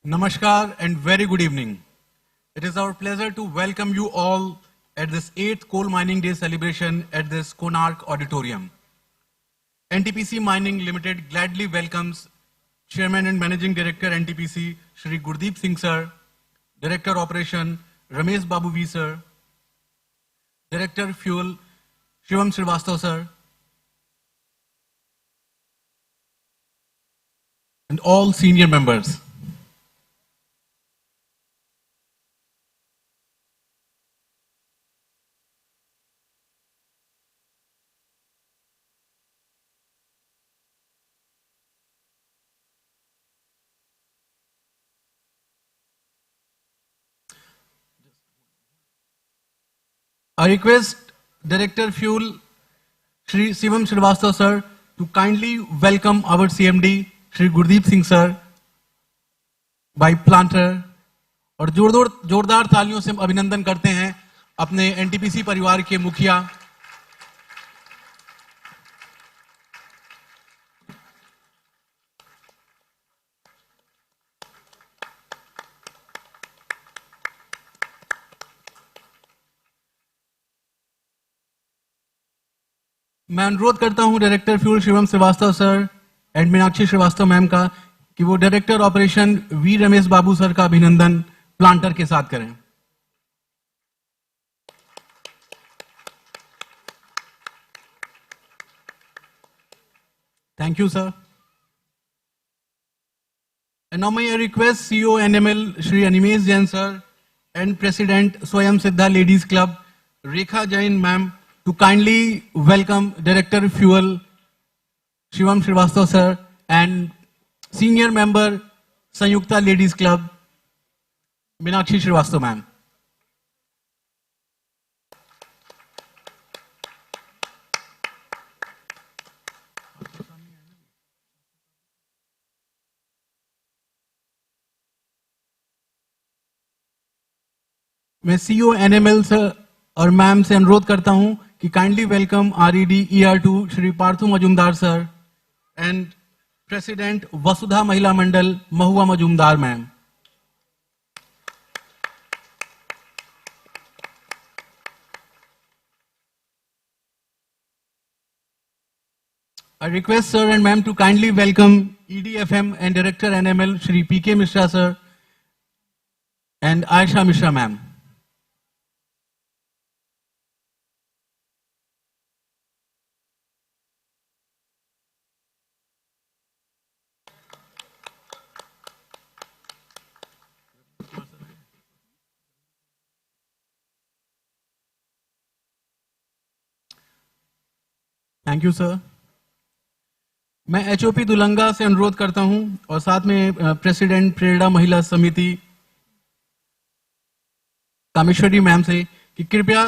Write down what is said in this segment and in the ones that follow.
Namaskar and very good evening. It is our pleasure to welcome you all at this 8th Coal Mining Day celebration at this Konark Auditorium. NTPC Mining Limited gladly welcomes Chairman and Managing Director NTPC Shri Gurdeep Singh Sir, Director Operation Ramesh Babu V Sir, Director Fuel Shivam Srivastava Sir, and all senior members. I request Director Fuel Shri Shivam Srivastava Sir to kindly welcome our CMD Shri Gurdeep Singh Sir by planter और जोरदार तालियों से अभिनंदन करते हैं अपने NTPC परिवार के मुखिया मैं अनुरोध करता हूं director fuel Shivam Srivastava sir and Meenakshi Srivastava ma'am का कि वो director operation V Ramesh Babu sir का अभिनंदन प्लांटर के साथ करें. Thank you sir. And now may I request CEO NML Shri Animesh Jain sir and President Swayam Siddha Ladies Club Rekha Jain ma'am to kindly welcome Director Fuel Shivam Srivastava sir and Senior Member Sanyukta Ladies Club Meenakshi Srivastava ma'am. मैं CEO NML sir और ma'am से अनुरोध करता हूं कि kindly welcome RED ER2 Shri Parthu Majumdar sir and president Vasudha Mahila Mandal Mahua Majumdar ma'am. I request sir and ma'am to kindly welcome EDFM and Director NML Shri PK Mishra sir and Aisha Mishra ma'am. Thank you sir. मैं HOP दुलंगा से अनुरोध करता हूं और साथ में president प्रेरणा महिला समिति कामेश्वरी मैम से कि कृपया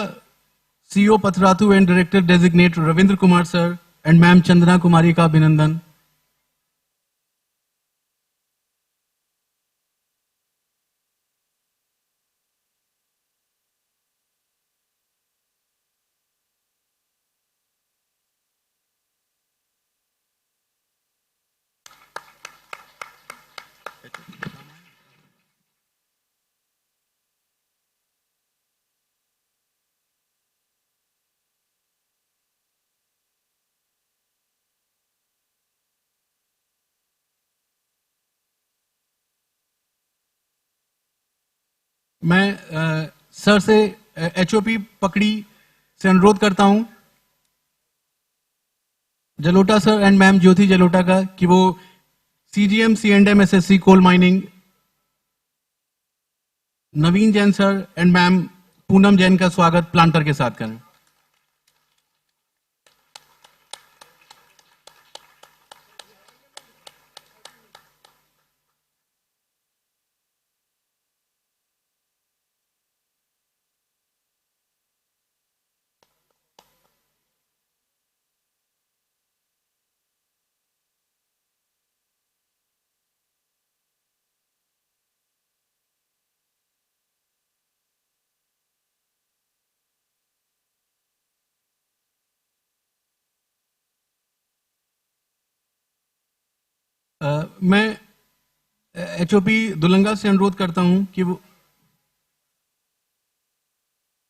CEO Patratu and director designate Ravindra Kumar sir and ma'am Chandana Kumari का अभिनंदन. मैं सर से एचओपी पकड़ी से अनुरोध करता हूं Jalota sir and ma'am Jyoti Jalota का कि वो CGM C&M SSC coal mining Naveen Jain sir and ma'am Poonam Jain का स्वागत प्लांटर के साथ करें. मैं एचओपी दुलंगा से अनुरोध करता हूं कि वो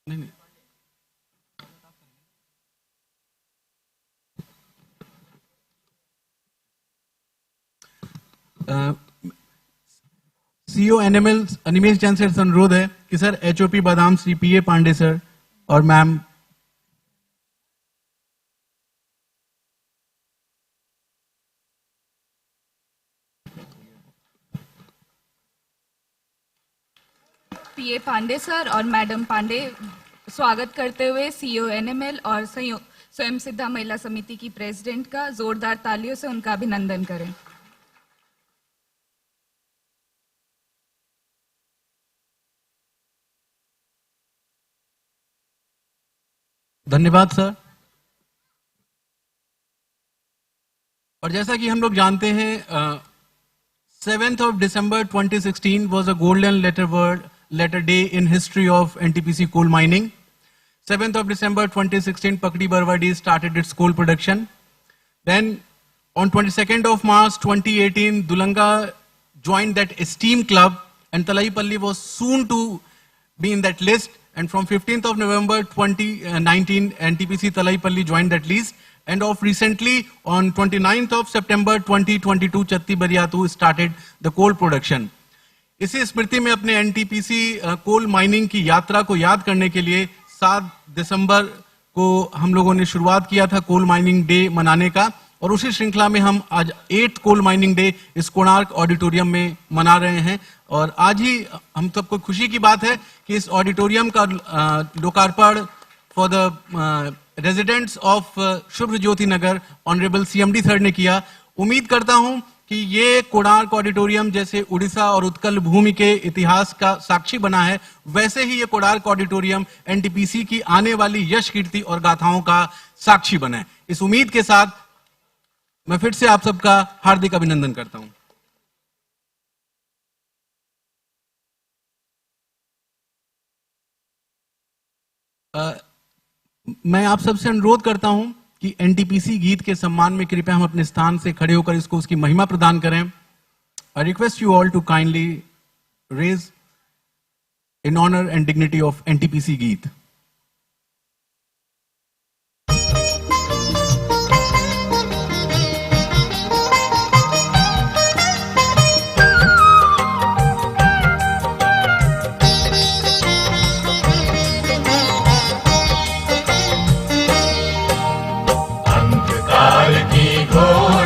नहीं, CEO NML Animesh Jain sir से अनुरोध है कि सर एचओपी बादाम श्री पीए पांडे सर और मैम पीए पांडे सर और मैडम पांडे स्वागत करते हुए सीईओ एनएमएल और स्वयं सिद्धा महिला समिति की प्रेसिडेंट का जोरदार तालियों से उनका अभिनंदन करें। धन्यवाद सर। और जैसा कि हम लोग जानते हैं 7th of December 2016 was a golden letter day in history of NTPC coal mining. 7th of December 2016, Pakdi Barwadi started its coal production. Then on 22nd of March 2018, Dulanga joined that esteemed club and Talaipalli was soon to be in that list. And from 15th of November 2019, NTPC Talaipalli joined that list. And of recently, on 29th of September 2022, Chatti Bariatu started the coal production. इसी स्मृति में अपने NTPC coal mining की यात्रा को याद करने के लिए 7 दिसंबर को हम लोगों ने शुरुआत किया था कोल माइनिंग डे मनाने का, और उसी श्रृंखला में हम आज 8th कोल माइनिंग डे इस कोणार्क ऑडिटोरियम में मना रहे हैं। और आज ही हम सबको खुशी की बात है कि इस ऑडिटोरियम का लोकार्पण for the residents of Shubhra Jyoti Nagar honourable CMD sir ने किया। उम्मीद करता हूं कि ये कोणार्क ऑडिटोरियम जैसे उड़ीसा और उत्कल भूमि के इतिहास का साक्षी बना है, वैसे ही ये कोणार्क ऑडिटोरियम एनटीपीसी की आने वाली यश कीर्ति और गाथाओं का साक्षी बने। इस उम्मीद के साथ मैं फिर से आप सबका हार्दिक अभिनंदन करता हूं। मैं आप सबसे अनुरोध करता हूं कि एनटीपीसी गीत के सम्मान में कृपया हम अपने स्थान से खड़े होकर इसको उसकी महिमा प्रदान करें। I request you all to kindly raise in honour and dignity of NTPC geet.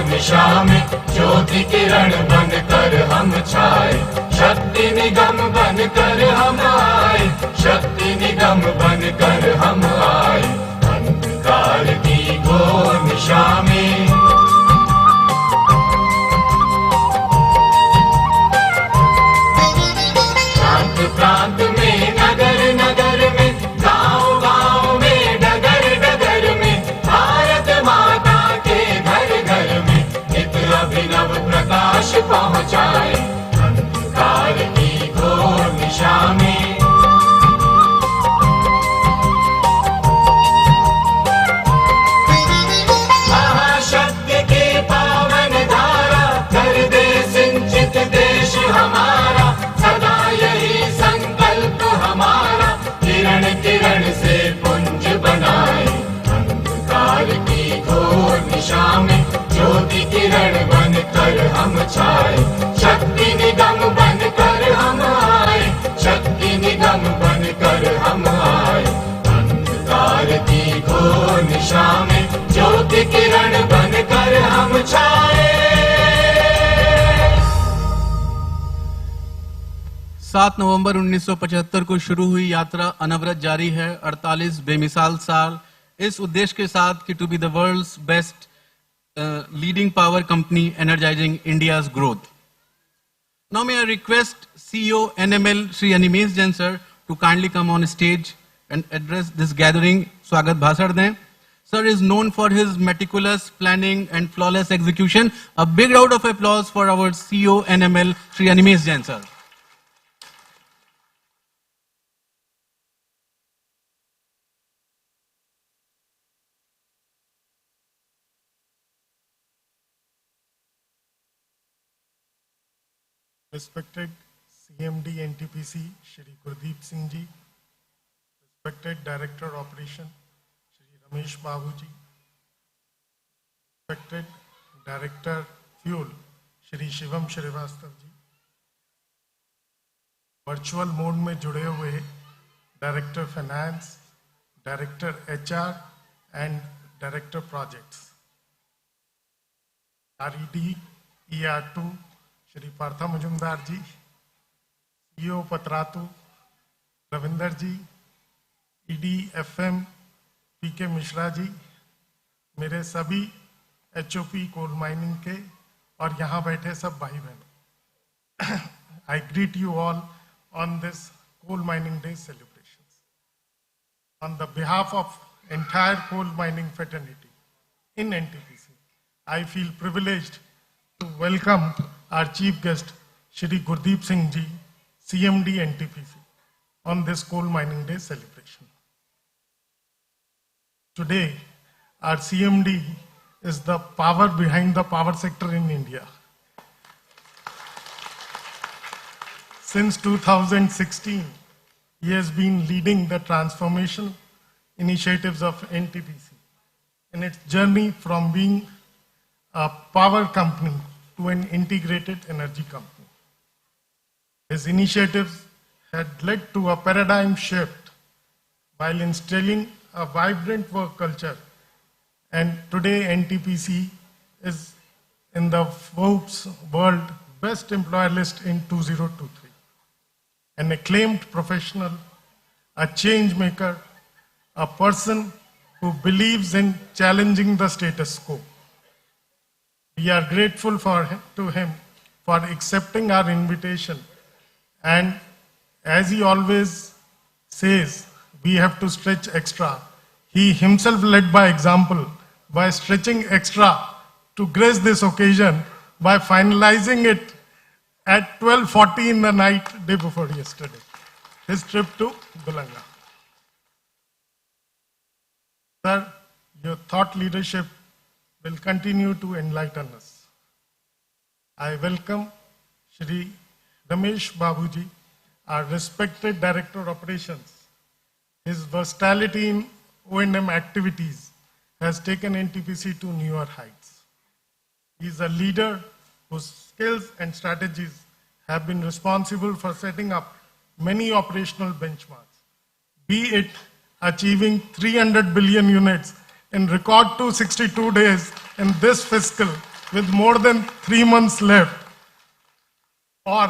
दिशा में ज्योति किरण बनकर हम छाए, शक्ति निगम बनकर हम आए, शक्ति निगम बनकर हम आए। अंधकार की घोर निशा में प्रांत प्रांत में नगर नगर में गांव गांव में डगर डगर में भारत माता के घर घर में अभिनव प्रकाश पहुंचाए। अंधकार की घोर निशा में महाशक्ति की पावन धारा कर दे सिंचित देश हमारा, सदा यही संकल्प हमारा किरण किरण से पुंज बनाए। अंधकार की घोर निशा में ज्योति किरण बनकर हम छाए, शक्ति निगम बनकर हम आए, शक्ति निगम बनकर हम आए। अंधकार की घोर निशा में ज्योति किरण बनकर हम छाए। 7 नवंबर 1975 को शुरू हुई यात्रा अनवरत जारी है। 48 बेमिसाल साल इस उद्देश्य के साथ कि to be the world's best leading power company energizing India's growth. Now may I request CEO NML Shri Animesh Jain sir to kindly come on stage and address this gathering. Swagat bhasad dein. Sir is known for his meticulous planning and flawless execution. A big round of applause for our CEO NML Shri Animesh Jain sir. Respected CMD NTPC, Shri Gurdeep Singh Ji, respected Director Operation, Shri Ramesh Babu Ji, respected Director Fuel, Shri Shivam Shrivastava ji, virtual mode में जुड़े हुए director finance, director HR and director projects, RED ER2 Shri Partha Majumdar ji, CEO Patratu Ravinder ji, ED FM PK Mishra ji, मेरे सभी HOP coal mining के और यहाँ बैठे सब भाई बहनों, I greet you all on this Coal Mining Day celebrations. On the behalf of entire coal mining fraternity in NTPC, I feel privileged to welcome our chief guest, Shri Gurdeep Singh Ji, CMD NTPC, on this Coal Mining Day celebration. Today, our CMD is the power behind the power sector in India. Since 2016, he has been leading the transformation initiatives of NTPC in its journey from being a power company to an integrated energy company. His initiatives had led to a paradigm shift while instilling a vibrant work culture, and today NTPC is in the Forbes World Best Employer list in 2023. An acclaimed professional, a change maker, a person who believes in challenging the status quo. We are grateful to him for accepting our invitation, and as he always says, we have to stretch extra. He himself led by example by stretching extra to grace this occasion by finalizing it at 12:40 in the night, day before yesterday, his trip to Gulanga. Sir, your thought leadership will continue to enlighten us. I welcome Shri Ramesh Babu Ji, our respected Director of Operations. His versatility in O&M activities has taken NTPC to newer heights. He is a leader whose skills and strategies have been responsible for setting up many operational benchmarks, be it achieving 300 billion units in record 262 days in this fiscal with more than 3 months left, or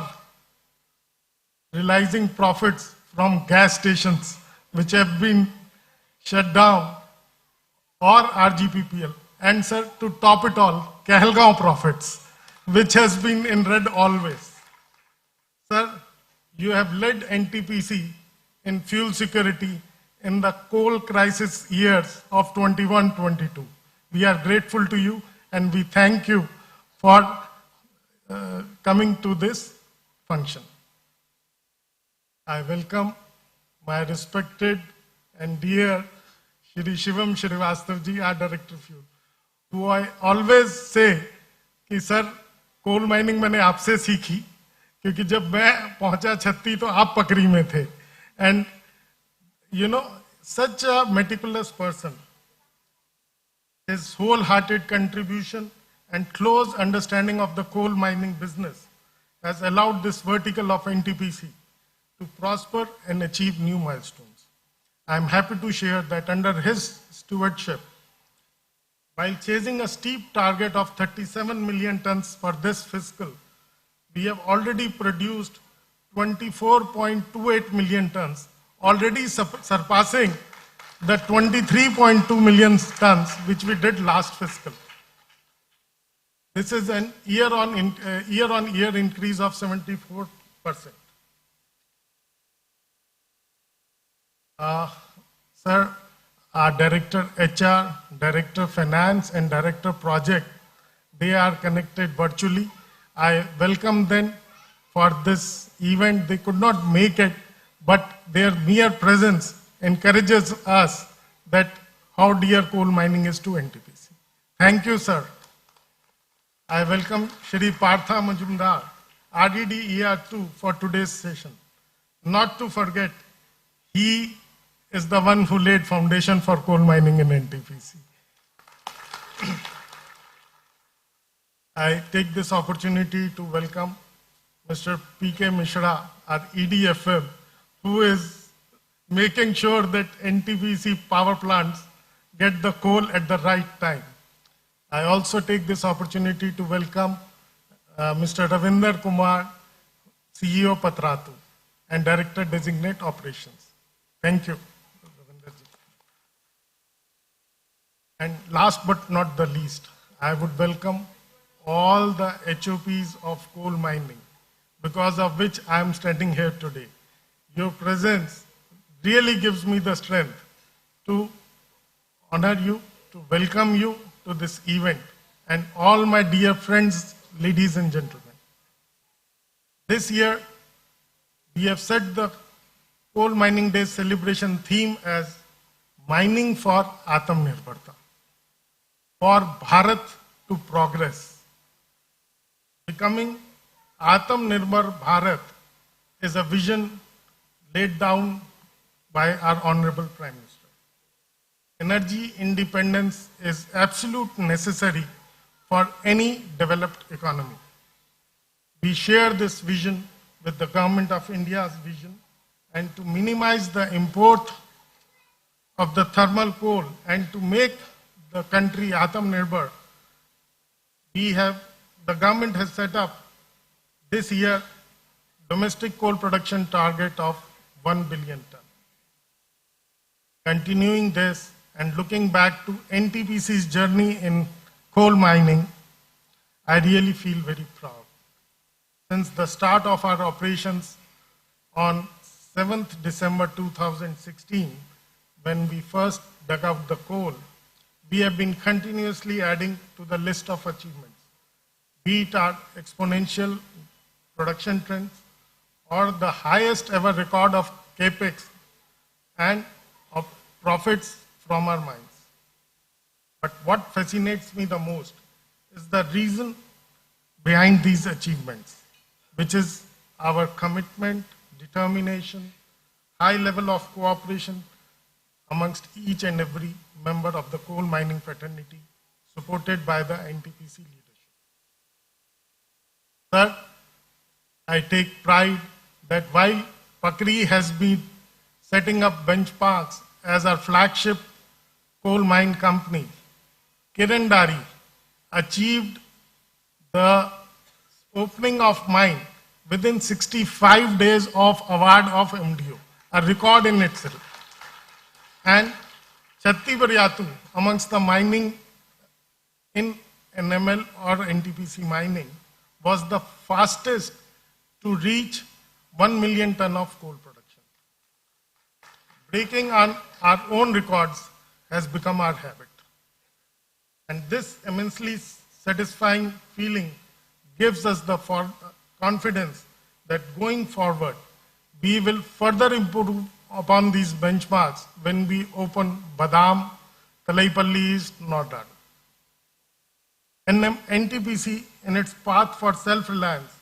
realizing profits from gas stations which have been shut down, or RGPPL, and sir, to top it all, Kahalgaon profits, which has been in red always. Sir, you have led NTPC in fuel security in the coal crisis years of 21-22. We are grateful to you and we thank you for coming to this function. I welcome my respected and dear Shri Shivam Shrivastava ji, our Director of Fuel, who I always say कि sir coal mining मैंने आपसे सीखी, क्योंकि जब मैं पहुंचा छत्ती तो आप पकड़ी में थे, and you know, such a meticulous person, his wholehearted contribution and close understanding of the coal mining business has allowed this vertical of NTPC to prosper and achieve new milestones. I am happy to share that under his stewardship, while chasing a steep target of 37 million tons for this fiscal, we have already produced 24.28 million tons, already surpassing the 23.2 million tons which we did last fiscal. This is an year-on-year increase of 74%. Sir, our Director HR, Director Finance and Director Project, they are connected virtually. I welcome them for this event. They could not make it, but their mere presence encourages us that how dear coal mining is to NTPC. Thank you, sir. I welcome Shri Partha Majumdar, RDDER2 for today's session. Not to forget, he is the one who laid foundation for coal mining in NTPC. I take this opportunity to welcome Mr. P.K. Mishra, our EDFM, who is making sure that NTPC power plants get the coal at the right time. I also take this opportunity to welcome Mr. Ravinder Kumar, CEO Patratu, and Director Designate Operations. Thank you, Ravinder ji. And last but not the least, I would welcome all the HOPs of coal mining, because of which I am standing here today. Your presence really gives me the strength to honor you, to welcome you to this event, and all my dear friends, ladies and gentlemen. This year, we have set the Coal Mining Day celebration theme as Mining for Atmanirbharta, for Bharat to progress. Becoming Atmanirbhar Bharat is a vision laid down by our Honorable Prime Minister. Energy independence is absolute necessary for any developed economy. We share this vision with the Government of India's vision, and to minimize the import of the thermal coal and to make the country Atmanirbhar, the government has set up this year domestic coal production target of 1 billion ton. Continuing this and looking back to NTPC's journey in coal mining, I really feel very proud. Since the start of our operations on 7th December 2016, when we first dug out the coal, we have been continuously adding to the list of achievements, be it our exponential production trends or the highest ever record of capex and of profits from our mines. But what fascinates me the most is the reason behind these achievements, which is our commitment, determination, high level of cooperation amongst each and every member of the coal mining fraternity, supported by the NTPC leadership. Sir, I take pride that while Pakri has been setting up benchmarks as our flagship coal mine company, Kirandari achieved the opening of mine within 65 days of award of MDO, a record in itself. And Chhattibaryatu, amongst the mining in NML or NTPC mining, was the fastest to reach 1 million ton of coal production. Breaking on our own records has become our habit. And this immensely satisfying feeling gives us the confidence that going forward, we will further improve upon these benchmarks when we open Badam, Talaipalli East, Nordad. NTPC, in its path for self-reliance,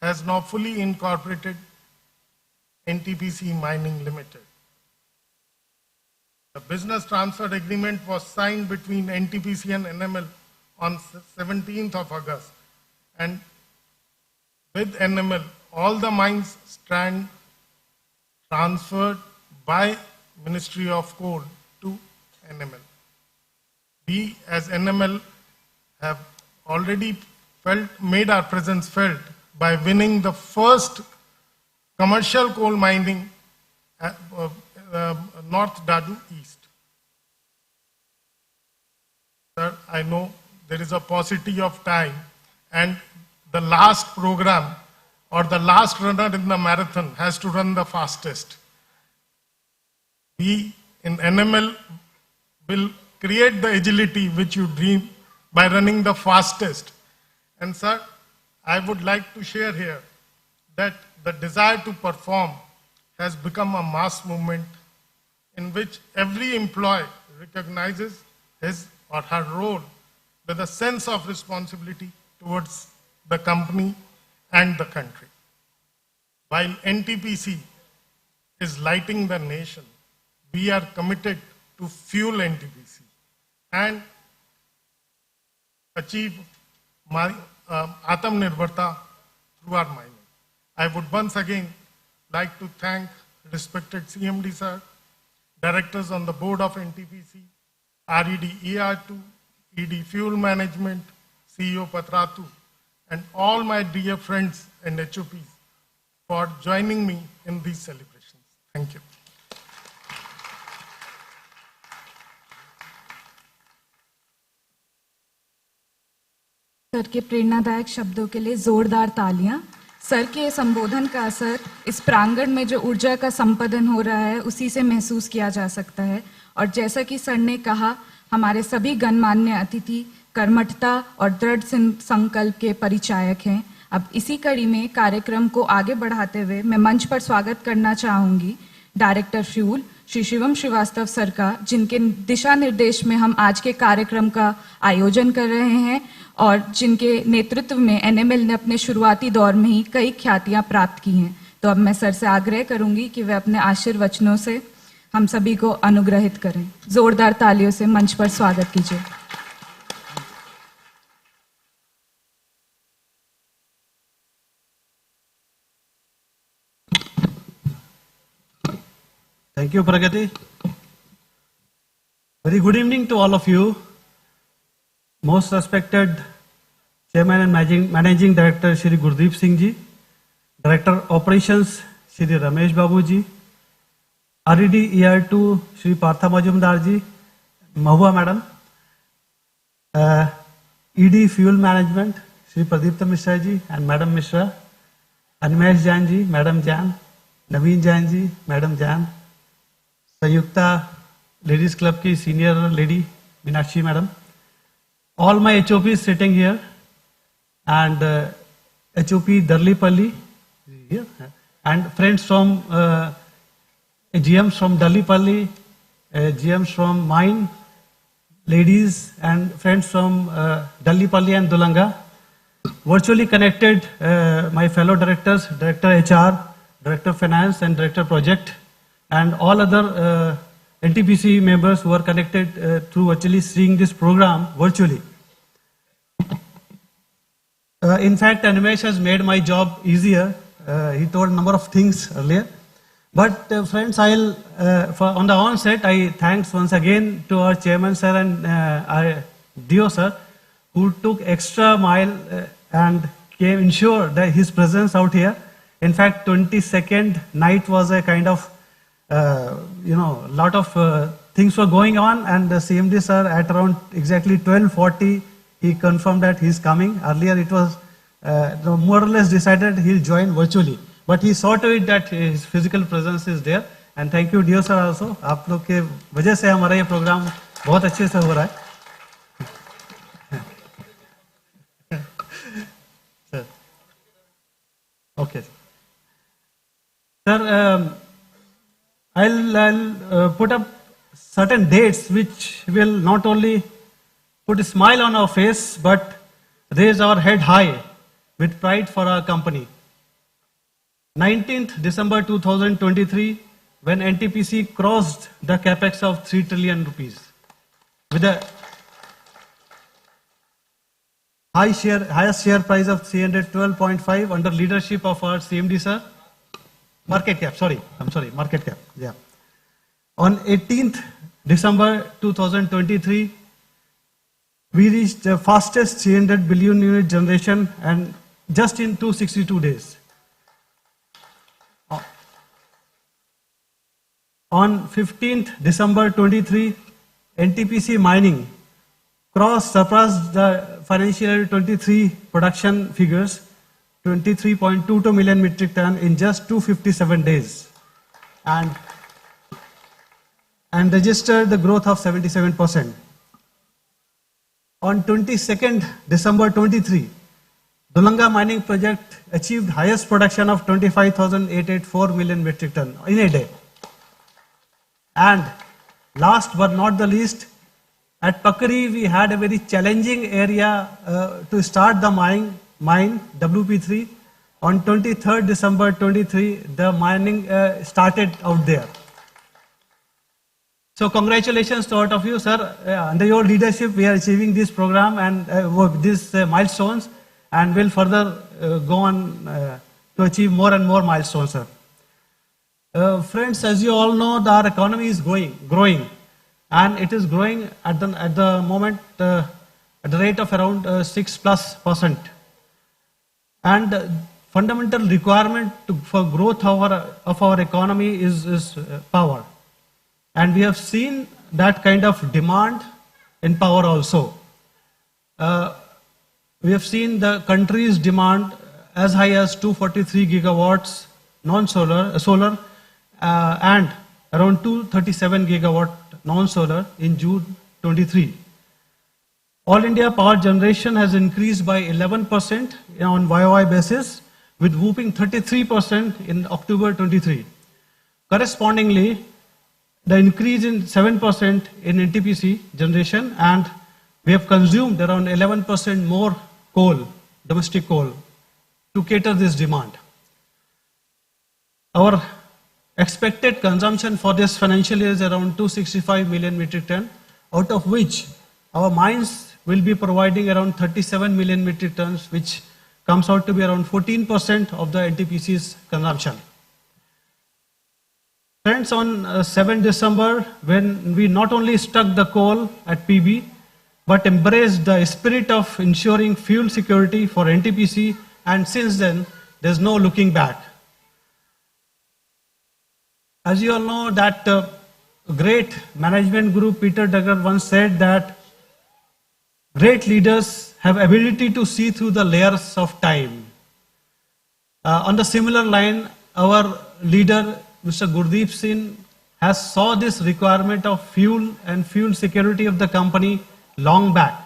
has now fully incorporated NTPC Mining Limited. The business transfer agreement was signed between NTPC and NML on 17th of August. And with NML, all the mines stand transferred by Ministry of Coal to NML. We as NML have already made our presence felt by winning the first commercial coal mining at North Dadu East. Sir, I know there is a paucity of time, and the last program or the last runner in the marathon has to run the fastest. We in NML will create the agility which you dream by running the fastest. And sir, I would like to share here that the desire to perform has become a mass movement in which every employee recognizes his or her role with a sense of responsibility towards the company and the country. While NTPC is lighting the nation, we are committed to fuel NTPC and achieve Atmanirbharta through our mining. I would once again like to thank respected CMD sir, directors on the board of NTPC, RED ER2, ED Fuel Management, CEO Patratu, and all my dear friends and HOPs for joining me in these celebrations. Thank you. Sir के प्रेरणादायक शब्दों के लिए जोरदार तालियां। Sir के संबोधन का असर इस प्रांगण में जो ऊर्जा का संपादन हो रहा है उसी से महसूस किया जा सकता है। और जैसा कि सर ने कहा, हमारे सभी गणमान्य अतिथि कर्मठता और दृढ़ संकल्प के परिचायक हैं। अब इसी कड़ी में कार्यक्रम को आगे बढ़ाते हुए मैं मंच पर स्वागत करना चाहूँगी director fuel Shri Shivam Srivastava sir का, जिनके दिशा निर्देश में हम आज के कार्यक्रम का आयोजन कर रहे हैं और जिनके नेतृत्व में एनएमएल ने अपने शुरुआती दौर में ही कई ख्यातियां प्राप्त की हैं। तो अब मैं सर से आग्रह करूंगी कि वे अपने आशीर्वचनों से हम सभी को अनुग्रहित करें। जोरदार तालियों से मंच पर स्वागत कीजिए। Thank you, Pragati. Very good evening to all of you. Most respected Chairman and Managing Director Shri Gurdeep Singh Ji, Director Operations Shri Ramesh Babu Ji, RED ER2 Shri Partha Majumdar Ji, Mahua Madam, ED Fuel Management Shri Pradipta Mishra Ji and Madam Mishra, Animesh Jain Ji, Madam Jain, Naveen Jain Ji, Madam Jain, Sanyukta ladies club की senior lady Meenakshi madam, all my HOPs sitting here and HOP Darlipalli here, and friends from GMs from Darlipalli, GMs from mine, ladies and friends from Darlipalli and Dulanga, virtually connected my fellow directors, Director HR, Director Finance and Director Project, and all other NTPC members who are connected through virtually seeing this program virtually. In fact, Animesh has made my job easier. He told a number of things earlier. But friends, on the onset, I thanks once again to our chairman sir and our Dio sir, who took extra mile and ensured that his presence out here. In fact, 22nd night was a kind of lot of things were going on, and the CMD sir at around exactly 12:40 he confirmed that he is coming. Earlier it was more or less decided he'll join virtually, but he saw to it that his physical presence is there. And thank you Dio sir also, आप लोग के वजह से हमारा ये programme बहुत अच्छे से हो रहा है. Okay sir, I'll put up certain dates which will not only put a smile on our face but raise our head high with pride for our company. 19th December 2023, when NTPC crossed the capex of 3 trillion rupees with a highest share price of 312.5 under leadership of our CMD sir. Market cap, market cap, yeah. On 18th December 2023, we reached the fastest 300 billion unit generation and just in 262 days. On 15th December 23, NTPC mining surpassed the financial year 23 production figures, 23.22 million metric ton in just 257 days, and registered the growth of 77%. On 22nd December 23, Dulanga mining project achieved highest production of 25,884 million metric ton in a day. And last but not the least, at Pakri we had a very challenging area to start the mine WP3, On 23rd December 23, the mining started out there. So congratulations to all of you, sir. Under your leadership, we are achieving this program and these milestones, and will further go on to achieve more and more milestones, sir. Friends, as you all know, our economy is growing, and it is growing at the moment at the rate of around 6+%. And fundamental requirement for growth of our economy is power. And we have seen that kind of demand in power also. We have seen the country's demand as high as 243 gigawatts solar, and around 237 gigawatt non-solar in June 23. All India power generation has increased by 11% on YOY basis, with whooping 33% in October 23. Correspondingly, the increase in 7% in NTPC generation, and we have consumed around 11% more coal, domestic coal, to cater this demand. Our expected consumption for this financial year is around 265 million metric ton, out of which our mines will be providing around 37 million metric tons, which comes out to be around 14% of the NTPC's consumption. Friends, on 7 December, when we not only struck the coal at PB, but embraced the spirit of ensuring fuel security for NTPC, and since then, there's no looking back. As you all know, that great management guru Peter Drucker once said that great leaders have ability to see through the layers of time. On the similar line, our leader, Mr. Gurdeep Singh, has saw this requirement of fuel and fuel security of the company long back.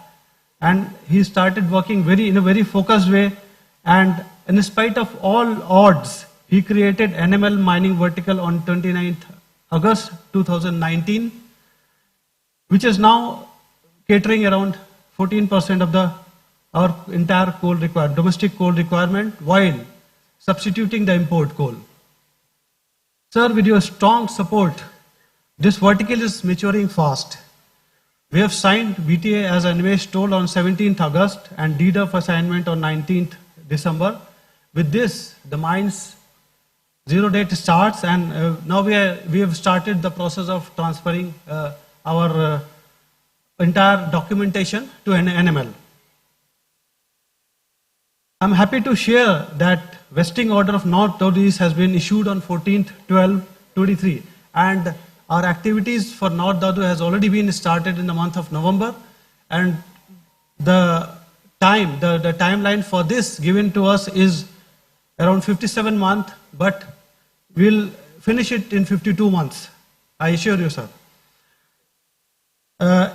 And he started working in a very focused way. And in spite of all odds, he created NML mining vertical on 29th August 2019, which is now catering around 14% of our entire coal domestic coal requirement, while substituting the import coal. Sir, with your strong support, this vertical is maturing fast. We have signed BTA, as Animesh told, on 17th August and deed of assignment on 19th December. With this, the mine's zero date starts, and now we have started the process of transferring our entire documentation to NML. I'm happy to share that vesting order of North Dadu East has been issued on 14th 12/23, and our activities for North Dadu has already been started in the month of November, and the timeline for this given to us is around 57 months, but we'll finish it in 52 months. I assure you, sir.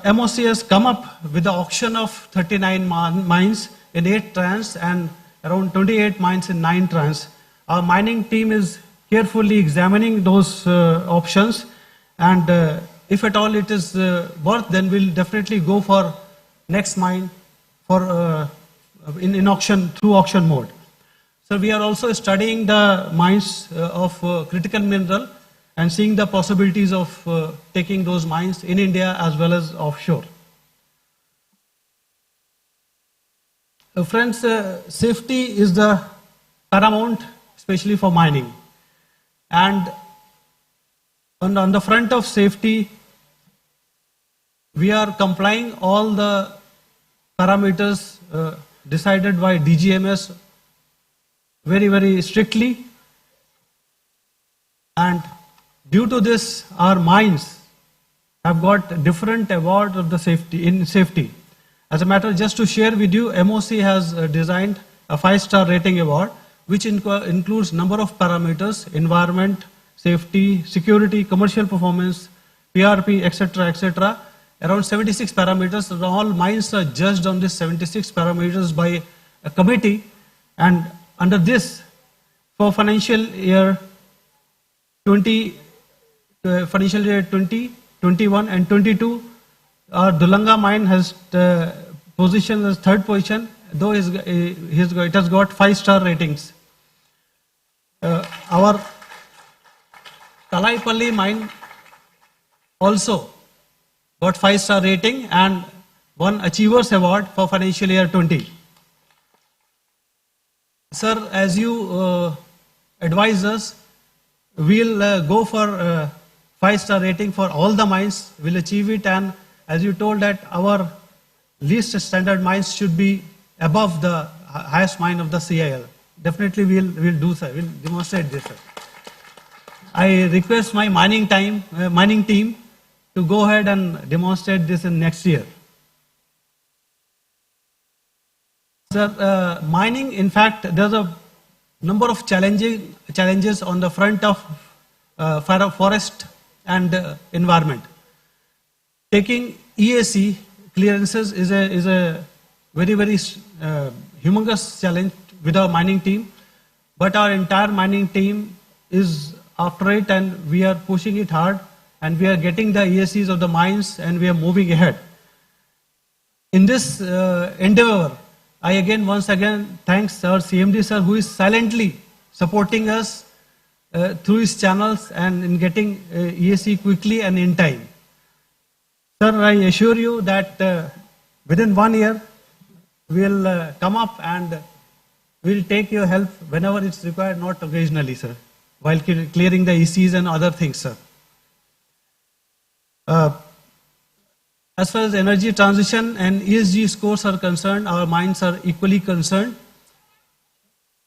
MOC has come up with the auction of 39 mines in 8 trans and around 28 mines in 9 trans. Our mining team is carefully examining those options, and if at all it is worth, then we'll definitely go for next mine for in auction, through auction mode. So we are also studying the mines of critical mineral and seeing the possibilities of taking those mines in India as well as offshore. Friends, safety is the paramount, especially for mining. And on the front of safety, we are complying all the parameters decided by DGMS very, very strictly. And due to this, our mines have got different awards of the safety. As a matter, just to share with you, MOC has designed a 5-star rating award, which includes number of parameters: environment, safety, security, commercial performance, PRP, etc., etc. Around 76 parameters. All mines are judged on these 76 parameters by a committee, and under this, for financial year 20, 21 and 22, our Dulanga mine has positioned as 3rd position, though it has got 5-star ratings. our Talaipalli mine also got 5-star rating and won Achievers Award for financial year 20. Sir, as you advise us, we'll go for 5-star rating for all the mines. We'll achieve it, and as you told that our least standard mines should be above the highest mine of the CIL. Definitely we'll do, sir. We'll demonstrate this, sir. I request my mining team to go ahead and demonstrate this in next year. Sir, mining, in fact, there's a number of challenges on the front of forest and environment. Taking EAC clearances is a very, very humongous challenge with our mining team, but our entire mining team is after it, and we are pushing it hard, and we are getting the EACs of the mines, and we are moving ahead. In this endeavor, I once again thanks our CMD sir, who is silently supporting us through his channels and in getting EAC quickly and in time. Sir, I assure you that within 1 year, we'll come up and we'll take your help whenever it's required, not occasionally, sir, while clearing the ECs and other things, sir. As far as energy transition and ESG scores are concerned, our mines are equally concerned.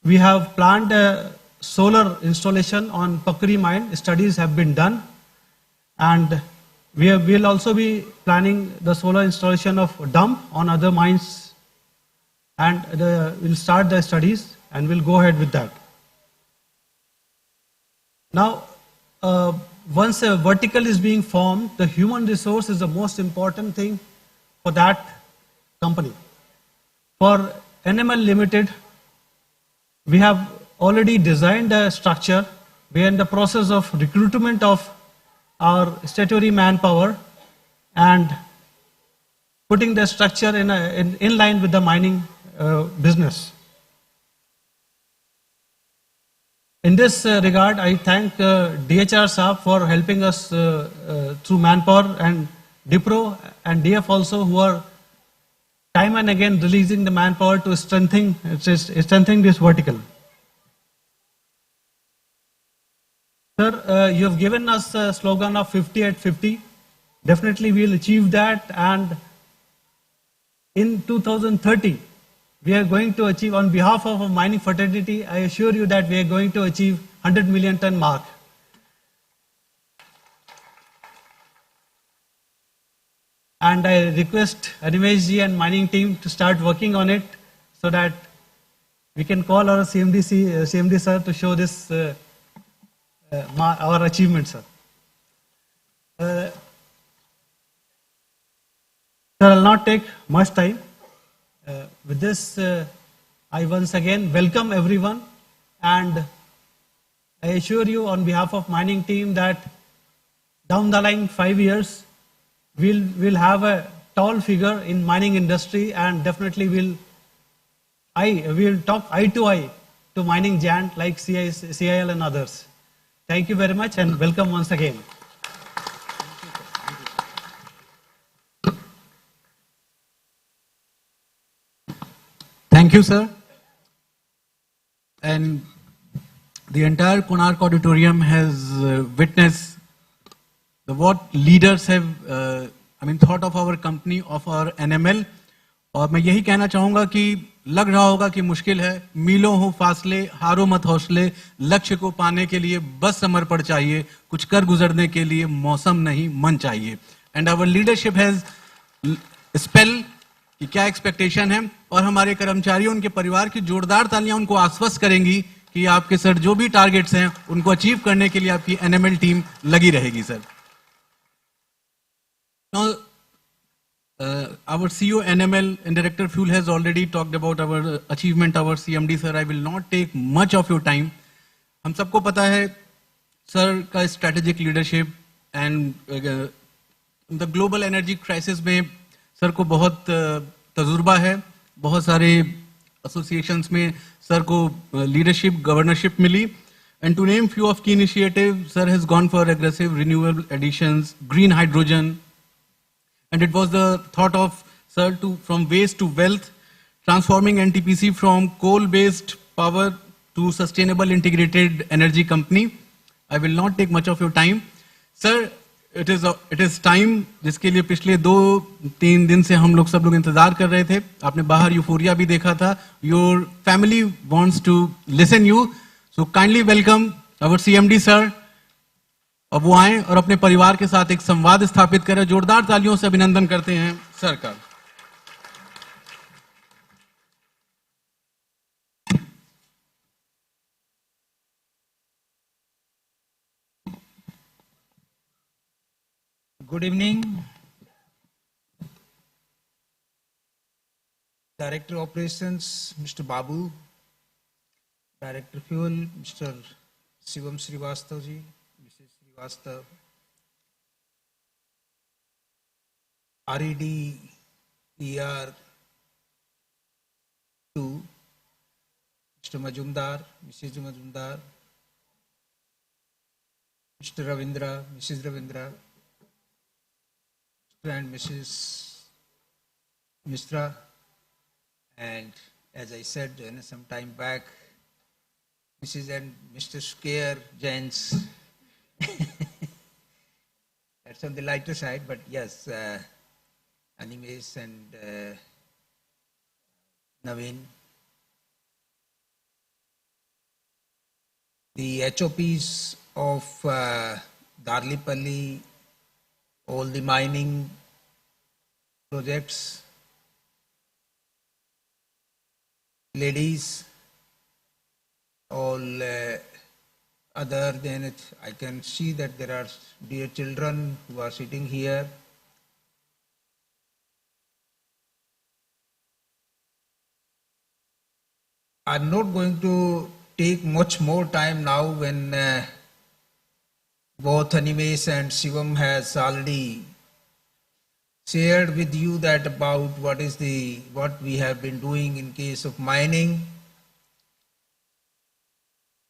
We have planned a solar installation on Pakri mine. Studies have been done, and we'll also be planning the solar installation of dump on other mines, and we'll start the studies and we'll go ahead with that. Now, once a vertical is being formed, the human resource is the most important thing for that company. For NML Limited, we have already designed a structure. We are in the process of recruitment of our statutory manpower and putting the structure in line with the mining business. In this regard, I thank DHR Saab for helping us through manpower, and DIPRO and DF also, who are time and again releasing the manpower to strengthen this vertical. Sir, you have given us a slogan of 50 at 50. Definitely we will achieve that, and in 2030, we are going to achieve, on behalf of a mining fraternity, I assure you that we are going to achieve 100 million ton mark. And I request Animesh ji and mining team to start working on it so that we can call our CMD sir to show this our achievement, sir. Sir, I will not take much time. With this, I once again welcome everyone, and I assure you on behalf of mining team that down the line 5 years, we'll have a tall figure in mining industry, and definitely we'll talk eye to eye to mining giant like CIL and others. Thank you very much, and welcome once again. Thank you, sir. And the entire Konark Auditorium has witnessed what leaders have, thought of our company, of our NML. और मैं यही कहना चाहूँगा कि लग रहा होगा कि मुश्किल है, मीलों हो फासले, हारो मत हौसले, लक्ष्य को पाने के लिए बस समर्पण चाहिए, कुछ कर गुजरने के लिए मौसम नहीं मन चाहिए. And our leadership has spell कि क्या एक्सपेक्टेशन है, और हमारे कर्मचारियों, उनके परिवार की जोरदार तालियां उनको आश्वस्त करेंगी कि आपके सर जो भी टारगेट्स हैं उनको अचीव करने के लिए आपकी एनएमएल टीम लगी रहेगी, sir. Now, our CEO NML and Director Fuel has already talked about our achievement, our CMD, sir. I will not take much of your time. हम सबको पता है सर का strategic leadership and the global energy crisis में sir को बहुत तजुर्बा है. बहुत सारे associations में सर को leadership, governorship milli. And to name few of key initiatives, sir has gone for aggressive renewable additions, green hydrogen, and it was the thought of sir to from waste to wealth, transforming NTPC from coal-based power to sustainable integrated energy company. I will not take much of your time. Sir, it is time जिसके लिए पिछले 2-3 दिन से हम लोग सब लोग इंतजार कर रहे थे. आपने बाहर यूफोरिया भी देखा था. Your family wants to listen you. So kindly welcome our CMD sir. अब वो आए और अपने परिवार के साथ एक संवाद स्थापित करें. जोरदार तालियों से अभिनंदन करते हैं सर का. Good evening. Director Operations, Mr. Babu. Director Fuel, Mr. Shivam Srivastav ji, Mrs. Srivastav. RED, ER 2, Mr. Majumdar, Mrs. Majumdar, Mr. Ravindra, Mrs. Ravindra, and Mrs. Misra, and as I said some time back, Mrs. and Mr. Scare Gents. That's on the lighter side, but yes, Animes and Naveen. The HOPs of Darlipalli, all the mining projects, ladies, all other than it, I can see that there are dear children who are sitting here. I'm not going to take much more time now when both Animesh and Shivam has already shared with you that about what we have been doing in case of mining.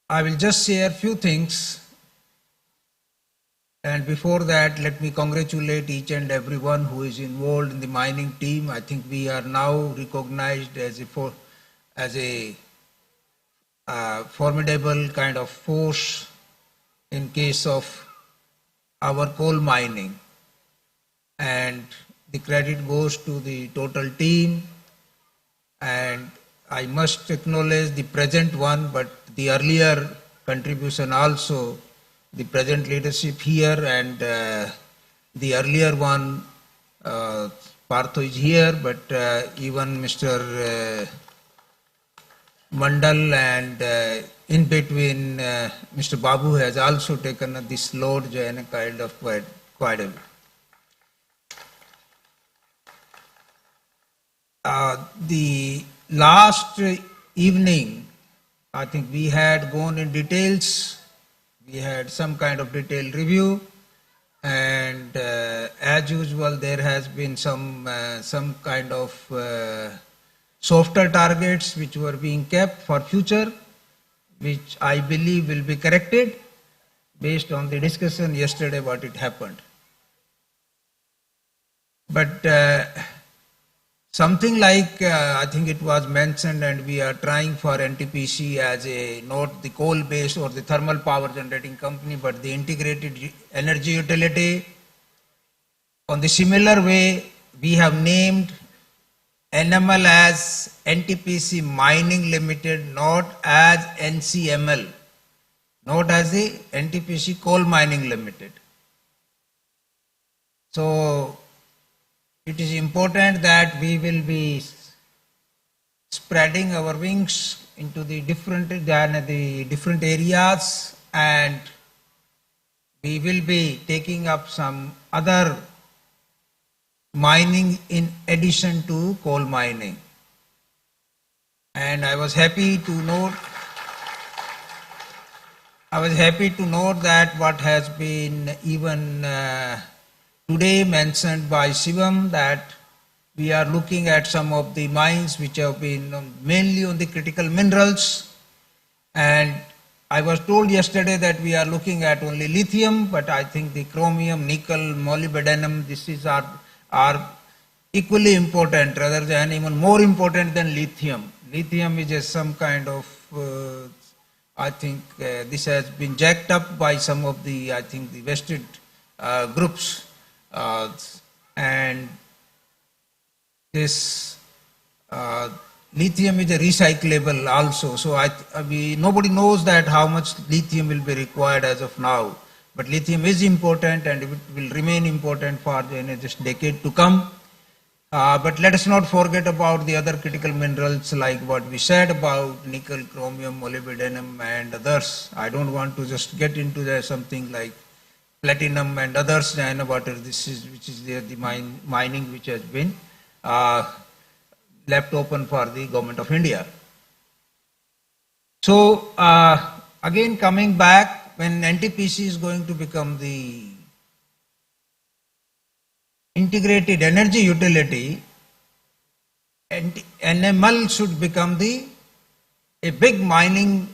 I will just share a few things, and before that let me congratulate each and everyone who is involved in the mining team. I think we are now recognized as a formidable kind of force in case of our coal mining, and the credit goes to the total team, and I must acknowledge the present one, but the earlier contribution also, the present leadership here, and the earlier one, Partho is here, but even Mr. Mandal and in between Mr. Babu has also taken this load and kind of quite a bit. The last evening, I think we had gone in details. We had some kind of detailed review, and as usual, there has been some kind of softer targets which were being kept for future, which I believe will be corrected based on the discussion yesterday what it happened. But something like I think it was mentioned, and we are trying for NTPC as a not the coal-based or the thermal power generating company, but the integrated energy utility. On the similar way, we have named NML as NTPC Mining Limited, not as NCML, not as the NTPC Coal Mining Limited. So it is important that we will be spreading our wings into the different areas, and we will be taking up some other mining in addition to coal mining. And I was happy to note that what has been even today mentioned by Shivam, that we are looking at some of the mines which have been mainly on the critical minerals, and I was told yesterday that we are looking at only lithium, but I think the chromium, nickel, molybdenum, are equally important, rather than even more important than lithium. Lithium is just some kind of, I think this has been jacked up by some of the, I think the vested groups, and this lithium is a recyclable also. So nobody knows that how much lithium will be required as of now. But lithium is important and it will remain important for this decade to come. But let us not forget about the other critical minerals like what we said about nickel, chromium, molybdenum and others. I don't want to just get into something like platinum and others and what this is, which is there, the mining which has been left open for the government of India. So again coming back, when NTPC is going to become the integrated energy utility, and NML should become a big mining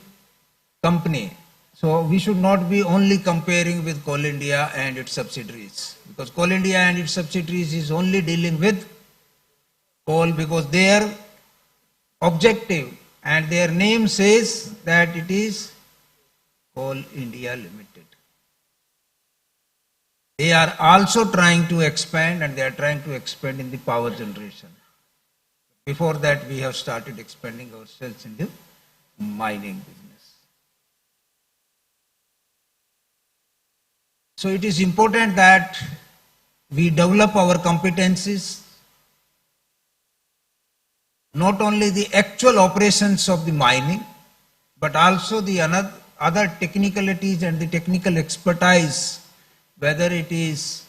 company. So we should not be only comparing with Coal India and its subsidiaries, because Coal India and its subsidiaries is only dealing with coal, because their objective and their name says that it is Coal India Limited. They are also trying to expand, and they are trying to expand in the power generation. Before that, we have started expanding ourselves in the mining business. So it is important that we develop our competencies, not only the actual operations of the mining, but also the other technicalities and the technical expertise, whether it is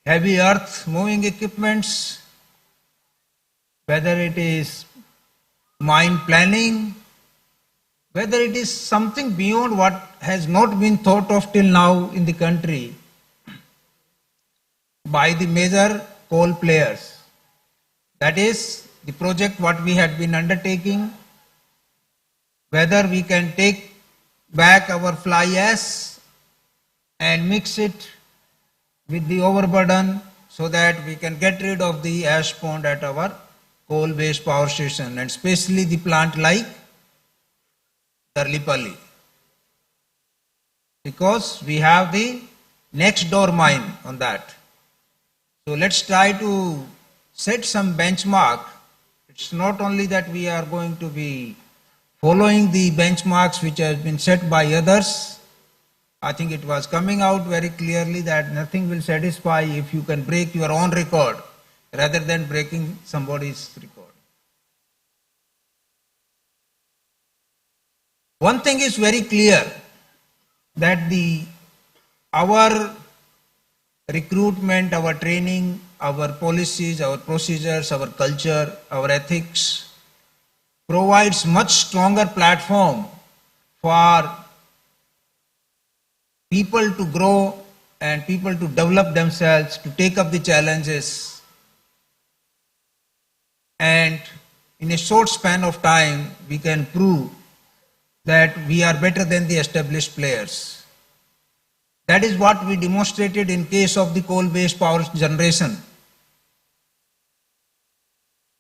heavy earth moving equipments, whether it is mine planning, whether it is something beyond what has not been thought of till now in the country by the major coal players. That is the project what we had been undertaking, whether we can take back our fly ash and mix it with the overburden so that we can get rid of the ash pond at our coal-based power station, and especially the plant like Darlipalli, because we have the next door mine on that. So let's try to set some benchmark. It's not only that we are going to be following the benchmarks which have been set by others. I think it was coming out very clearly that nothing will satisfy if you can break your own record rather than breaking somebody's record. One thing is very clear, that our recruitment, our training, our policies, our procedures, our culture, our ethics provides much stronger platform for people to grow and people to develop themselves, to take up the challenges, and in a short span of time we can prove that we are better than the established players. That is what we demonstrated in case of the coal-based power generation.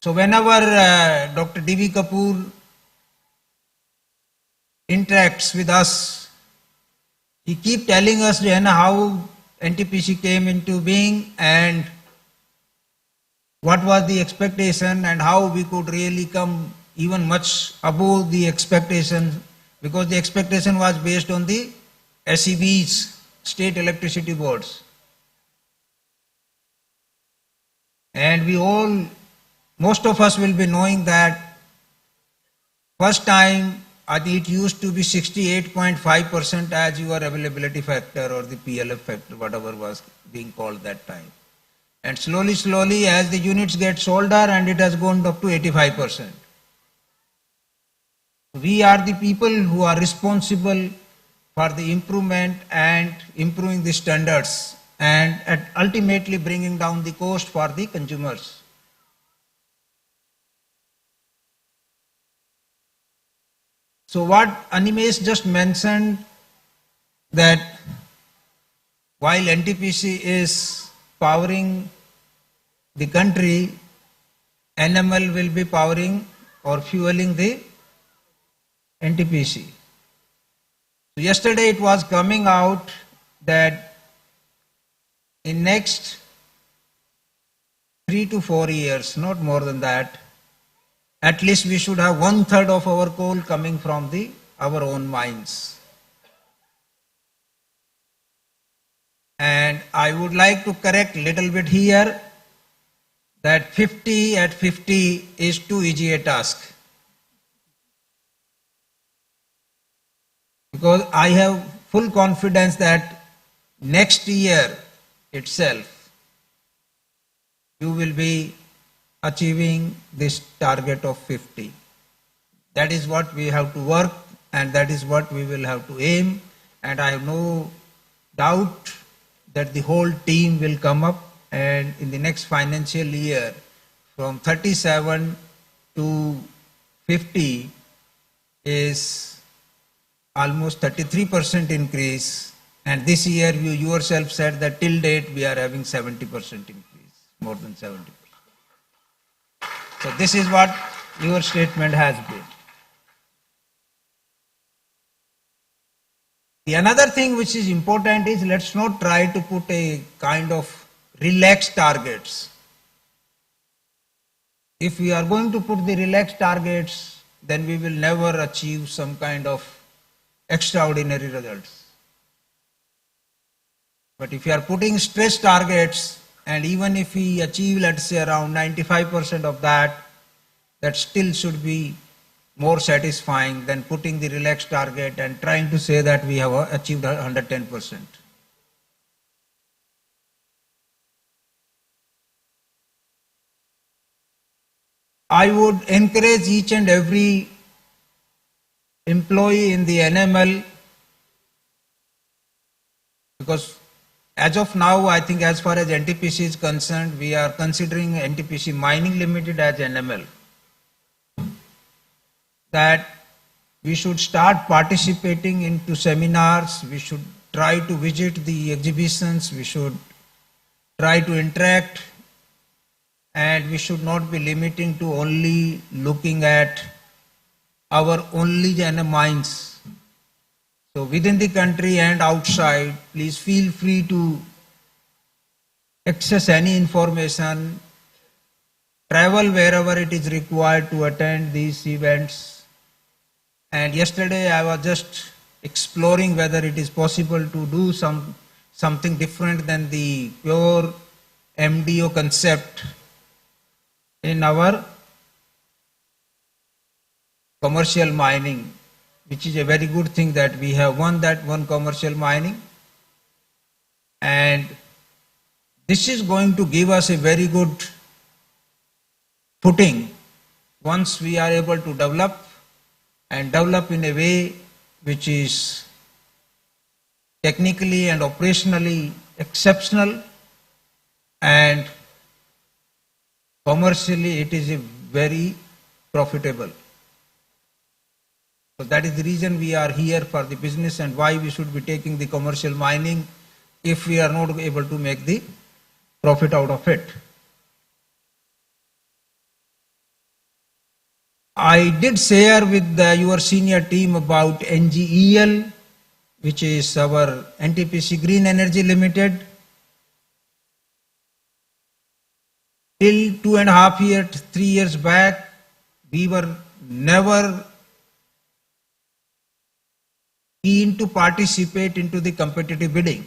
So whenever Dr. D.V. Kapoor interacts with us, he keeps telling us how NTPC came into being and what was the expectation and how we could really come even much above the expectation, because the expectation was based on the SEBs, state electricity boards. And most of us will be knowing that first time it used to be 68.5% as your availability factor or the PLF factor, whatever was being called that time. And slowly as the units get older, and it has gone up to 85%. We are the people who are responsible for the improvement and improving the standards and ultimately bringing down the cost for the consumers. So what Animesh just mentioned, that while NTPC is powering the country, NML will be powering or fueling the NTPC. So yesterday it was coming out that in next 3 to 4 years, not more than that, at least we should have 1/3 of our coal coming from our own mines. And I would like to correct little bit here that 50 at 50 is too easy a task. Because I have full confidence that next year itself you will be achieving this target of 50. That is what we have to work, and that is what we will have to aim, and I have no doubt that the whole team will come up, and in the next financial year from 37 to 50 is almost 33% increase, and this year you yourself said that till date we are having 70% increase, more than 70%. So this is what your statement has been. The another thing which is important is, let's not try to put a kind of relaxed targets. If we are going to put the relaxed targets, then we will never achieve some kind of extraordinary results. But if you are putting stress targets, and even if we achieve, let's say, around 95% of that, that still should be more satisfying than putting the relaxed target and trying to say that we have achieved 110%. I would encourage each and every employee in the NML, because as of now, I think as far as NTPC is concerned, we are considering NTPC Mining Limited as NML, that we should start participating into seminars, we should try to visit the exhibitions, we should try to interact, and we should not be limiting to only looking at our only mines. So within the country and outside, please feel free to access any information, travel wherever it is required to attend these events. And yesterday I was just exploring whether it is possible to do something different than the pure MDO concept in our commercial mining, which is a very good thing that we have one commercial mining, and this is going to give us a very good footing once we are able to develop in a way which is technically and operationally exceptional, and commercially it is a very profitable. So that is the reason we are here for the business, and why we should be taking the commercial mining if we are not able to make the profit out of it. I did share with your senior team about NGEL, which is our NTPC Green Energy Limited. Till 2.5 years, 3 years back, we were never keen to participate into the competitive bidding.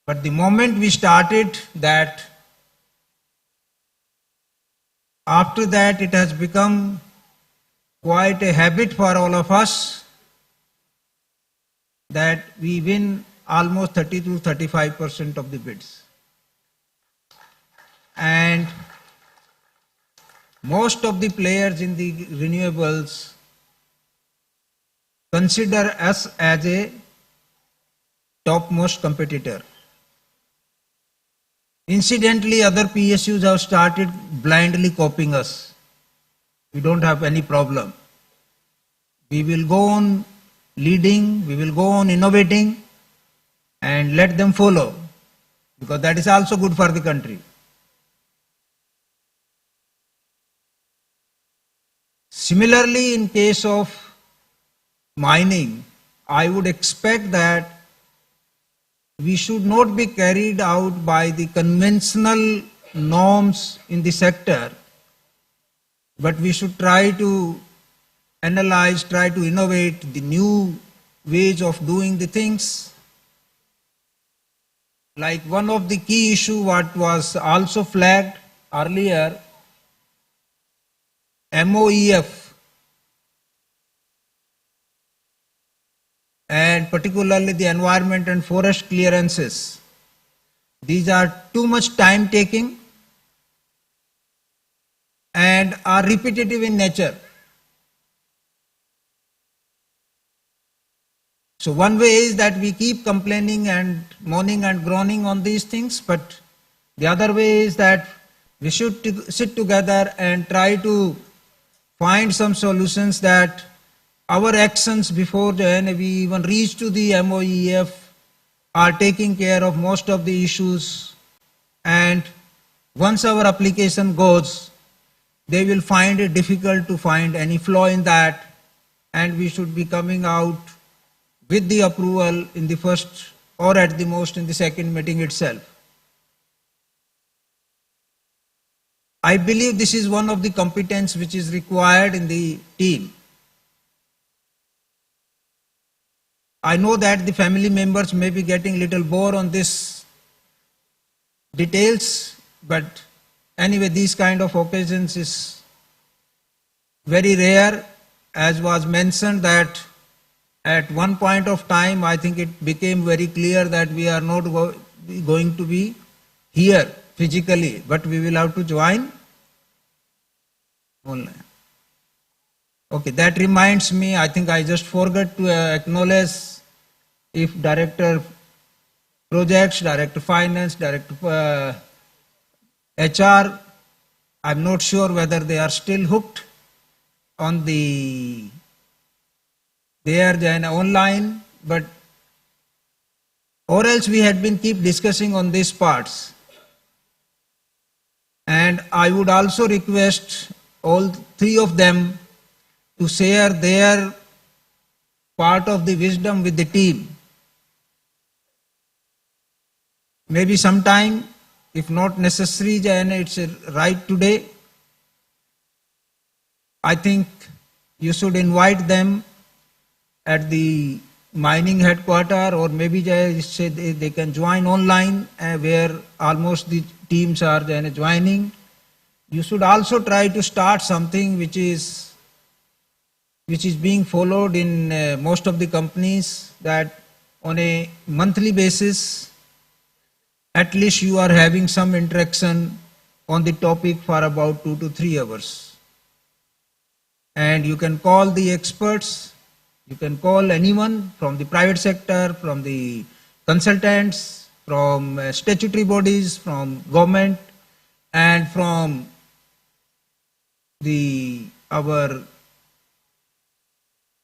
But the moment we started that, after that it has become quite a habit for all of us that we win almost 30 to 35% of the bids. And most of the players in the renewables consider us as a topmost competitor. Incidentally, other PSUs have started blindly copying us. we don't have any problem. We will go on leading, we will go on innovating, and let them follow, because that is also good for the country. Similarly, in case of mining, I would expect that we should not be carried out by the conventional norms in the sector, but we should try to analyze, try to innovate the new ways of doing the things. Like one of the key issue what was also flagged earlier, MOEF, and particularly the environment and forest clearances. These are too much time taking and are repetitive in nature. So one way is that we keep complaining and moaning and groaning on these things, but the other way is that we should sit together and try to find some solutions that our actions before we even reach to the MOEF are taking care of most of the issues, and once our application goes, they will find it difficult to find any flaw in that, and we should be coming out with the approval in the first or at the most in the second meeting itself. I believe this is one of the competence which is required in the team. I know that the family members may be getting little bored on this details, but anyway, these kind of occasions is very rare. As was mentioned that at one point of time, I think it became very clear that we are not going to be here physically, but we will have to join online. Okay, that reminds me, I think I just forgot to acknowledge if Director Projects, Director Finance, Director HR, I'm not sure whether they are still hooked on they are online, but or else we had been keep discussing on these parts. And I would also request all three of them to share their part of the wisdom with the team. Maybe sometime, if not necessary, and it's right today, I think you should invite them at the mining headquarters, or maybe say they can join online where almost the teams are joining. You should also try to start something which is being followed in most of the companies, that on a monthly basis, at least you are having some interaction on the topic for about 2 to 3 hours. And you can call the experts, you can call anyone from the private sector, from the consultants, from statutory bodies, from government, and from the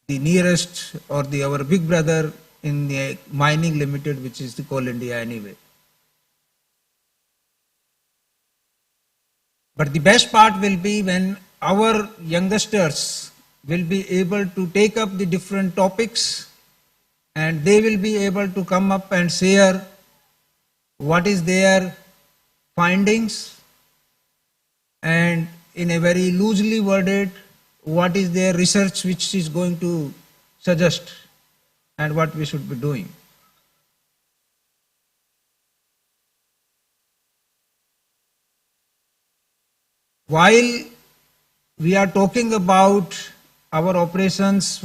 nearest or our big brother in the mining limited, which is the Coal India anyway. But the best part will be when our youngsters will be able to take up the different topics, and they will be able to come up and share what is their findings, and in a very loosely worded, what is their research which is going to suggest and what we should be doing. While we are talking about our operations,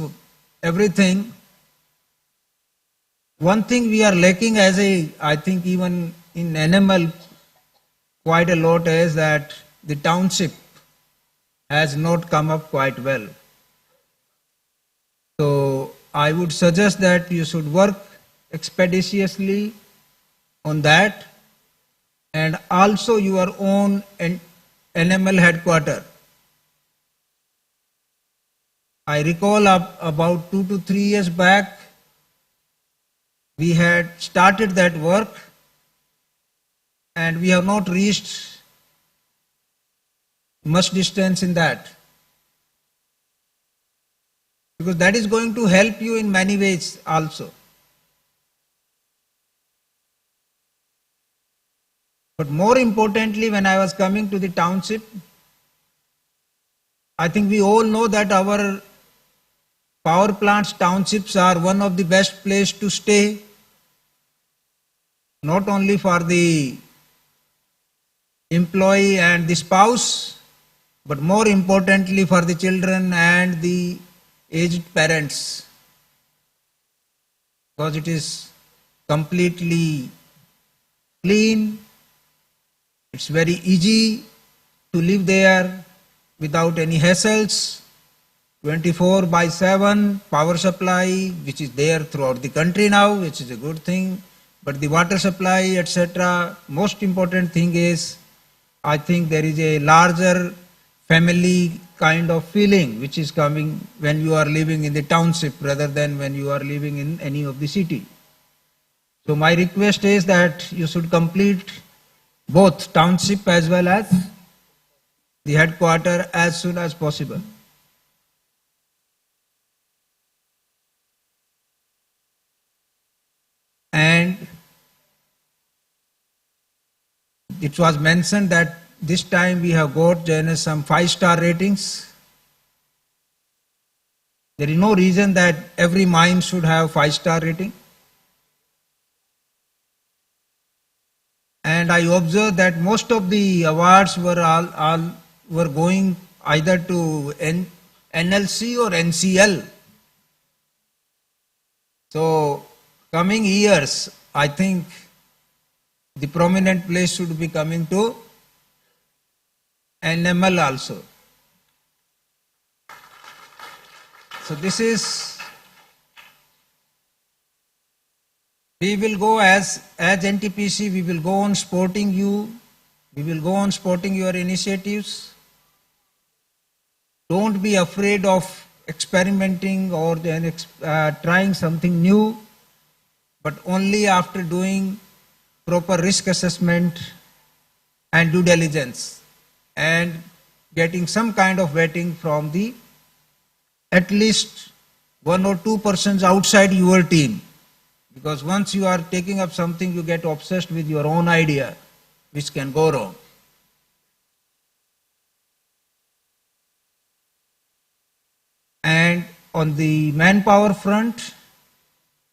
everything, one thing we are lacking I think even in NML quite a lot is that the township has not come up quite well. So I would suggest that you should work expeditiously on that, and also your own NML headquarters. I recall about 2 to 3 years back, we had started that work and we have not reached much distance in that. Because that is going to help you in many ways also. But more importantly, when I was coming to the township, I think we all know that our power plants, townships are one of the best place to stay, not only for the employee and the spouse, but more importantly for the children and the aged parents, because it is completely clean, it's very easy to live there without any hassles, 24/7 power supply, which is there throughout the country now, which is a good thing, but the water supply, etc. Most important thing is, I think there is a larger family kind of feeling which is coming when you are living in the township rather than when you are living in any of the city. So my request is that you should complete both township as well as the headquarter as soon as possible. And it was mentioned that this time we have got some 5-star ratings. There is no reason that every mine should have 5-star rating. And I observed that most of the awards were going either to NLC or NCL. So coming years, I think the prominent place should be coming to NML also. So this is, we will go as NTPC, we will go on supporting you, we will go on supporting your initiatives. Don't be afraid of experimenting or trying something new, but only after doing proper risk assessment and due diligence and getting some kind of vetting from the at least 1 or 2 persons outside your team. Because once you are taking up something, you get obsessed with your own idea, which can go wrong. And on the manpower front,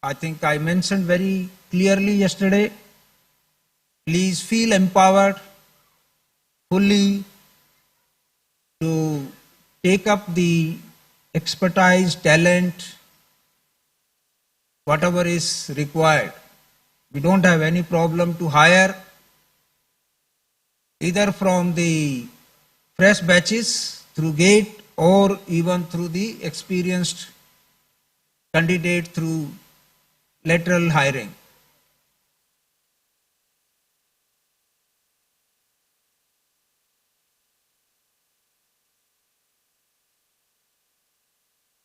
I think I mentioned very clearly yesterday, please feel empowered fully to take up the expertise, talent, whatever is required. We don't have any problem to hire either from the fresh batches through GATE or even through the experienced candidate through lateral hiring.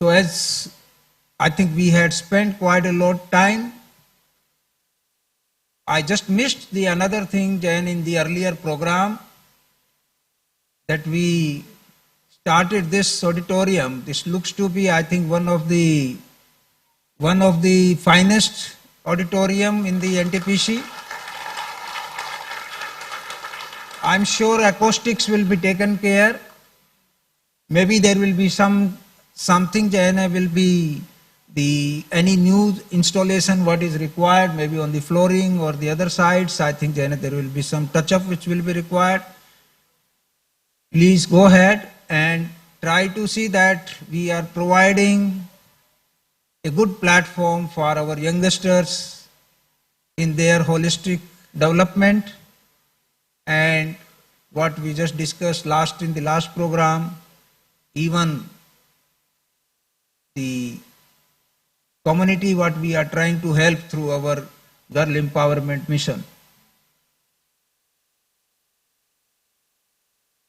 So as I think we had spent quite a lot of time, I just missed the another thing then in the earlier program, that we started this auditorium. This looks to be, I think, one of the finest auditorium in the NTPC. I'm sure acoustics will be taken care. Maybe there will be something will be any new installation what is required, maybe on the flooring or the other sides. I think there will be some touch-up which will be required. Please go ahead and try to see that we are providing a good platform for our youngsters in their holistic development. And what we just discussed in the last program, even the community what we are trying to help through our girl empowerment mission.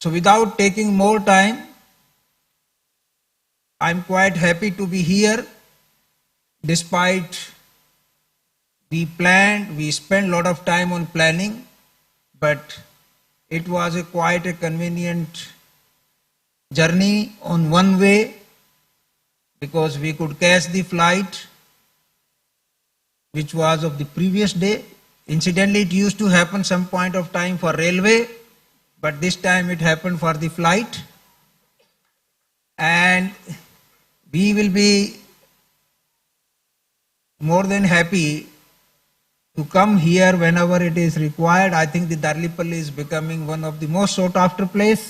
So without taking more time, I'm quite happy to be here. Despite we spent a lot of time on planning, but it was quite a convenient journey on one way because we could catch the flight which was of the previous day. Incidentally, it used to happen some point of time for railway, but this time it happened for the flight. And we will be more than happy to come here whenever it is required. I think the Darlipalli is becoming one of the most sought after place.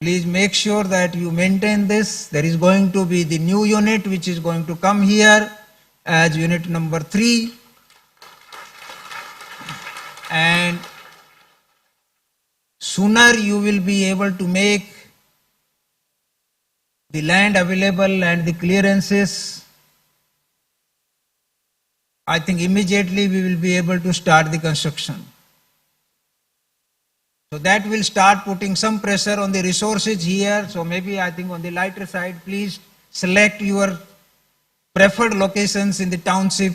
Please make sure that you maintain this. There is going to be the new unit which is going to come here as unit number 3. And sooner you will be able to make the land available and the clearances, I think immediately we will be able to start the construction. So that will start putting some pressure on the resources here. So maybe I think on the lighter side, please select your preferred locations in the township,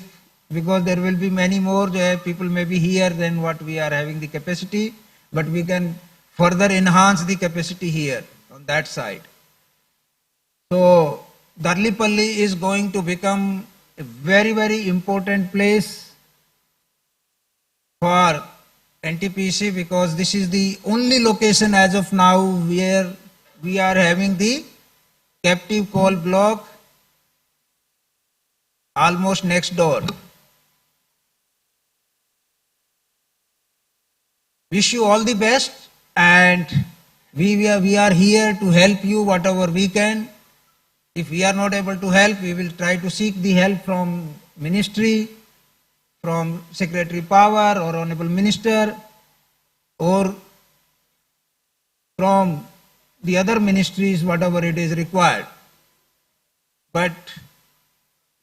because there will be many more people may be here than what we are having the capacity, but we can further enhance the capacity here on that side. So Darlipalli is going to become a very, very important place for NTPC, because this is the only location as of now where we are having the captive coal block almost next door. Wish you all the best, and we are here to help you whatever we can. If we are not able to help, we will try to seek the help from ministry, from Secretary Power or Honorable Minister, or from the other ministries, whatever it is required. But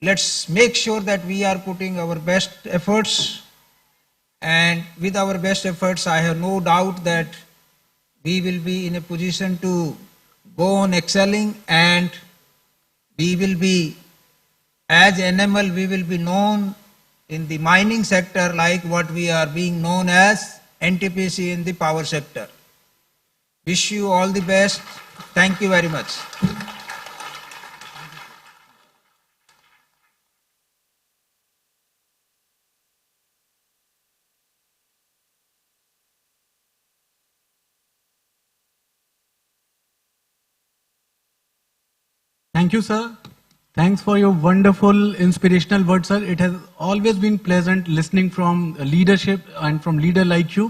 let's make sure that we are putting our best efforts, and with our best efforts, I have no doubt that we will be in a position to go on excelling, and we will be, as NML, we will be known in the mining sector like what we are being known as NTPC in the power sector. Wish you all the best. Thank you very much. Thank you, sir. Thanks for your wonderful, inspirational words, sir. It has always been pleasant listening from leadership and from leader like you.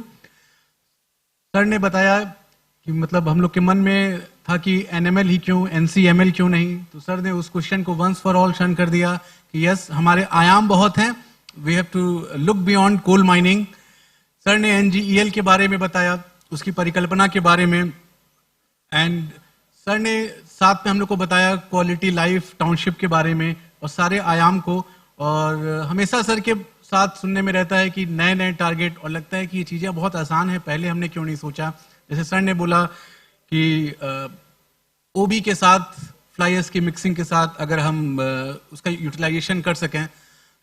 Sir ने बताया कि मतलब हम लोग के मन में था कि एनएमएल ही क्यों, एनसीएमएल क्यों नहीं, तो सर ने उस क्वेश्चन को वंस फॉर ऑल शन कर दिया कि यस, हमारे आयाम बहुत हैं, we have to look beyond coal mining. Sir ने एनजीईएल के बारे में बताया, उसकी परिकल्पना के बारे में, एंड सर ने साथ में हम लोग को बताया क्वालिटी लाइफ टाउनशिप के बारे में और सारे आयाम को. और हमेशा सर के साथ सुनने में रहता है कि नए नए टारगेट, और लगता है कि ये चीज़ें बहुत आसान है, पहले हमने क्यों नहीं सोचा. जैसे सर ने बोला कि ओबी के साथ फ्लाई ऐश की मिक्सिंग के साथ अगर हम उसका यूटिलाइजेशन कर सकें,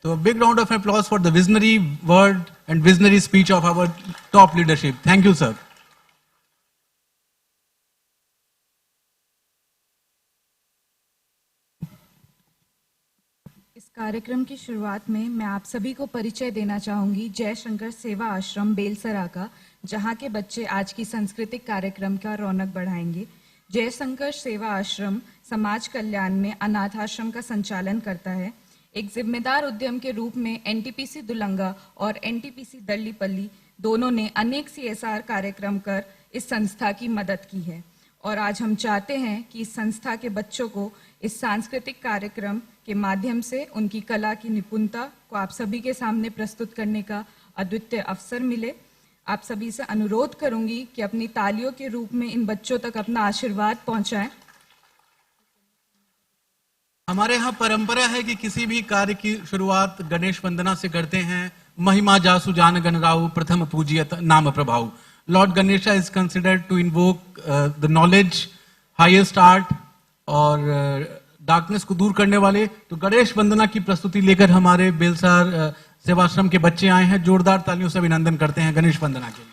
तो big round of applause for the visionary word and visionary speech of our top leadership. Thank you sir. इस कार्यक्रम की शुरुआत में मैं आप सभी को परिचय देना चाहूंगी जयशंकर सेवा आश्रम बेलसरा का, जहां के बच्चे आज की सांस्कृतिक कार्यक्रम का रौनक बढ़ाएंगे. जयशंकर सेवा आश्रम समाज कल्याण में अनाथ आश्रम का संचालन करता है. एक जिम्मेदार उद्यम के रूप में एनटीपीसी दुलंगा और एनटीपीसी दर्लीपल्ली दोनों ने अनेक सीएसआर कार्यक्रम कर इस संस्था की मदद की है, और आज हम चाहते हैं कि इस संस्था के बच्चों को इस सांस्कृतिक कार्यक्रम के माध्यम से उनकी कला की निपुणता को आप सभी के सामने प्रस्तुत करने का अद्वितीय अवसर मिले. आप सभी से अनुरोध करूंगी कि अपनी तालियों के रूप में इन बच्चों तक अपना आशीर्वाद पहुंचाएं. हमारे यहाँ परंपरा है कि किसी भी कार्य की शुरुआत गणेश वंदना से करते हैं. महिमा जासु जान गणराउ प्रथम पूजियत नाम प्रभाव. Lord Ganesha is considered to invoke the knowledge, highest art, और डार्कनेस को दूर करने वाले, तो गणेश वंदना की प्रस्तुति लेकर हमारे बेलसार सेवाश्रम के बच्चे आए हैं। जोरदार तालियों से अभिनंदन करते हैं गणेश वंदना के लिए।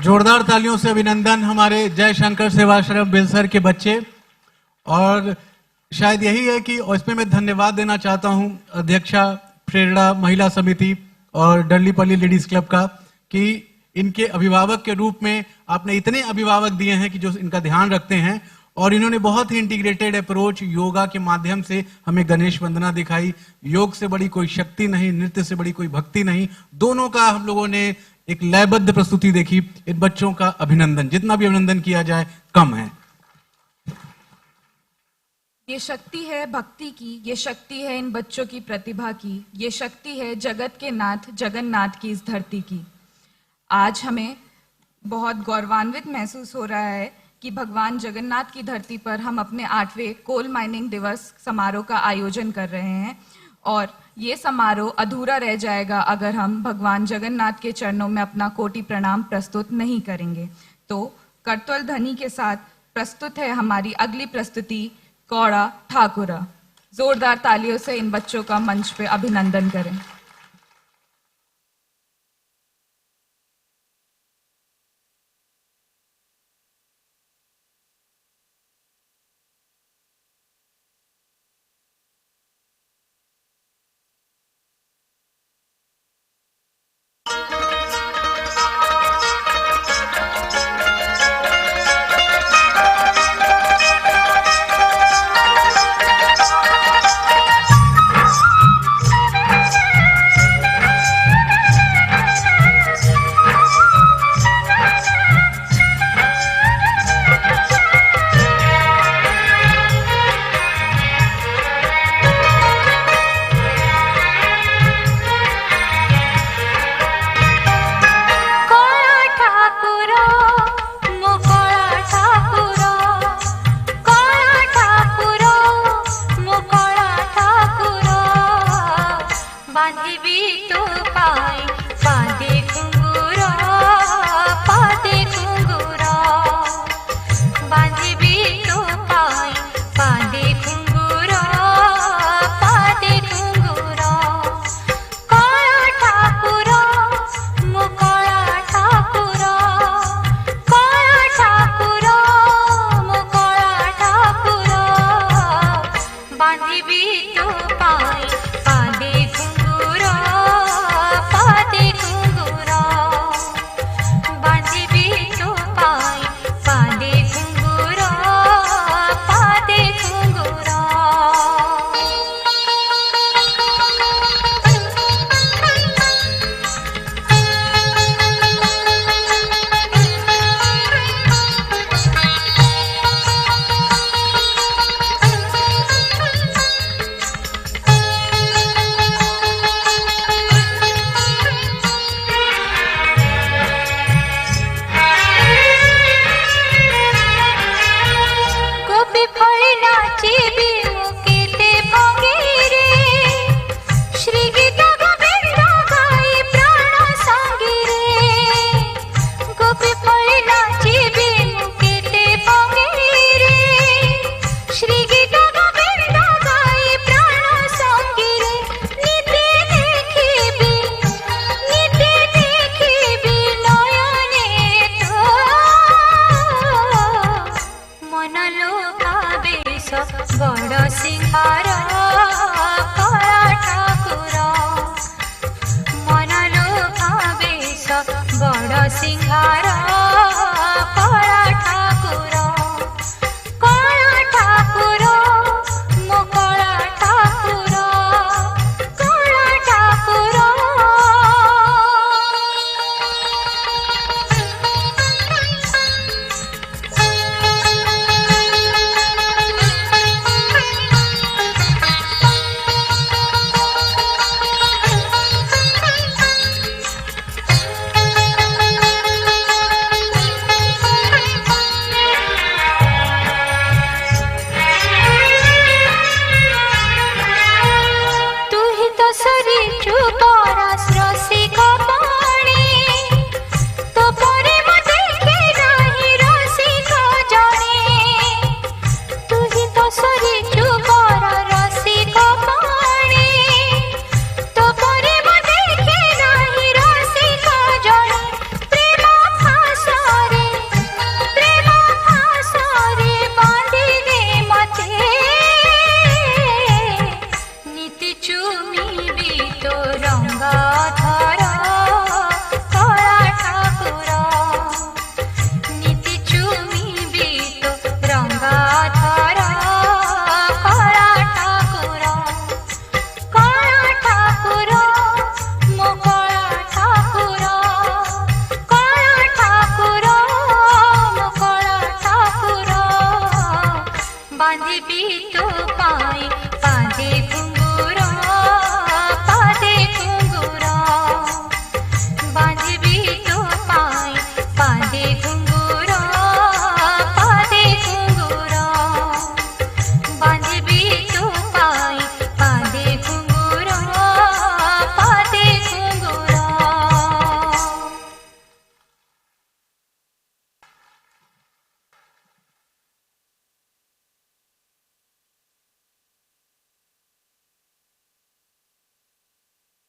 जोरदार तालियों से अभिनंदन हमारे जयशंकर सेवाश्रम बेलसर के बच्चे। और शायद यही है कि और इसमें मैं धन्यवाद देना चाहता हूं अध्यक्षा प्रेरणा महिला समिति और डल्लीपल्ली लेडीज क्लब का, कि इनके अभिभावक के रूप में आपने इतने अभिभावक दिए हैं कि जो इनका ध्यान रखते हैं, और इन्होंने बहुत ही इंटीग्रेटेड अप्रोच योगा के माध्यम से हमें गणेश वंदना दिखाई। योग से बड़ी कोई शक्ति नहीं, नृत्य से बड़ी कोई भक्ति नहीं, दोनों का हम लोगों ने एक लयबद्ध प्रस्तुति देखी। इन बच्चों का अभिनंदन, जितना भी अभिनंदन किया जाए कम है। ये शक्ति है भक्ति की, ये शक्ति है इन बच्चों की प्रतिभा की, ये शक्ति है जगत के नाथ जगन्नाथ की इस धरती की। आज हमें बहुत गौरवान्वित महसूस हो रहा है कि भगवान जगन्नाथ की धरती पर हम अपने 8वें कोल माइनिंग दिवस समारोह का आयोजन कर रहे हैं, और ये समारोह अधूरा रह जाएगा अगर हम भगवान जगन्नाथ के चरणों में अपना कोटि प्रणाम प्रस्तुत नहीं करेंगे। तो करतल ध्वनि के साथ प्रस्तुत है हमारी अगली प्रस्तुति कौड़ा ठाकुरा। जोरदार तालियों से इन बच्चों का मंच पे अभिनंदन करें।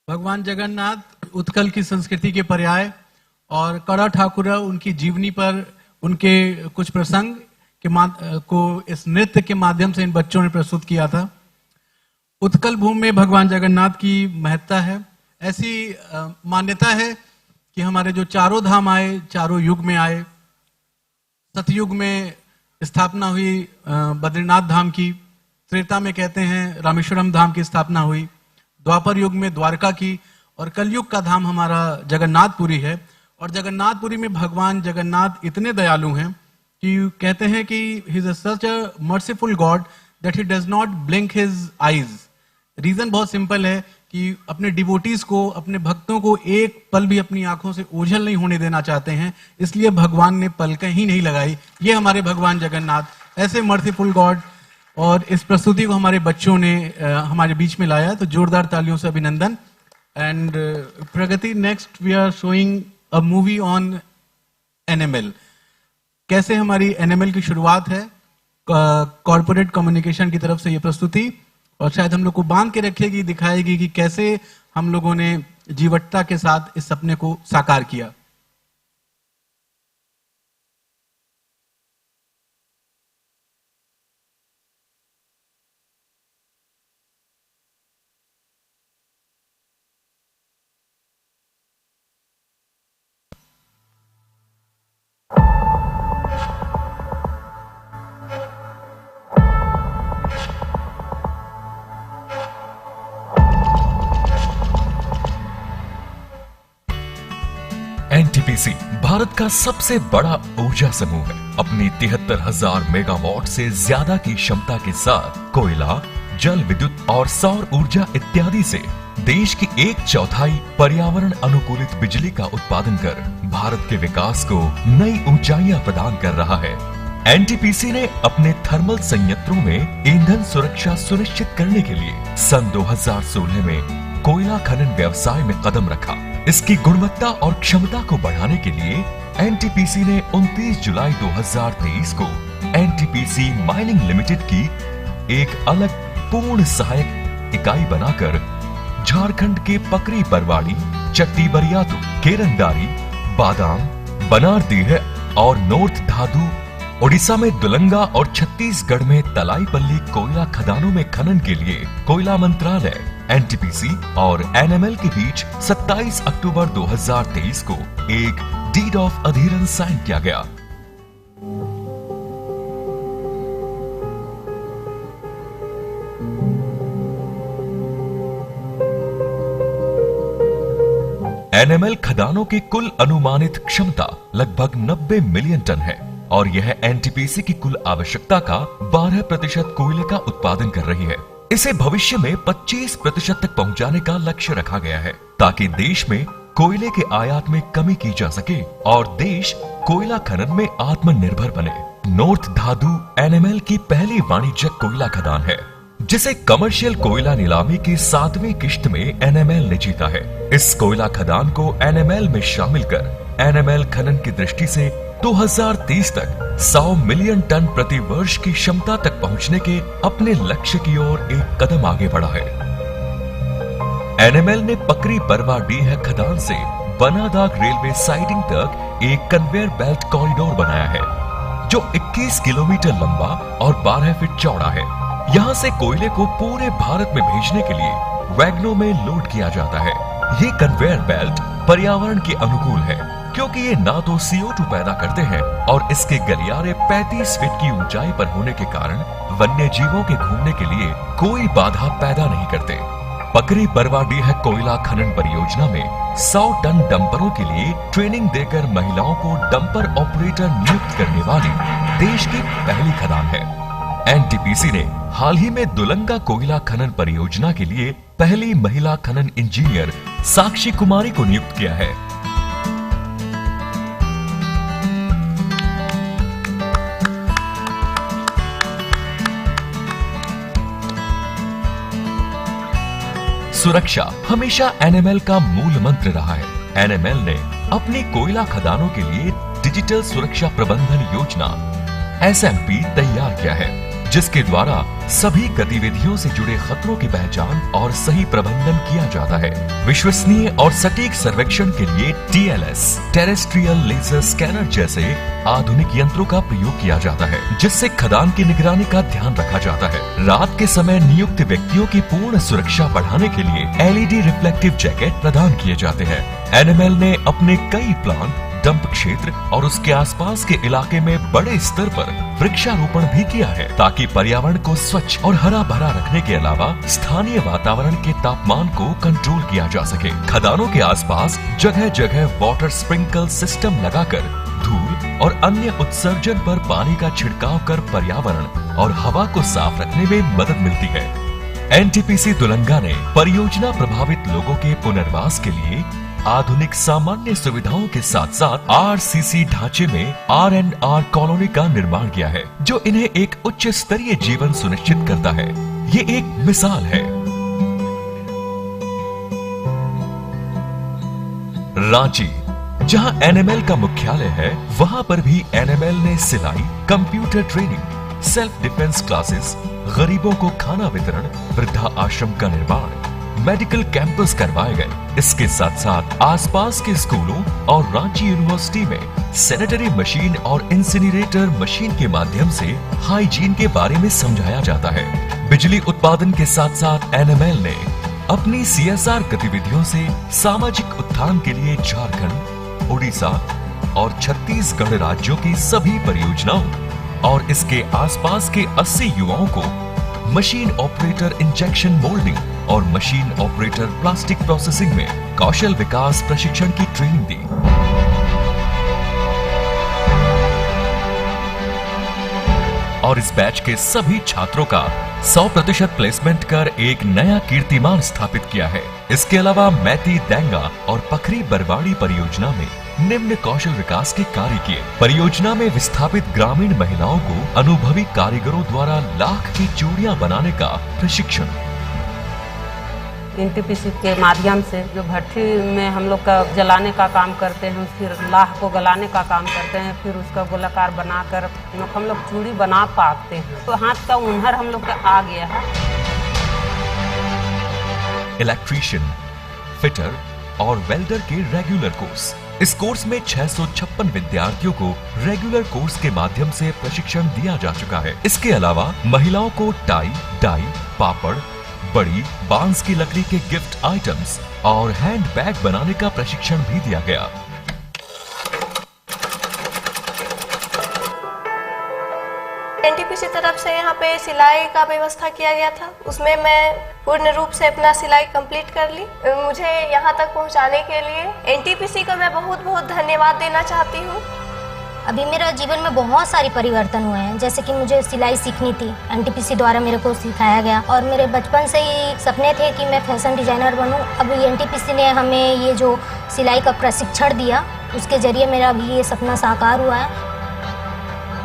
भगवान जगन्नाथ उत्कल की संस्कृति के पर्याय और कड़ा ठाकुर उनकी जीवनी पर उनके कुछ प्रसंग को इस नृत्य के माध्यम से इन बच्चों ने प्रस्तुत किया था। उत्कल भूमि में भगवान जगन्नाथ की महत्ता है। ऐसी मान्यता है कि हमारे जो चारों धाम आए, चारों युग में आए। सतयुग में स्थापना हुई बद्रीनाथ धाम की, त्रेता में कहते हैं रामेश्वरम धाम की स्थापना हुई, द्वापर युग में द्वारका की, और कलयुग का धाम हमारा जगन्नाथपुरी है। और जगन्नाथपुरी में भगवान जगन्नाथ इतने दयालु हैं कि कहते हैं कि he is such a merciful god that he does not blink his eyes. Reason बहुत सिंपल है कि अपने डिवोटीज को, अपने भक्तों को एक पल भी अपनी आंखों से ओझल नहीं होने देना चाहते हैं, इसलिए भगवान ने पलकें ही नहीं लगाई। ये हमारे भगवान जगन्नाथ ऐसे मर्सीफुल गॉड। और इस प्रस्तुति को हमारे बच्चों ने हमारे बीच में लाया, तो जोरदार तालियों से अभिनंदन। And Pragati, next we are showing a movie on NML. कैसे हमारी एनएमएल की शुरुआत है, कॉर्पोरेट कम्युनिकेशन की तरफ से ये प्रस्तुति, और शायद हम लोग को बांध के रखेगी, दिखाएगी कि कैसे हम लोगों ने जीवटता के साथ इस सपने को साकार किया। एनटीपीसी भारत का सबसे बड़ा ऊर्जा समूह है। अपनी 73,000 मेगावाट से ज्यादा की क्षमता के साथ कोयला, जल विद्युत और सौर ऊर्जा इत्यादि से देश की 1/4 पर्यावरण अनुकूलित बिजली का उत्पादन कर भारत के विकास को नई ऊंचाइयां प्रदान कर रहा है। एनटीपीसी ने अपने थर्मल संयंत्रों में ईंधन सुरक्षा सुनिश्चित करने के लिए सन 2016 में कोयला खनन व्यवसाय में कदम रखा। इसकी गुणवत्ता और क्षमता को बढ़ाने के लिए एनटीपीसी ने 29 जुलाई 2023 को एनटीपीसी माइनिंग लिमिटेड की एक अलग पूर्ण सहायक इकाई बनाकर झारखंड के पकरी बरवाड़ी, चट्टी बरियातू, केरंदारी, बादाम, बनारदीह और नॉर्थ धादु, ओडिशा में दुलंगा और छत्तीसगढ़ में तलाईपल्ली कोयला खदानों में खनन के लिए कोयला मंत्रालय, एनटीपीसी और एनएमएल के बीच 27 अक्टूबर 2023 को एक डीड ऑफ अधीरन साइन किया गया। एनएमएल खदानों की कुल अनुमानित क्षमता लगभग 90 मिलियन टन है और यह एनटीपीसी की कुल आवश्यकता का 12% कोयले का उत्पादन कर रही है। इसे भविष्य में 25% तक पहुंचाने का लक्ष्य रखा गया है ताकि देश में कोयले के आयात में कमी की जा सके और देश कोयला खनन में आत्मनिर्भर बने। नॉर्थ धादु एनएमएल की पहली वाणिज्यिक कोयला खदान है जिसे कमर्शियल कोयला नीलामी की 7वीं किश्त में एनएमएल ने जीता है। इस कोयला खदान को एनएमएल में शामिल कर एनएमएल खनन की दृष्टि से 2030 तक 100 मिलियन टन प्रति वर्ष की क्षमता तक पहुंचने के अपने लक्ष्य की ओर एक कदम आगे बढ़ा है। एनएमएल ने पकरी बरवाडीह खदान से बनादाग रेलवे साइडिंग तक एक कन्वेयर बेल्ट कॉरिडोर बनाया है जो 21 किलोमीटर लंबा और 12 फीट चौड़ा है। यहाँ से कोयले को पूरे भारत में भेजने के लिए वैगनों में लोड किया जाता है। ये कन्वेयर बेल्ट पर्यावरण के अनुकूल है क्योंकि ये ना तो CO2 पैदा करते हैं और इसके गलियारे 35 फीट की ऊंचाई पर होने के कारण वन्य जीवों के घूमने के लिए कोई बाधा पैदा नहीं करते। पकरी बरवाडीह कोयला खनन परियोजना में 100 टन डंपरों के लिए ट्रेनिंग देकर महिलाओं को डंपर ऑपरेटर नियुक्त करने वाली देश की पहली खदान है। एनटीपीसी ने हाल ही में दुलंगा कोयला खनन परियोजना के लिए पहली महिला खनन इंजीनियर साक्षी कुमारी को नियुक्त किया है। सुरक्षा हमेशा एनएमएल का मूल मंत्र रहा है। एनएमएल ने अपनी कोयला खदानों के लिए डिजिटल सुरक्षा प्रबंधन योजना SMP तैयार किया है जिसके द्वारा सभी गतिविधियों से जुड़े खतरों की पहचान और सही प्रबंधन किया जाता है। विश्वसनीय और सटीक सर्वेक्षण के लिए TLS टेरेस्ट्रियल लेजर स्कैनर जैसे आधुनिक यंत्रों का प्रयोग किया जाता है, जिससे खदान की निगरानी का ध्यान रखा जाता है। रात के समय नियुक्त व्यक्तियों की पूर्ण सुरक्षा बढ़ाने के लिए LED रिफ्लेक्टिव जैकेट प्रदान किए जाते हैं। NML ने अपने कई प्लांट, डंप क्षेत्र और उसके आसपास के इलाके में बड़े स्तर पर वृक्षारोपण भी किया है, ताकि पर्यावरण को स्वच्छ और हरा भरा रखने के अलावा स्थानीय वातावरण के तापमान को कंट्रोल किया जा सके। खदानों के आसपास जगह जगह वाटर स्प्रिंकल सिस्टम लगाकर धूल और अन्य उत्सर्जन पर पानी का छिड़काव कर पर्यावरण और हवा को साफ रखने में मदद मिलती है। NTPC दुलंगा ने परियोजना प्रभावित लोगों के पुनर्वास के लिए आधुनिक सामान्य सुविधाओं के साथ साथ RCC ढांचे में R&R कॉलोनी का निर्माण किया है, जो इन्हें एक उच्च स्तरीय जीवन सुनिश्चित करता है। ये एक मिसाल है। रांची, जहां NML का मुख्यालय है, वहां पर भी NML ने सिलाई, computer training, self defence classes, गरीबों को खाना वितरण, वृद्धा आश्रम का निर्माण, मेडिकल कैंपस करवाए गए। इसके साथ साथ आसपास के स्कूलों और रांची यूनिवर्सिटी में सैनिटरी मशीन और इंसिनरेटर मशीन के माध्यम से हाइजीन के बारे में समझाया जाता है। बिजली उत्पादन के साथ साथ NML ने अपनी CSR गतिविधियों से सामाजिक उत्थान के लिए झारखंड, उड़ीसा और छत्तीसगढ़ राज्यों की सभी परियोजनाओं और इसके आसपास के 80 युवाओं को मशीन ऑपरेटर इंजेक्शन मोल्डिंग और मशीन ऑपरेटर प्लास्टिक प्रोसेसिंग में कौशल विकास प्रशिक्षण की ट्रेनिंग दी। और इस बैच के सभी छात्रों का 100% प्लेसमेंट कर एक नया कीर्तिमान स्थापित किया है। इसके अलावा मैती देंगा और पखरी बरवाड़ी परियोजना में निम्न कौशल विकास के कार्य किए। परियोजना में विस्थापित ग्रामीण महिलाओं को अनुभवी कारीगरों द्वारा लाख की चूड़ियां बनाने का प्रशिक्षण। NTPC के माध्यम से जो भट्टी में हम लोग का जलाने का काम करते हैं, फिर लाह को गलाने का काम करते हैं, फिर उसका गोलाकार बनाकर हम लोग चूड़ी बना पाते हैं। तो हाथ का हुनर हम लोग का आ गया है। इलेक्ट्रीशियन, फिटर और वेल्डर के रेगुलर कोर्स। इस कोर्स में 656 विद्यार्थियों को रेगुलर कोर्स के माध्यम से प्रशिक्षण दिया जा चुका है। इसके अलावा महिलाओं को टाई, डाई, पापड़, बड़ी बांस की लकड़ी के गिफ्ट आइटम्स और हैंड बैग बनाने का प्रशिक्षण भी दिया गया। NTPC तरफ से यहाँ पे सिलाई का व्यवस्था किया गया था, उसमें मैं पूर्ण रूप से अपना सिलाई कंप्लीट कर ली। मुझे यहाँ तक पहुँचाने के लिए NTPC को मैं बहुत बहुत धन्यवाद देना चाहती हूँ। अभी मेरा जीवन में बहुत सारी परिवर्तन हुए हैं, जैसे कि मुझे सिलाई सीखनी थी, NTPC द्वारा मेरे को सिखाया गया और मेरे बचपन से ही सपने थे कि मैं फैशन डिजाइनर बनूं। अभी NTPC ने हमें ये जो सिलाई का प्रशिक्षण दिया, उसके जरिए मेरा अभी ये सपना साकार हुआ है।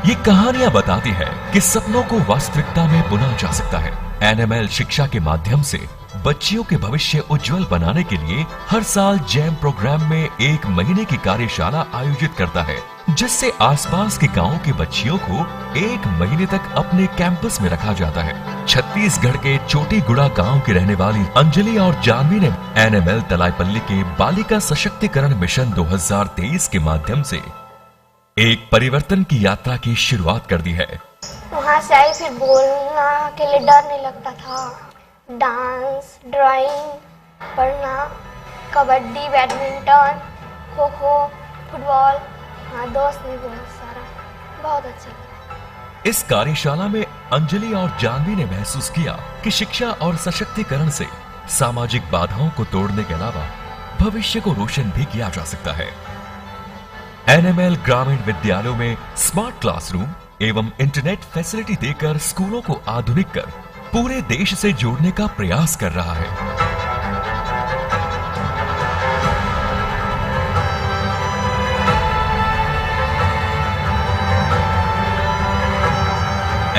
ये कहानियां बताती है कि सपनों को वास्तविकता में बुना जा सकता है। NML शिक्षा के माध्यम से बच्चियों के भविष्य उज्जवल बनाने के लिए हर साल जैम प्रोग्राम में 1 महीने की कार्यशाला आयोजित करता है, जिससे आसपास के गांवों की बच्चियों को 1 महीने तक अपने कैंपस में रखा जाता है। छत्तीसगढ़ के चोटीगुड़ा गांव की रहने वाली अंजलि और जानवी ने NML तलाईपल्ली के बालिका सशक्तिकरण मिशन 2023 के माध्यम से एक परिवर्तन की यात्रा की शुरुआत कर दी है। वहाँ से आई, फिर बोलना के लिए डर नहीं लगता था। डांस, ड्राइंग, पढ़ना, कबड्डी, बैडमिंटन, खो खो, फुटबॉल, हाँ दोस्त भी बहुत सारा, बहुत अच्छा। इस कार्यशाला में अंजलि और जानवी ने महसूस किया कि शिक्षा और सशक्तिकरण से सामाजिक बाधाओं को तोड़ने के अलावा भविष्य को रोशन भी किया जा सकता है। NML ग्रामीण विद्यालयों में स्मार्ट क्लासरूम एवं इंटरनेट फैसिलिटी देकर स्कूलों को आधुनिक कर पूरे देश से जोड़ने का प्रयास कर रहा है।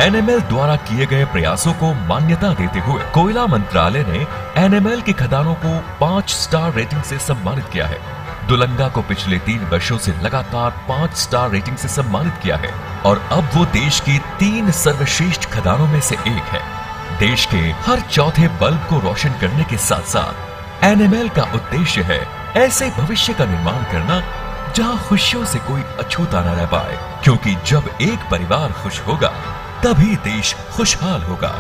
NML द्वारा किए गए प्रयासों को मान्यता देते हुए कोयला मंत्रालय ने NML की खदानों को 5 स्टार रेटिंग से सम्मानित किया है। दुलंगा को पिछले 3 वर्षों से लगातार 5 स्टार रेटिंग से सम्मानित किया है और अब वो देश की 3 सर्वश्रेष्ठ खदानों में से एक है। देश के हर चौथे बल्ब को रोशन करने के साथ साथ एनएमएल का उद्देश्य है ऐसे भविष्य का निर्माण करना जहां खुशियों से कोई अछूता न रह पाए, क्योंकि जब एक परिवार खुश होगा तभी देश खुशहाल होगा।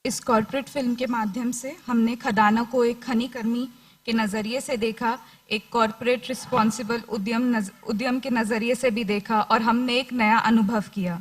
इस कॉर्पोरेट फिल्म के माध्यम से हमने खदानों को एक खनिकर्मी के नज़रिए से देखा, एक कॉर्पोरेट रिस्पॉन्सिबल उद्यम के नज़रिए से भी देखा और हमने एक नया अनुभव किया।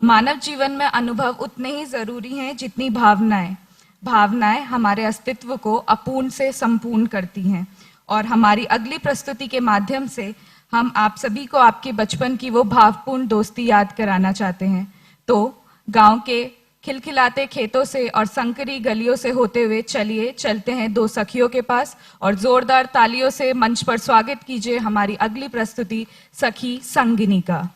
मानव जीवन में अनुभव उतने ही ज़रूरी हैं जितनी भावनाएं। भावनाएं हमारे अस्तित्व को अपूर्ण से संपूर्ण करती हैं और हमारी अगली प्रस्तुति के माध्यम से हम आप सभी को आपके बचपन की वो भावपूर्ण दोस्ती याद कराना चाहते हैं। तो गांव के खिलखिलाते खेतों से और संकरी गलियों से होते हुए चलते हैं 2 सखियों के पास और जोरदार तालियों से मंच पर स्वागत कीजिए हमारी अगली प्रस्तुति सखी संगिनी का।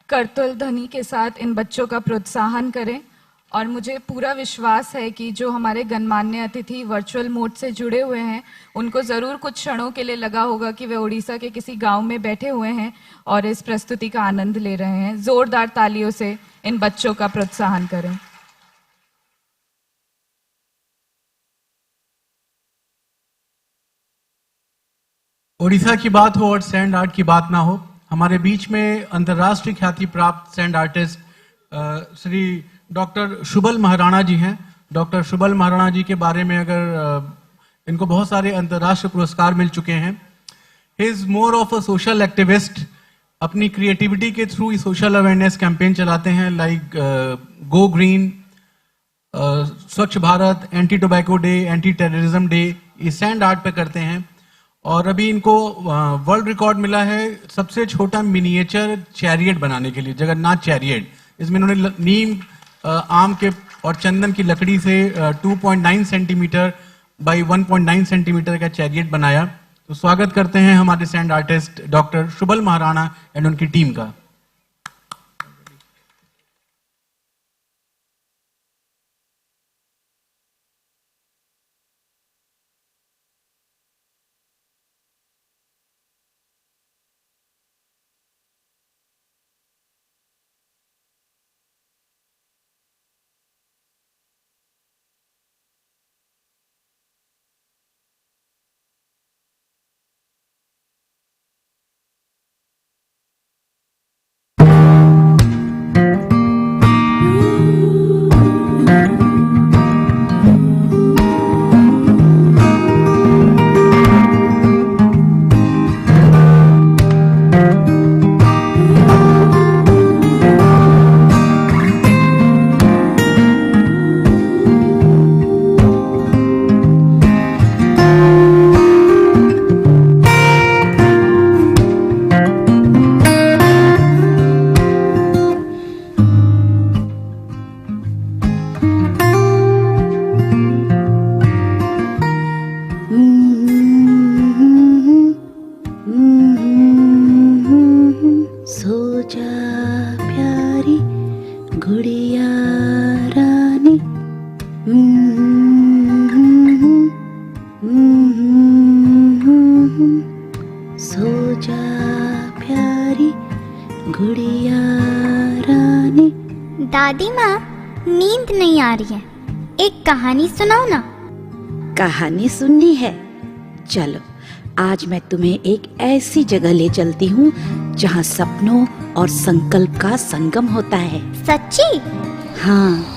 करतल ध्वनि के साथ इन बच्चों का प्रोत्साहन करें। और मुझे पूरा विश्वास है कि जो हमारे गणमान्य अतिथि वर्चुअल मोड से जुड़े हुए हैं, उनको ज़रूर कुछ क्षणों के लिए लगा होगा कि वे उड़ीसा के किसी गांव में बैठे हुए हैं और इस प्रस्तुति का आनंद ले रहे हैं। जोरदार तालियों से इन बच्चों का प्रोत्साहन करें। उड़ीसा की बात हो और सैंड आर्ट की बात ना हो, हमारे बीच में अंतर्राष्ट्रीय ख्याति प्राप्त sand artist Shri doctor Subal Maharana ji हैं। डॉक्टर शुबल महाराणा जी के बारे में अगर इनको बहुत सारे अंतर्राष्ट्रीय पुरस्कार मिल चुके हैं। He is more of a social activist. अपनी क्रिएटिविटी के थ्रू सोशल अवेयरनेस कैंपेन चलाते हैं, लाइक गो ग्रीन, स्वच्छ Bharat, anti tobacco day, anti terrorism day, ये सैंड आर्ट पे करते हैं। और अभी इनको वर्ल्ड रिकॉर्ड मिला है सबसे छोटा मिनिएचर चैरियट बनाने के लिए, जगन्नाथ चैरियट। इसमें इन्होंने नीम, आम के और चंदन की लकड़ी से 2.9 सेंटीमीटर बाई 1.9 सेंटीमीटर का चैरियट बनाया। तो स्वागत करते हैं हमारे sand artist doctor Subal Maharana and उनकी टीम का। दादी माँ, नींद नहीं आ रही है, एक कहानी सुनाओ ना। कहानी सुननी है? चलो, आज मैं तुम्हें एक ऐसी जगह ले चलती हूँ जहाँ सपनों और संकल्प का संगम होता है। सच्ची? हाँ।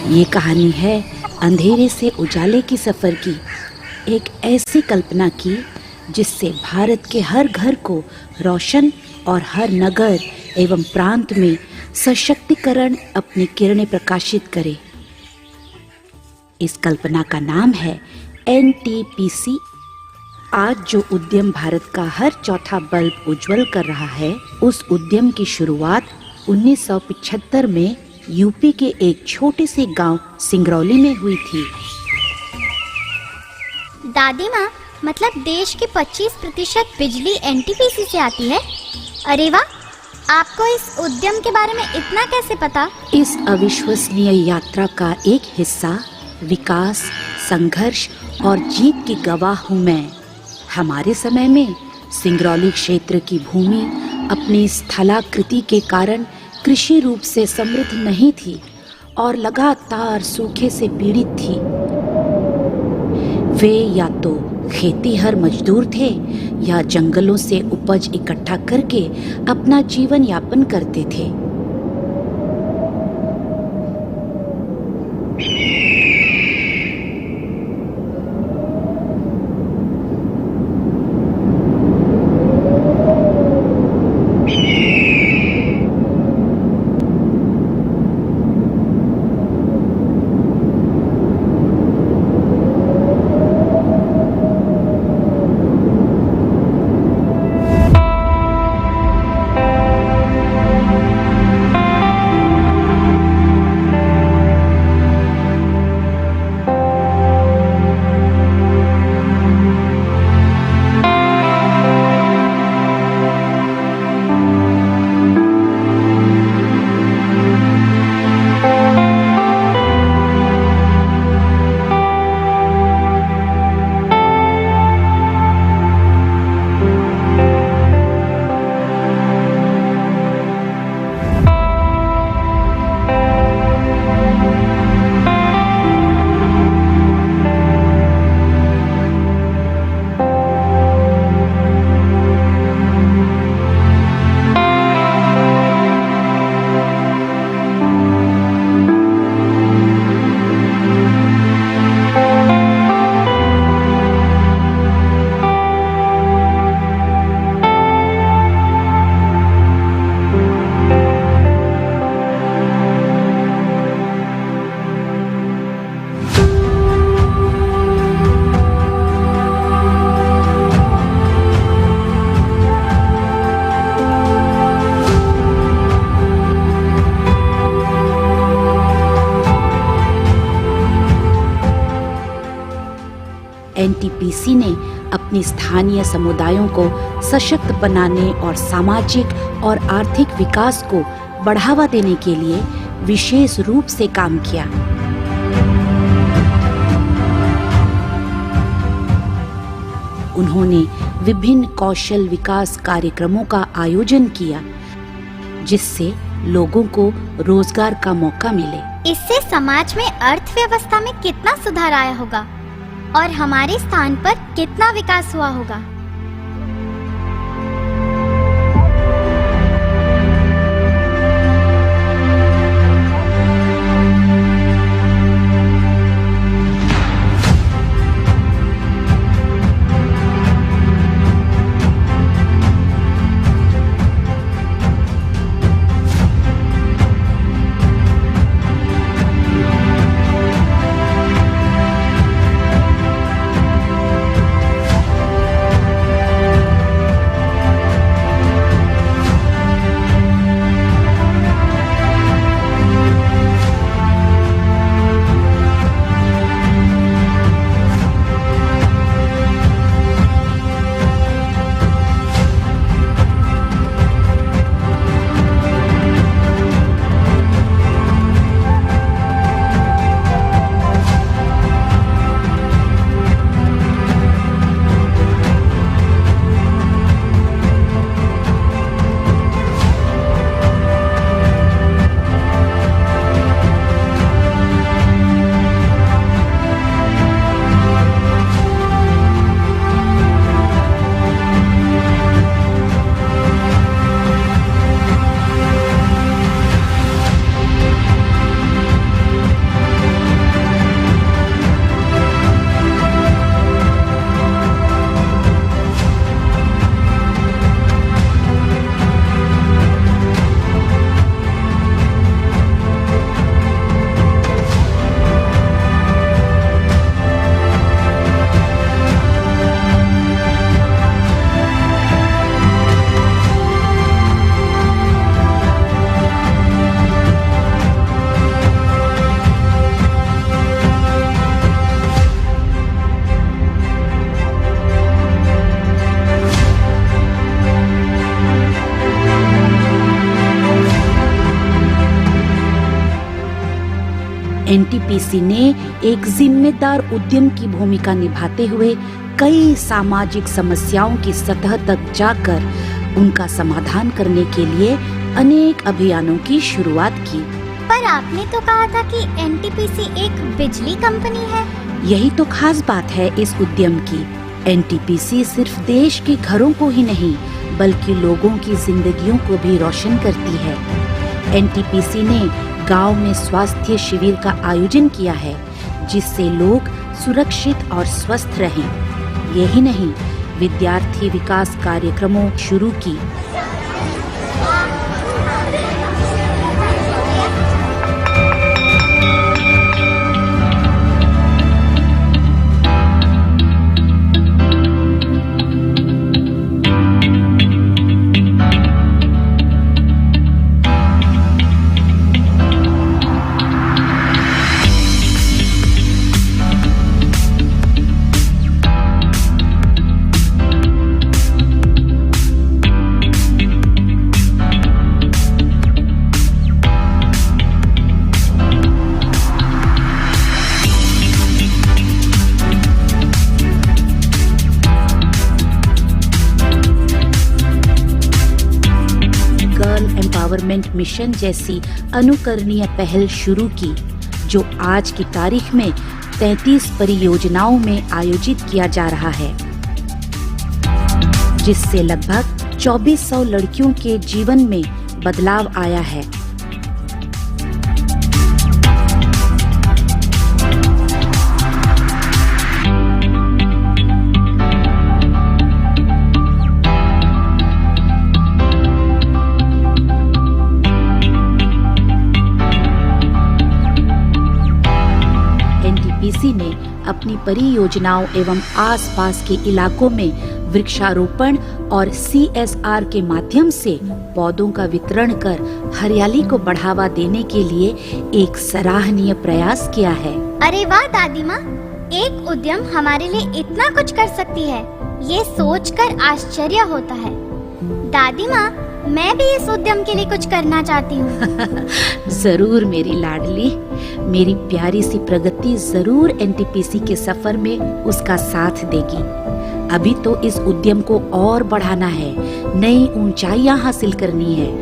ये कहानी है अंधेरे से उजाले की सफर की, एक ऐसी कल्पना की जिससे भारत के हर घर को रोशन और हर नगर एवं प्रांत में सशक्तिकरण अपनी किरणें प्रकाशित करे। इस कल्पना का नाम है NTPC। आज जो उद्यम भारत का हर चौथा बल्ब उज्जवल कर रहा है, उस उद्यम की शुरुआत 1975 में यूपी के एक छोटे से गांव सिंगरौली में हुई थी। दादी माँ, मतलब देश की 25% बिजली NTPC से आती है? अरे वाह, आपको इस उद्यम के बारे में इतना कैसे पता? इस अविश्वसनीय यात्रा का एक हिस्सा, विकास, संघर्ष और जीत की गवाह हूँ मैं। हमारे समय में सिंगरौली क्षेत्र की भूमि अपनी स्थलाकृति के कारण कृषि रूप से समृद्ध नहीं थी और लगातार सूखे से पीड़ित थी। वे या तो खेतीहर मजदूर थे या जंगलों से उपज इकट्ठा करके अपना जीवन यापन करते थे। एनटीपीसी ने अपनी स्थानीय समुदायों को सशक्त बनाने और सामाजिक और आर्थिक विकास को बढ़ावा देने के लिए विशेष रूप से काम किया। उन्होंने विभिन्न कौशल विकास कार्यक्रमों का आयोजन किया, जिससे लोगों को रोजगार का मौका मिले। इससे समाज में अर्थव्यवस्था में कितना सुधार आया होगा और हमारे स्थान पर कितना विकास हुआ होगा। एनटीपीसी ने एक जिम्मेदार उद्यम की भूमिका निभाते हुए कई सामाजिक समस्याओं की सतह तक जाकर उनका समाधान करने के लिए अनेक अभियानों की शुरुआत की। पर आपने तो कहा था कि एनटीपीसी एक बिजली कंपनी है। यही तो खास बात है इस उद्यम की। एनटीपीसी सिर्फ देश के घरों को ही नहीं बल्कि लोगों की जिंदगियों को भी रोशन करती है। एनटीपीसी ने गांव में स्वास्थ्य शिविर का आयोजन किया है, जिससे लोग सुरक्षित और स्वस्थ रहें। यही नहीं, विद्यार्थी विकास कार्यक्रमों शुरू की। एम्पावरमेंट मिशन जैसी अनुकरणीय पहल शुरू की, जो आज की तारीख में 33 परियोजनाओं में आयोजित किया जा रहा है, जिससे लगभग 2400 लड़कियों के जीवन में बदलाव आया है। एनटीपीसी ने अपनी परियोजनाओं एवं आसपास के इलाकों में वृक्षारोपण और CSR के माध्यम से पौधों का वितरण कर हरियाली को बढ़ावा देने के लिए एक सराहनीय प्रयास किया है। अरे वाह दादी माँ, एक उद्यम हमारे लिए इतना कुछ कर सकती है, ये सोचकर आश्चर्य होता है। दादी माँ, मैं भी इस उद्यम के लिए कुछ करना चाहती हूँ। जरूर मेरी लाडली, मेरी प्यारी सी प्रगति जरूर एनटीपीसी के सफर में उसका साथ देगी। अभी तो इस उद्यम को और बढ़ाना है, नई ऊंचाइयां हासिल करनी है।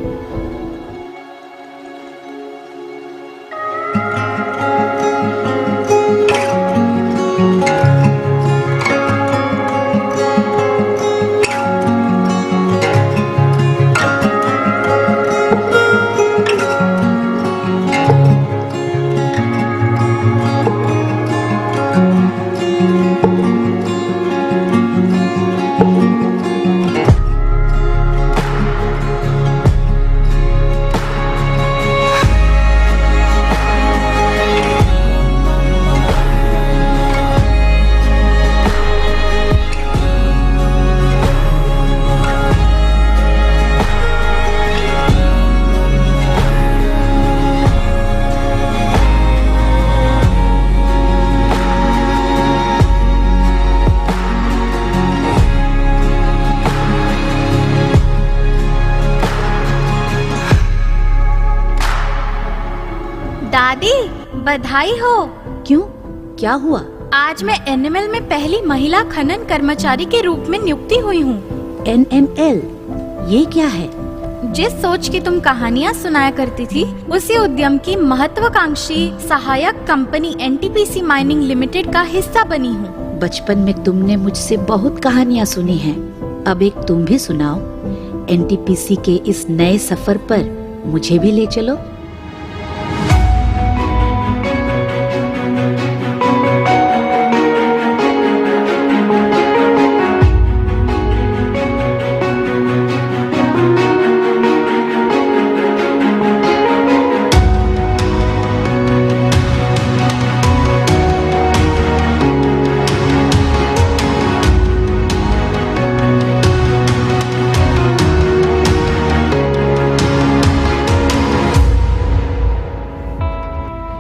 दादी, बधाई हो। क्यों, क्या हुआ? आज मैं एनएमएल में पहली महिला खनन कर्मचारी के रूप में नियुक्ति हुई हूँ। NML, ये क्या है? जिस सोच की तुम कहानियाँ सुनाया करती थी, उसी उद्यम की महत्वाकांक्षी सहायक कंपनी एनटीपीसी माइनिंग लिमिटेड का हिस्सा बनी हूँ। बचपन में तुमने मुझसे बहुत कहानियाँ सुनी हैं। अब एक तुम भी सुनाओ। एनटीपीसी के इस नए सफर पर मुझे भी ले चलो।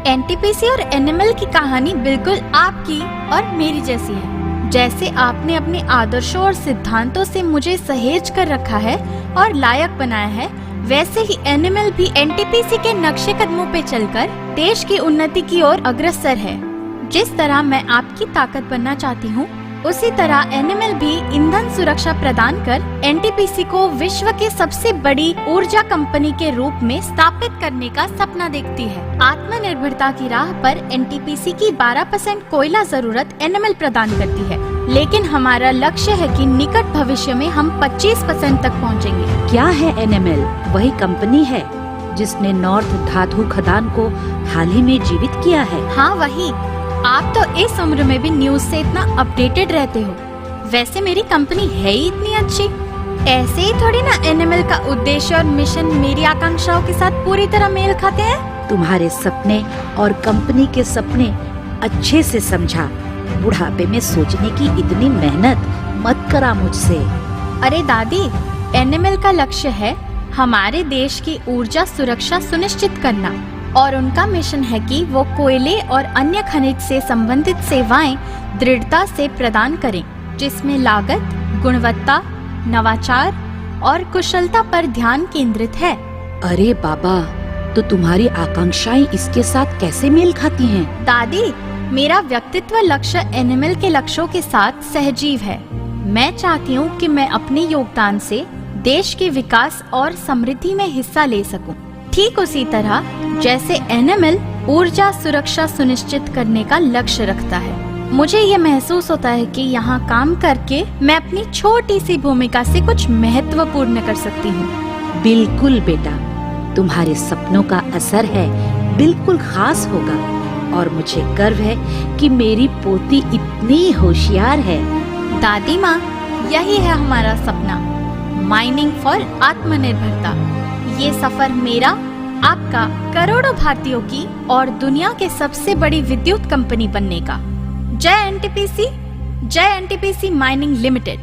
एनटीपीसी और एनएमएल की कहानी बिल्कुल आपकी और मेरी जैसी है। जैसे आपने अपने आदर्शों और सिद्धांतों से मुझे सहेज कर रखा है और लायक बनाया है, वैसे ही एनएमएल भी एनटीपीसी के नक्शे कदमों पे चलकर देश की उन्नति की ओर अग्रसर है। जिस तरह मैं आपकी ताकत बनना चाहती हूँ, उसी तरह एनएमएल भी ईंधन सुरक्षा प्रदान कर एनटीपीसी को विश्व के सबसे बड़ी ऊर्जा कंपनी के रूप में स्थापित करने का सपना देखती है। आत्मनिर्भरता की राह पर एनटीपीसी की 12% कोयला जरूरत एनएमएल प्रदान करती है, लेकिन हमारा लक्ष्य है कि निकट भविष्य में हम 25% तक पहुंचेंगे। क्या है NML? वही कंपनी है जिसने नॉर्थ धातु खदान को हाल ही में जीवित किया है। हाँ, वही। आप तो इस उम्र में भी न्यूज से इतना अपडेटेड रहते हो। वैसे मेरी कंपनी है ही इतनी अच्छी। ऐसे ही थोड़ी ना एनएमएल का उद्देश्य और मिशन मेरी आकांक्षाओं के साथ पूरी तरह मेल खाते हैं। तुम्हारे सपने और कंपनी के सपने अच्छे से समझा। बुढ़ापे में सोचने की इतनी मेहनत मत करा मुझसे। अरे दादी, एनएमएल का लक्ष्य है हमारे देश की ऊर्जा सुरक्षा सुनिश्चित करना, और उनका मिशन है कि वो कोयले और अन्य खनिज से संबंधित सेवाएं दृढ़ता से प्रदान करें, जिसमें लागत, गुणवत्ता, नवाचार और कुशलता पर ध्यान केंद्रित है। अरे बाबा, तो तुम्हारी आकांक्षाएं इसके साथ कैसे मेल खाती हैं? दादी, मेरा व्यक्तित्व लक्ष्य एनएमएल के लक्ष्यों के साथ सहजीव है। मैं चाहती हूँ कि मैं अपने योगदान से देश के विकास और समृद्धि में हिस्सा ले सकूं। ठीक उसी तरह जैसे एनएमएल ऊर्जा सुरक्षा सुनिश्चित करने का लक्ष्य रखता है। मुझे ये महसूस होता है कि यहाँ काम करके मैं अपनी छोटी सी भूमिका से कुछ महत्वपूर्ण कर सकती हूँ। बिल्कुल बेटा, तुम्हारे सपनों का असर है बिल्कुल खास होगा, और मुझे गर्व है कि मेरी पोती इतनी होशियार है। दादी माँ, यही है हमारा सपना, माइनिंग फॉर आत्मनिर्भरता। ये सफर मेरा, आपका, करोड़ों भारतीयों की और दुनिया के सबसे बड़ी विद्युत कंपनी बनने का। जय एनटीपीसी, जय एनटीपीसी माइनिंग लिमिटेड।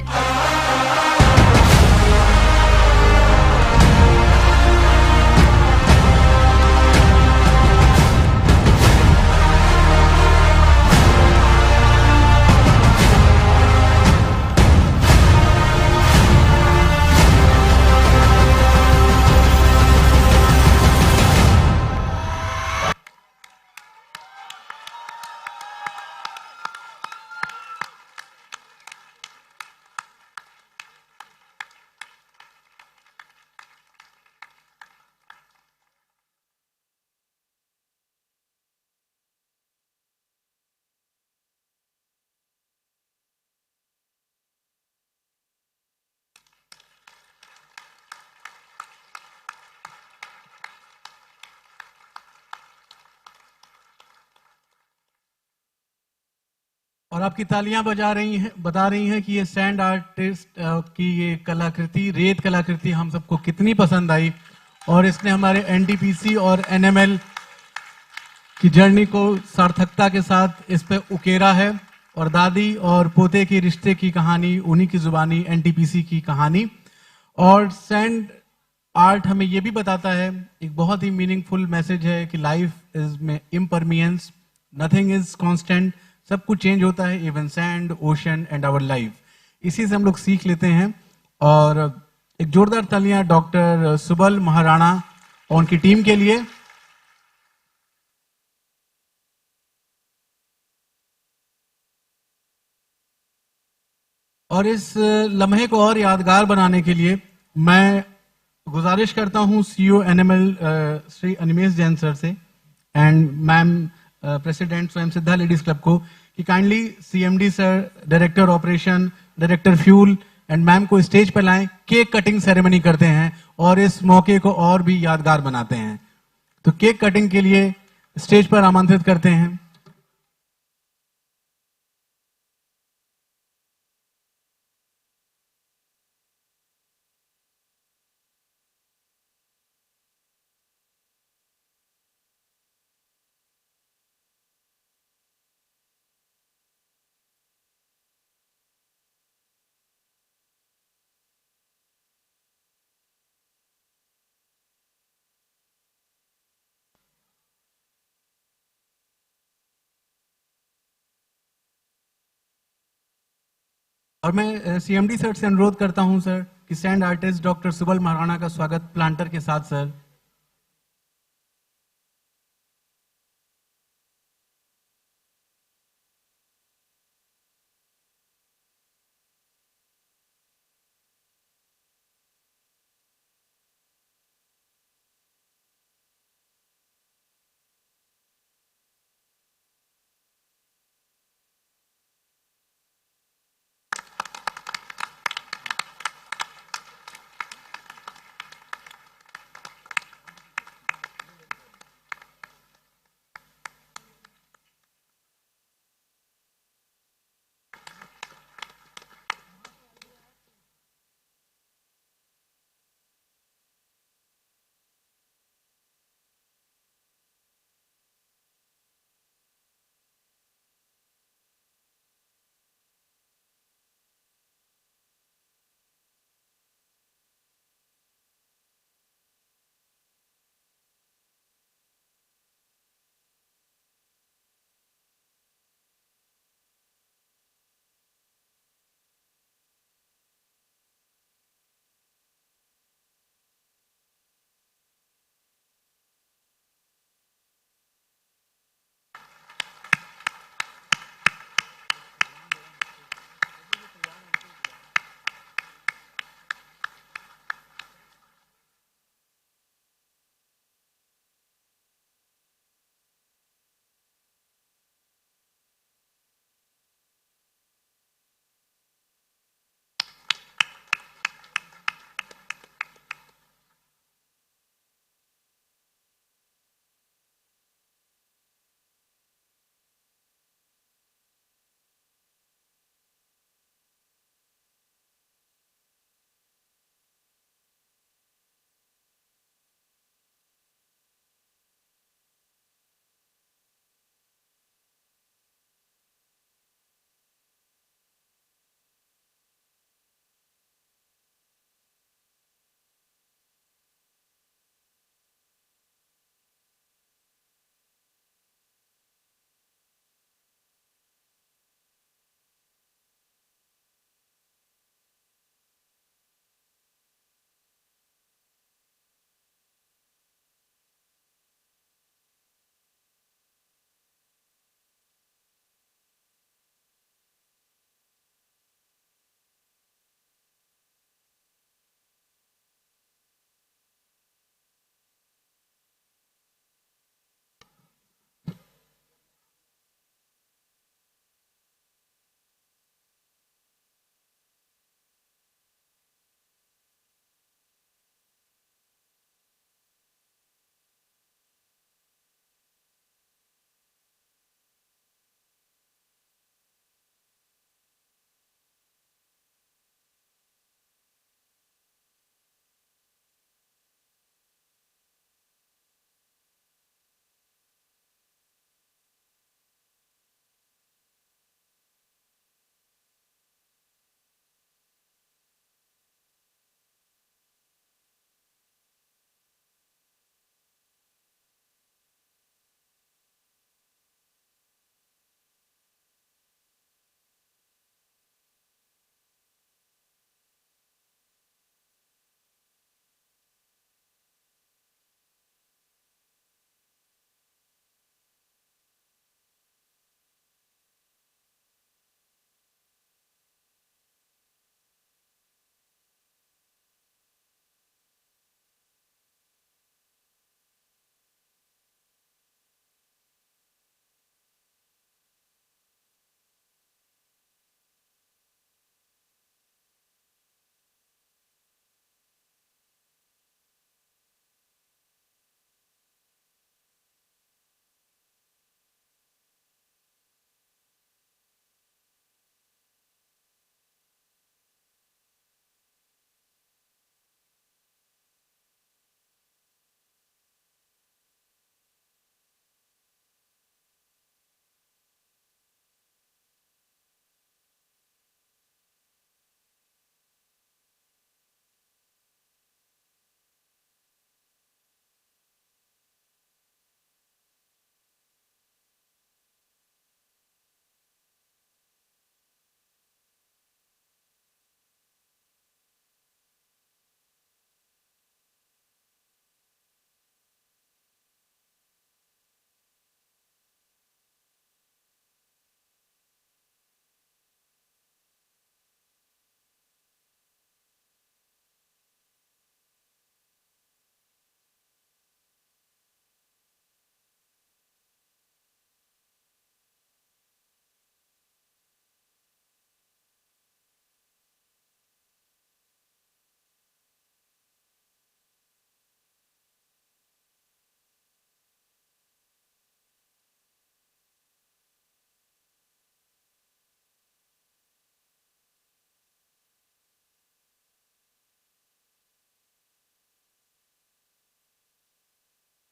और आपकी तालियां बता रही हैं कि ये सैंड आर्टिस्ट की ये कलाकृति, रेत कलाकृति हम सबको कितनी पसंद आई और इसने हमारे एनटीपीसी और एनएमएल की जर्नी को सार्थकता के साथ इस पे उकेरा है। और दादी और पोते के रिश्ते की कहानी, उन्हीं की जुबानी, एनटीपीसी की कहानी। और सैंड आर्ट हमें ये भी बताता है, एक बहुत ही मीनिंगफुल मैसेज है कि लाइफ इज में इम्परमियंस, नथिंग इज कांस्टेंट, सब कुछ चेंज होता है, even sand, ocean and our life. इसी से हम लोग सीख लेते हैं। और एक जोरदार तालियां डॉक्टर सुबल महाराणा और उनकी टीम के लिए। और इस लम्हे को और यादगार बनाने के लिए मैं गुजारिश करता हूं CEO NML Shri Animesh Jain sir से एंड मैम प्रेसिडेंट स्वयं सिद्धा लेडीज क्लब को कि kindly CMD sir, director operation, director fuel and ma'am को स्टेज पर लाएं। केक कटिंग सेरेमनी करते हैं और इस मौके को और भी यादगार बनाते हैं। तो केक कटिंग के लिए स्टेज पर आमंत्रित करते हैं। और मैं सीएमडी सर से अनुरोध करता हूं सर कि sand artist doctor Subal Maharana का स्वागत प्लांटर के साथ सर।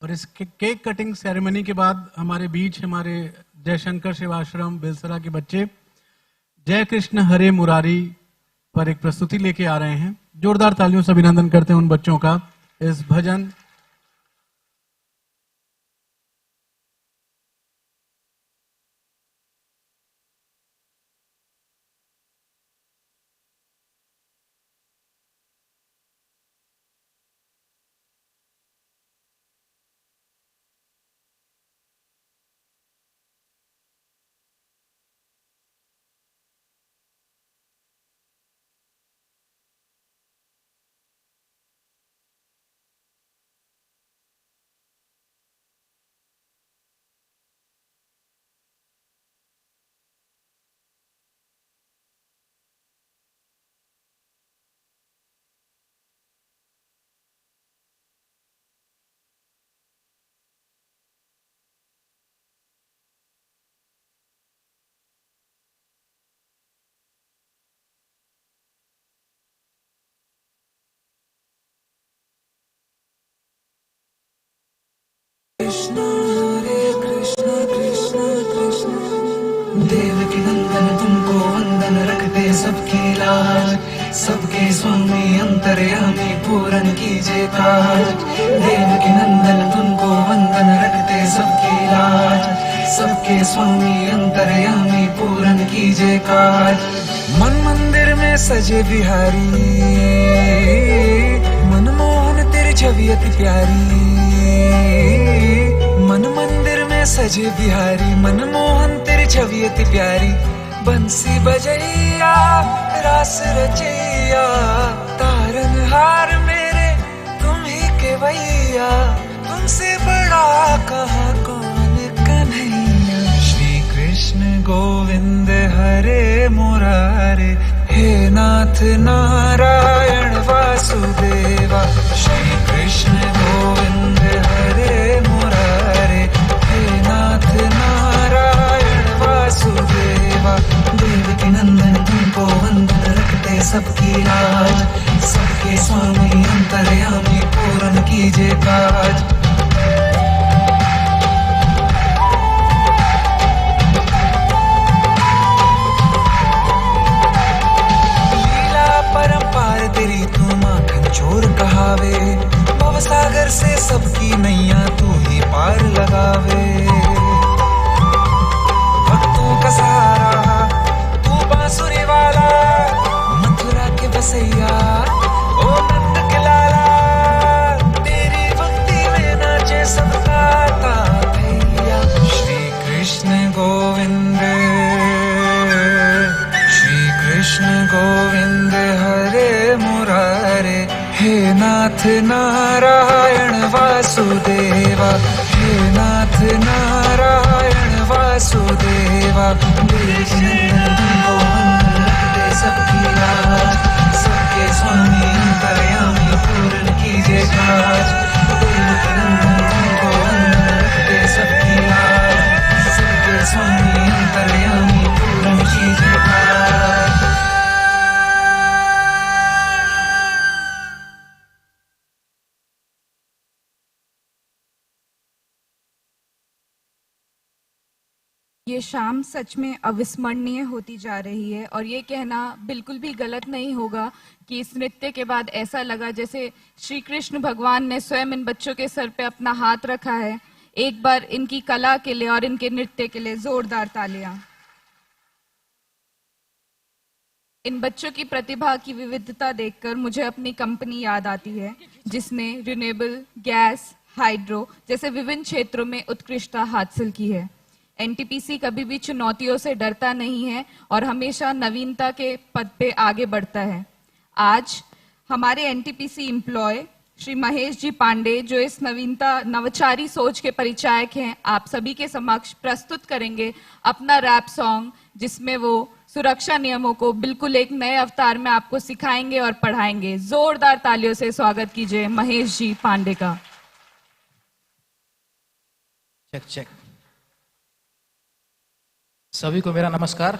और इस केक कटिंग सेरेमनी के बाद हमारे बीच हमारे जयशंकर शिवाश्रम बेलसरा के बच्चे जय कृष्ण हरे मुरारी पर एक प्रस्तुति लेके आ रहे हैं। जोरदार तालियों से अभिनंदन करते हैं उन बच्चों का। इस भजन देवकी नंदन तुमको वंदन रखते सबकी लाज, सबके स्वामी अंतर्यामी पूरन कीजिए काज। देवकी नंदन तुमको वंदन रखते सबकी लाज, सबके स्वामी अंतर्यामी पूरन कीजिए काज। मन मंदिर में सजे बिहारी, मनमोहन तेरी छवि अति प्यारी। मन मंदिर में सजे बिहारी, मनमोहन तेरी छवि अति प्यारी। बंसी बजैया रास रचैया, तारन हार मेरे तुम ही के भैया। तुमसे बड़ा कहाँ कौन कन्हैया। श्री कृष्ण गोविंद हरे मुरारे, हे नाथ नारायण वासुदेवा। श्री कृष्ण गोविंद हरे मुरारे, हे नाथ नारायण वासुदेवा। देवकी नंदन तुमको वंदन रखते सबकी लाज, सबके स्वामी अंतर्यामी पूरन कीजिए काज। परंपार तेरी तू माखन चोर कहावे, भवसागर से सबकी नैया तू ही पार लगावे। भक्तों का सहारा तू बांसुरी वाला, मथुरा के बसैया ओ नंद के लाला। तेरी भक्ति में नाचे सबका भैया। श्री कृष्ण गोविंद, श्री कृष्ण गोविंद हरे मुरारे, हे नाथ नारायण वासुदेवा। हे नाथ नारायण वासुदेवा। देवकी नंदन तुमको वंदन रखते सबकी लाज, सबके स्वामी अंतर्यामी पूरन कीजिए काज। देवकी नंदन तुमको वंदन रखते सबकी लाज, सबके स्वामी अंतर्यामी पूरन कीजिए काज। ये शाम सच में अविस्मरणीय होती जा रही है और ये कहना बिल्कुल भी गलत नहीं होगा कि इस नृत्य के बाद ऐसा लगा जैसे श्री कृष्ण भगवान ने स्वयं इन बच्चों के सर पे अपना हाथ रखा है। एक बार इनकी कला के लिए और इनके नृत्य के लिए जोरदार तालियां। इन बच्चों की प्रतिभा की विविधता देखकर मुझे अपनी कंपनी याद आती है, जिसने रिन्यूएबल गैस, हाइड्रो जैसे विभिन्न क्षेत्रों में उत्कृष्टता हासिल की है। एनटीपीसी कभी भी चुनौतियों से डरता नहीं है और हमेशा नवीनता के पद पे आगे बढ़ता है। आज हमारे एनटीपीसी एम्प्लॉय श्री महेश जी पांडे, जो इस नवचारी सोच के परिचायक हैं, आप सभी के समक्ष प्रस्तुत करेंगे अपना रैप सॉन्ग, जिसमें वो सुरक्षा नियमों को बिल्कुल एक नए अवतार में आपको सिखाएंगे और पढ़ाएंगे। जोरदार तालियों से स्वागत कीजिए महेश जी पांडे का। Check check. सभी को मेरा नमस्कार।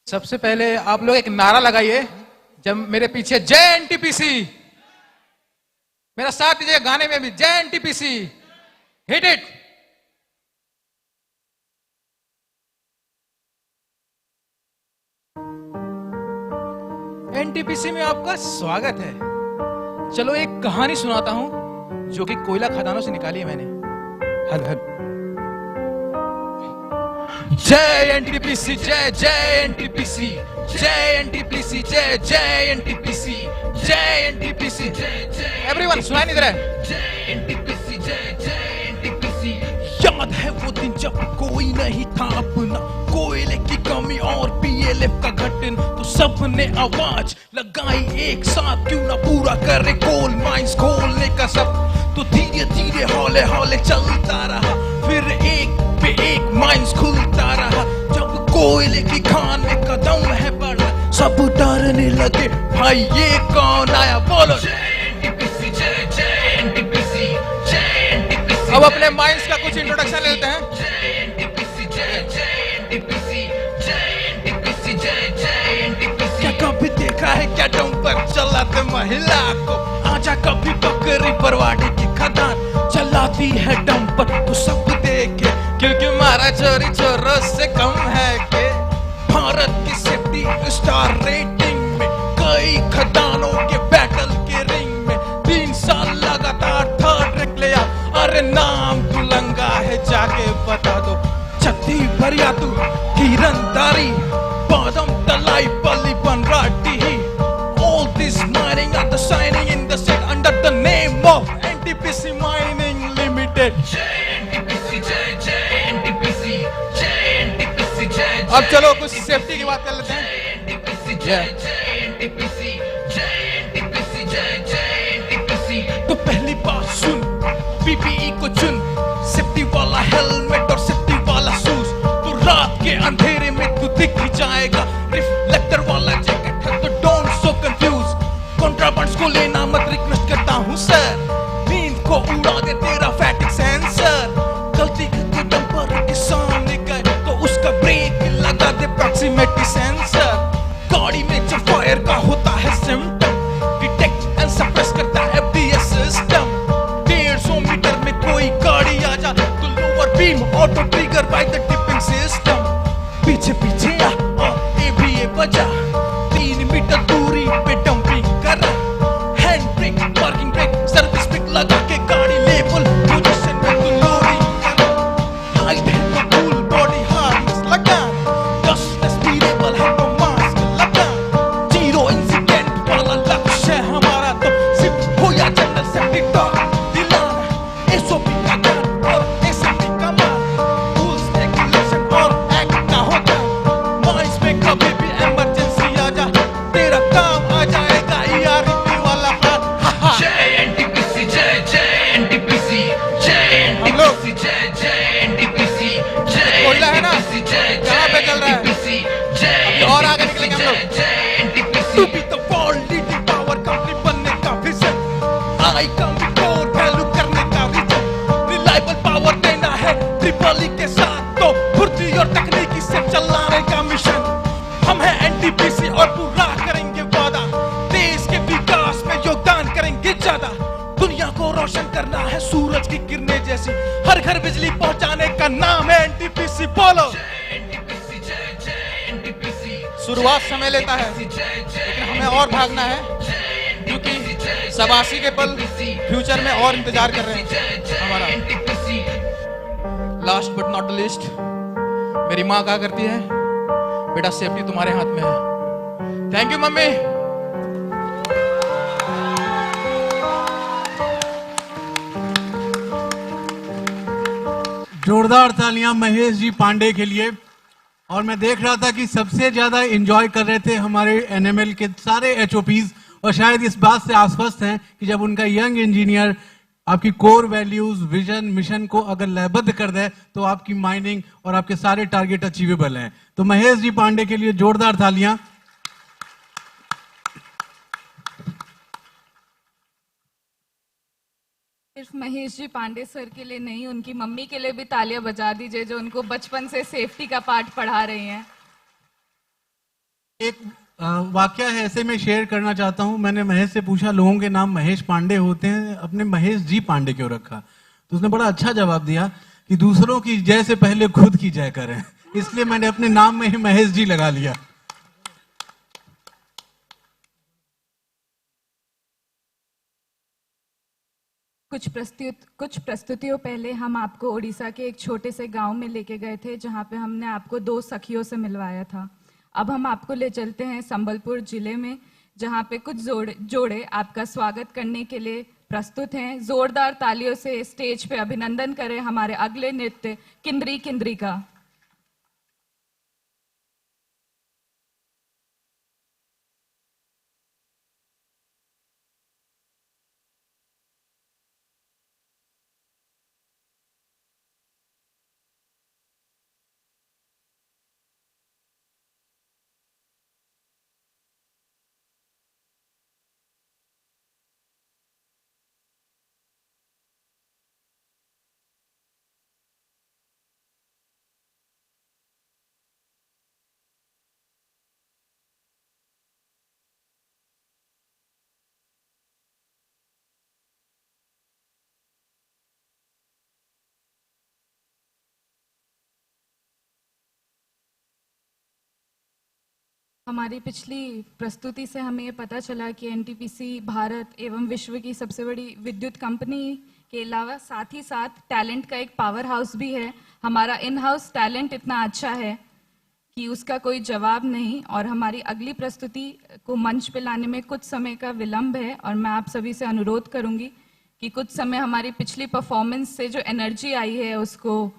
सबसे पहले आप लोग एक नारा लगाइए जब मेरे पीछे जय एनटीपीसी। मेरा साथ दीजिए गाने में भी। जय एनटीपीसी, हिट इट। एनटीपीसी में आपका स्वागत है। चलो एक कहानी सुनाता हूं जो कि कोयला खदानों से निकाली है मैंने। हल हल। जय एनटीपीसी, जय जय एनटीपीसी, जय एनटीपीसी, जय जय एनटीपीसी, जय एनटीपीसी, जय जय। एवरीवन सुनाई नहीं दे रहा है? जय एनटीपीसी, जय जय एनटीपीसी। याद है वो दिन जब कोई नहीं था अपना, कोयले की कमी और पीएलएफ का घटन, तो सबने आवाज लगाई एक साथ, क्यों ना पूरा करे कोल माइंस खोलने का सब। तो धीरे धीरे हौले हौले चलता रहा, फिर एक पे एक माइंस खुलता रहा। जब कोयले की खान में कदम है बढ़ा, सब डरने लगे, भाई ये कौन आया? बोलो जय एनटीपीसी, जय जय एनटीपीसी, जय एनटीपीसी। अब अपने माइंस का कुछ इंट्रोडक्शन लेते हैं। जय एनटीपीसी, जय जय एनटीपीसी, जय एनटीपीसी, जय जय एनटीपीसी। क्या कभी देखा है क्या डंपर चलाते महिला को? आजा कभी बकरी बरवाड़े की खदान चलाती है डंपर, तो सब देखे, क्योंकि हमारा चोरी चोरों से कम है के। भारत की सेफ्टी स्टार रेटिंग में कई खदानों के बैटल के रिंग में 3 साल लगातार थर्ड रैंक लिया। अरे नाम दुलंगा है, जाके बता दो। छत्ती भरिया तू तीरंदारी, बादम तलाई बली बनराटी। All this mining are the signing in the state under the name of NTPC Mining Limited. जय एनटीपीसी, जय जय एनटीपीसी, जय एनटीपीसी, जय। अब चलो कुछ सेफ्टी की बात कर लेते हैं। जय एनटीपीसी, जय जय एनटीपीसी, जय एनटीपीसी, जय जय एनटीपीसी। तो पहली बात सुन, पीपीई को चुन, सेफ्टी वाला हेलमेट और सेफ्टी वाला शूज, तो रात के अंधेरे में तू दिख ही जाएगा। रिफ्लेक्टर वाला जैकेट है तो डोंट सो कंफ्यूज। कॉन्ट्राबैंड्स को लेना मत रिक्वेस्ट करता हूँ सर, नींद को उड़ा दे तेरा फैटिक सेंसर। गलती करके डंपर के सामने गए तो उसका ब्रेक लगा दे प्रॉक्सिमिटी सेंसर। गाड़ी में जब फायर का होता है सिम्टम, डिटेक्ट एंड सप्रेस करता है एफडीएस सिस्टम। 150 मीटर में कोई गाड़ी आ जा तो lower beam auto trigger by the tipping system. पीछे पीछे आ और एबीए बजा, 3 मीटर दूरी पे डंपिंग करा। Hand brake, parking brake, service brake लगा के गाड़ी लेवल पोजीशन में तू लोडिंग करा। हाइट है तो फुल बॉडी हार्नेस लगा, डस्ट एस्पिरेबल है तो मास्क लगा। जीरो इंसिडेंट वाला लक्ष्य है हमारा, तो सिर्फ हो या जनरल सेफ्टी टॉक दिलाना। एसओपी का ज्ञान और एसएमटी का मान, रूल्स रेगुलेशन और एक्ट ना होगा। माइंस में कभी भी इमरजेंसी आ जा, तेरा काम आ जाएगा ईआरपी वाला प्लान। जय एनटीपीसी, जय जय एनटीपीसी, जय एनटीपीसी, जय जय एनटीपीसी, जय। कोयला है ना, कहाँ पे चल रहा है? अभी और आगे निकलेंगे हम लोग। To be the world leading power company बनने का vision, I come before value करने का विजन। रिलायबल पावर देना है ट्रिपल ई के साथ, तो फुर्ती और तकनीकी से चलाने का मिशन। हम हैं एनटीपीसी और पूरा करेंगे वादा, देश के विकास में योगदान करेंगे ज्यादा। दुनिया को रोशन करना है सूरज की किरणें जैसी, हर घर बिजली पहुंचाने का नाम है एनटीपीसी। बोलो शुरुआत समय लेता है, लेकिन हमें और भागना है, क्योंकि सबासी के पल फ्यूचर में और इंतजार कर रहे हैं हमारा। Last but not the list, मेरी माँ कहा करती है, बेटा सेफ्टी तुम्हारे हाथ में है। Thank you mummy. जोरदार तालियां महेश जी पांडे के लिए। और मैं देख रहा था कि सबसे ज्यादा एंजॉय कर रहे थे हमारे एनएमएल के सारे एचओपीज, और शायद इस बात से आश्वस्त हैं कि जब उनका यंग इंजीनियर आपकी कोर वैल्यूज, विजन, मिशन को अगर लयबद्ध कर दे तो आपकी माइनिंग और आपके सारे टारगेट अचीवेबल हैं। तो महेश जी पांडे के लिए जोरदार तालियां। सिर्फ महेश जी पांडे सर के लिए नहीं, उनकी मम्मी के लिए भी तालियां बजा दीजिए, जो उनको बचपन से सेफ्टी का पाठ पढ़ा रही हैं। एक वाकया है, ऐसे में शेयर करना चाहता हूं। मैंने महेश से पूछा लोगों के नाम महेश पांडे होते हैं, अपने महेश जी पांडे क्यों रखा? तो उसने बड़ा अच्छा जवाब दिया कि दूसरों की जय से पहले खुद की जय करें, इसलिए मैंने अपने नाम में ही महेश जी लगा लिया। कुछ प्रस्तुतियों पहले हम आपको उड़ीसा के एक छोटे से गांव में लेके गए थे, जहां पे हमने आपको 2 सखियों से मिलवाया था। अब हम आपको ले चलते हैं संबलपुर जिले में, जहां पे कुछ जोड़े आपका स्वागत करने के लिए प्रस्तुत हैं। जोरदार तालियों से स्टेज पे अभिनंदन करें हमारे अगले नृत्य किंद्री किंद्री का। हमारी पिछली प्रस्तुति से हमें ये पता चला कि एनटीपीसी भारत एवं विश्व की सबसे बड़ी विद्युत कंपनी के अलावा साथ ही साथ टैलेंट का एक पावर हाउस भी है। हमारा इन हाउस टैलेंट इतना अच्छा है कि उसका कोई जवाब नहीं, और हमारी अगली प्रस्तुति को मंच पे लाने में कुछ समय का विलंब है, और मैं आप सभी से अनुरोध करूंगी कि कुछ समय हमारी पिछली परफॉर्मेंस से जो एनर्जी आई है उसको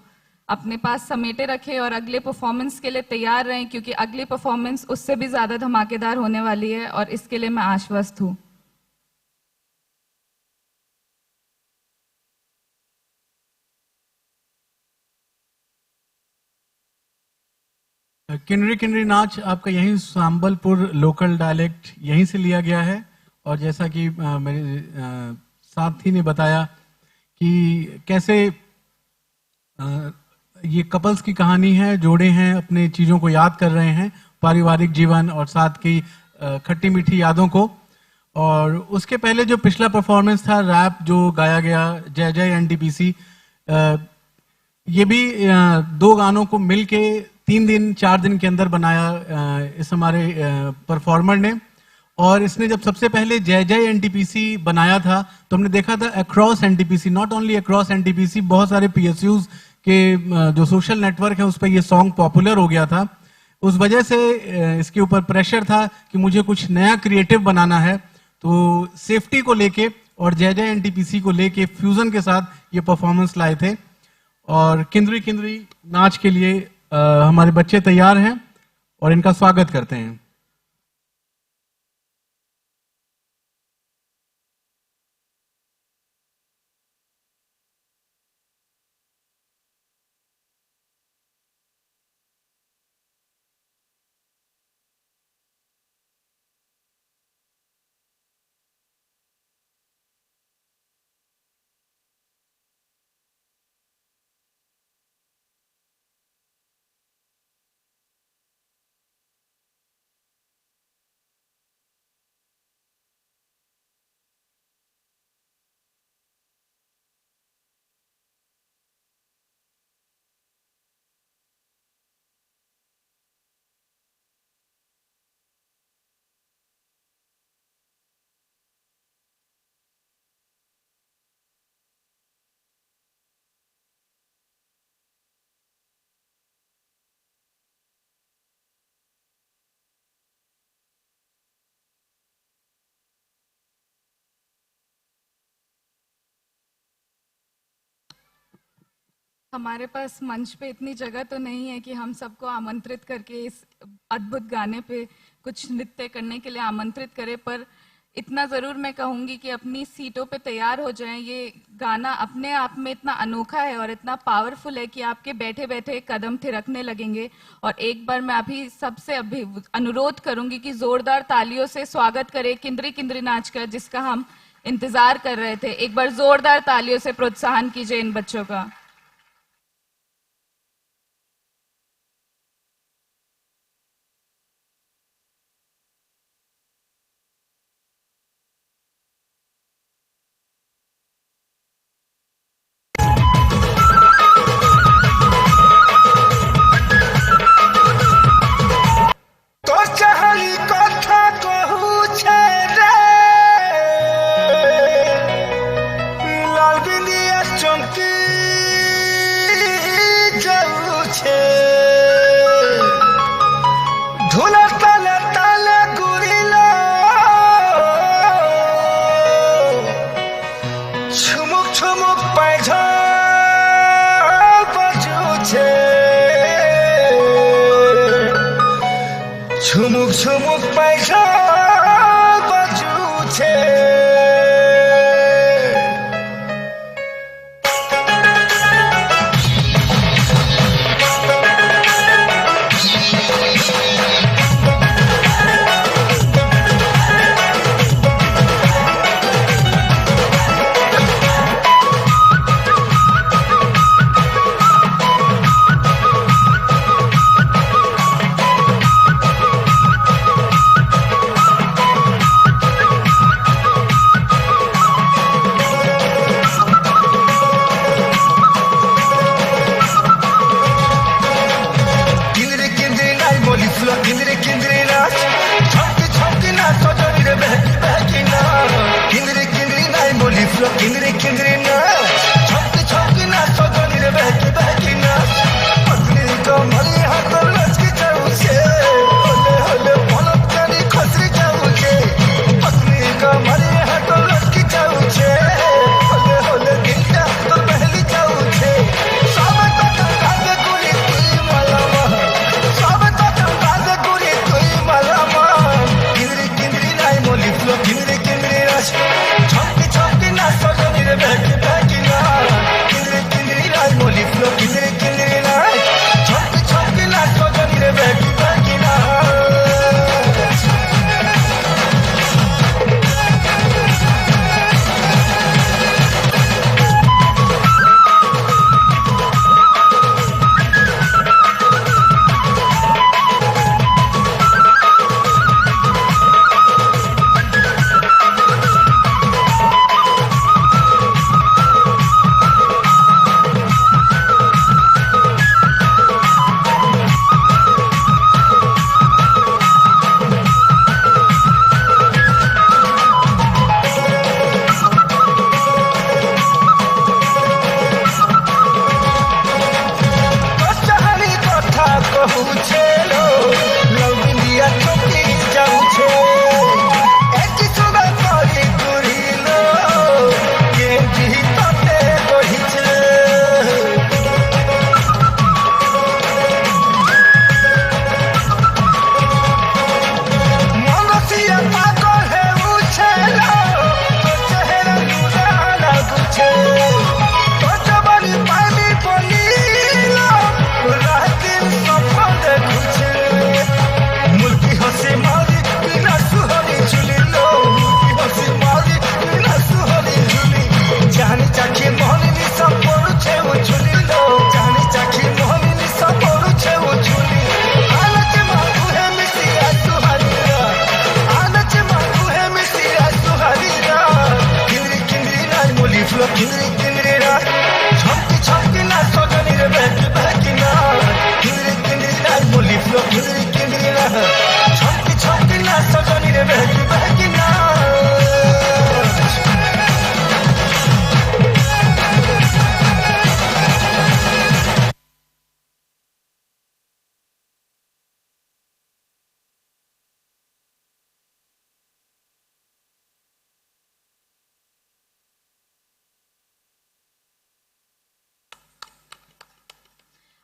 अपने पास समेटे रखें और अगले परफॉर्मेंस के लिए तैयार रहें, क्योंकि अगली परफॉर्मेंस उससे भी ज्यादा धमाकेदार होने वाली है, और इसके लिए मैं आश्वस्त हूँ। किन्नरी किन्नरी नाच आपका यहीं संबलपुर लोकल डायलेक्ट यहीं से लिया गया है, और जैसा कि मेरे साथी ने बताया कि कैसे ये कपल्स की कहानी है, जोड़े हैं अपने चीजों को याद कर रहे हैं, पारिवारिक जीवन और साथ की खट्टी मीठी यादों को। और उसके पहले जो पिछला परफॉर्मेंस था रैप जो गाया गया जय जय एनटीपीसी, ये भी 2 गानों को मिलके 3 दिन 4 दिन के अंदर बनाया इस हमारे परफॉर्मर ने। और इसने जब सबसे पहले जय जय एनटीपीसी बनाया था तो हमने देखा था across NTPC, not only across NTPC, बहुत सारे पीएसयूज के जो सोशल नेटवर्क है उस पर ये सॉन्ग पॉपुलर हो गया था। उस वजह से इसके ऊपर प्रेशर था कि मुझे कुछ नया क्रिएटिव बनाना है, तो सेफ्टी को लेके और जय जय एनटीपीसी को लेके फ्यूजन के साथ ये परफॉर्मेंस लाए थे। और किंद्री किंद्री नाच के लिए हमारे बच्चे तैयार हैं और इनका स्वागत करते हैं। हमारे पास मंच पे इतनी जगह तो नहीं है कि हम सबको आमंत्रित करके इस अद्भुत गाने पे कुछ नृत्य करने के लिए आमंत्रित करें, पर इतना जरूर मैं कहूंगी कि अपनी सीटों पे तैयार हो जाएं। ये गाना अपने आप में इतना अनोखा है और इतना पावरफुल है कि आपके बैठे बैठे कदम थिरकने लगेंगे। और एक बार मैं अभी सबसे अनुरोध करूंगी कि जोरदार तालियों से स्वागत करें किंद्री किंद्री नाच का, जिसका हम इंतजार कर रहे थे। एक बार जोरदार तालियों से प्रोत्साहन कीजिए इन बच्चों का।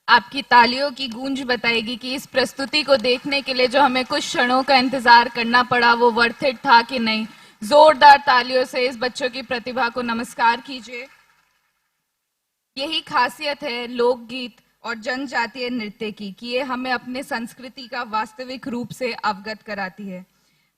आपकी तालियों की गूंज बताएगी कि इस प्रस्तुति को देखने के लिए जो हमें कुछ क्षणों का इंतजार करना पड़ा वो वर्थ इट था कि नहीं। जोरदार तालियों से इस बच्चों की प्रतिभा को नमस्कार कीजिए। यही खासियत है लोकगीत और जनजातीय नृत्य की कि ये हमें अपने संस्कृति का वास्तविक रूप से अवगत कराती है।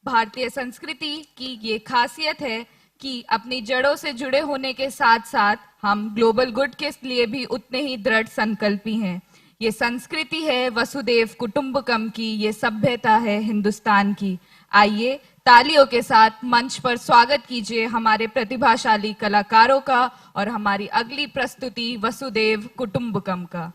भारतीय संस्कृति की ये खासियत है कि अपनी जड़ों से जुड़े होने के साथ साथ हम ग्लोबल गुड के लिए भी उतने ही दृढ़ संकल्पी हैं। ये संस्कृति है वसुदेव कुटुंबकम की, ये सभ्यता है हिंदुस्तान की। आइए तालियों के साथ मंच पर स्वागत कीजिए हमारे प्रतिभाशाली कलाकारों का और हमारी अगली प्रस्तुति वसुदेव कुटुंबकम का।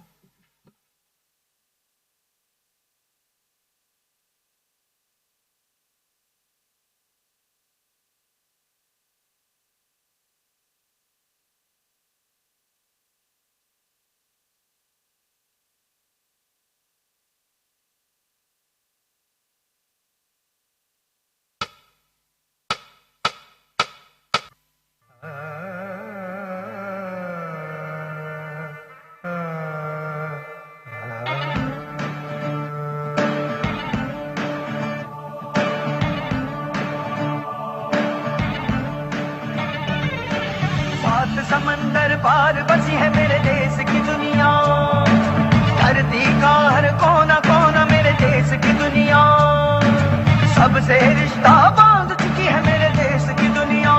समंदर पार बसी है मेरे देश की दुनिया, धरती का हर कोना कोना मेरे देश की दुनिया, सबसे रिश्ता बांध चुकी है मेरे देश की दुनिया,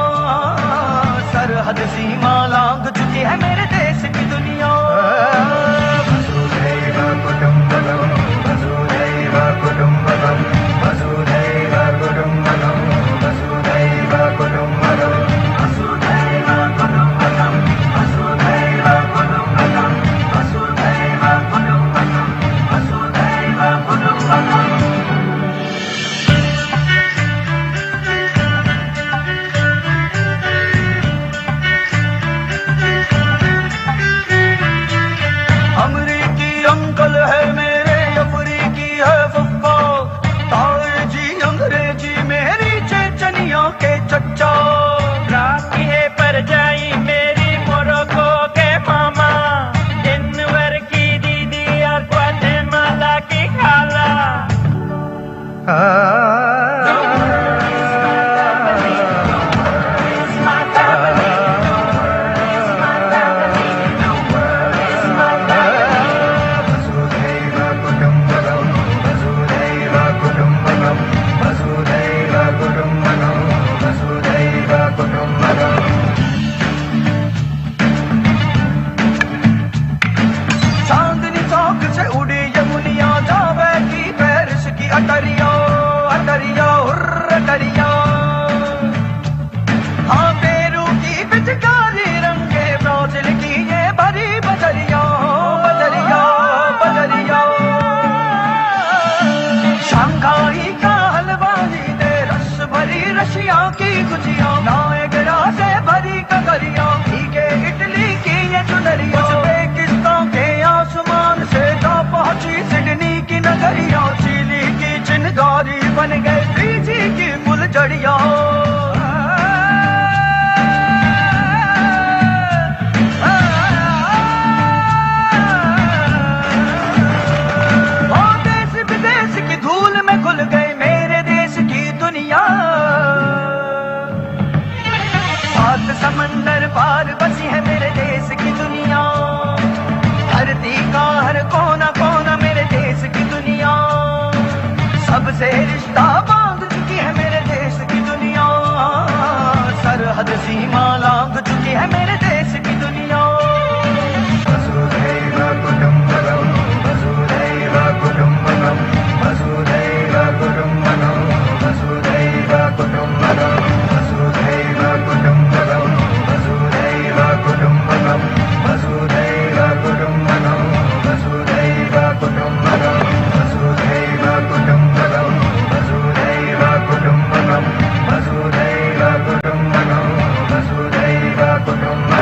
सरहद सीमा लांघ चुकी है मेरे देश की दुनिया। वसुधैव कुटुंबकम वसुधैव कुटुंबकम वसुधैव कुटुंबकम वसुधैव कुटुंबकम वसुधैव कुटुंबकम वसुधैव कुटुंबकम वसुधैव कुटुंबकम वसुधैव कुटुंबकम। अमरीकी अंकल है मेरे, अफ्रीकी है फुफ्फा, ताए जी अंग्रेजी मेरी चेचनिया के चच्चा, राखी है परजाई मेरी मोरक्को के मामा, डेनवर की दीदी और ग्वाटेमाला की खाला। चांदनी चौक से उड़ी यमुनिया, जा बैठी पेरिस की अटरिया, अटरिया हुर्र अटरिया। हाँ पेरू की पिचकारी रंगे ब्राजील की ये भरी बजरिया, बजरिया बजरिया। शंघाई का हलवाई दे रस भरी रशिया की गुजिया, नायगरा से भरी ककरिया, भीगे इटली की ये चुनरिया, उज़्बेकिस्तान के आसमान से जा पहुंची सिडनी की नगरिया, चिली की चिनगारी बन गए फिजी की फुलझड़िया। देश विदेश की धूल में घुल गए मेरे देश की दुनिया, सात समंदर पार बसी है मेरे देश की दुनिया, धरती का हर कोना कोना मेरे देश की दुनिया, सबसे रिश्ता बांध चुकी है मेरे देश की दुनिया, सरहद सीमा लांघ चुकी है मेरे देश की दुनिया। वसुधैव कुटुंबकम वसुधैव कुटुंबकम वसुधैव कुटुंबकम वसुधैव कुटुंबकम वसुधैव कुटुंबकम वसुधैव कुटुंबकम वसुधैव कुटुंबकम वसुधैव कुटुंबकम वसुधैव कुटुंबकम वसुधैव कुटुंबकम वसुधैव कुटुंबकम वसुधैव कुटुंबकम।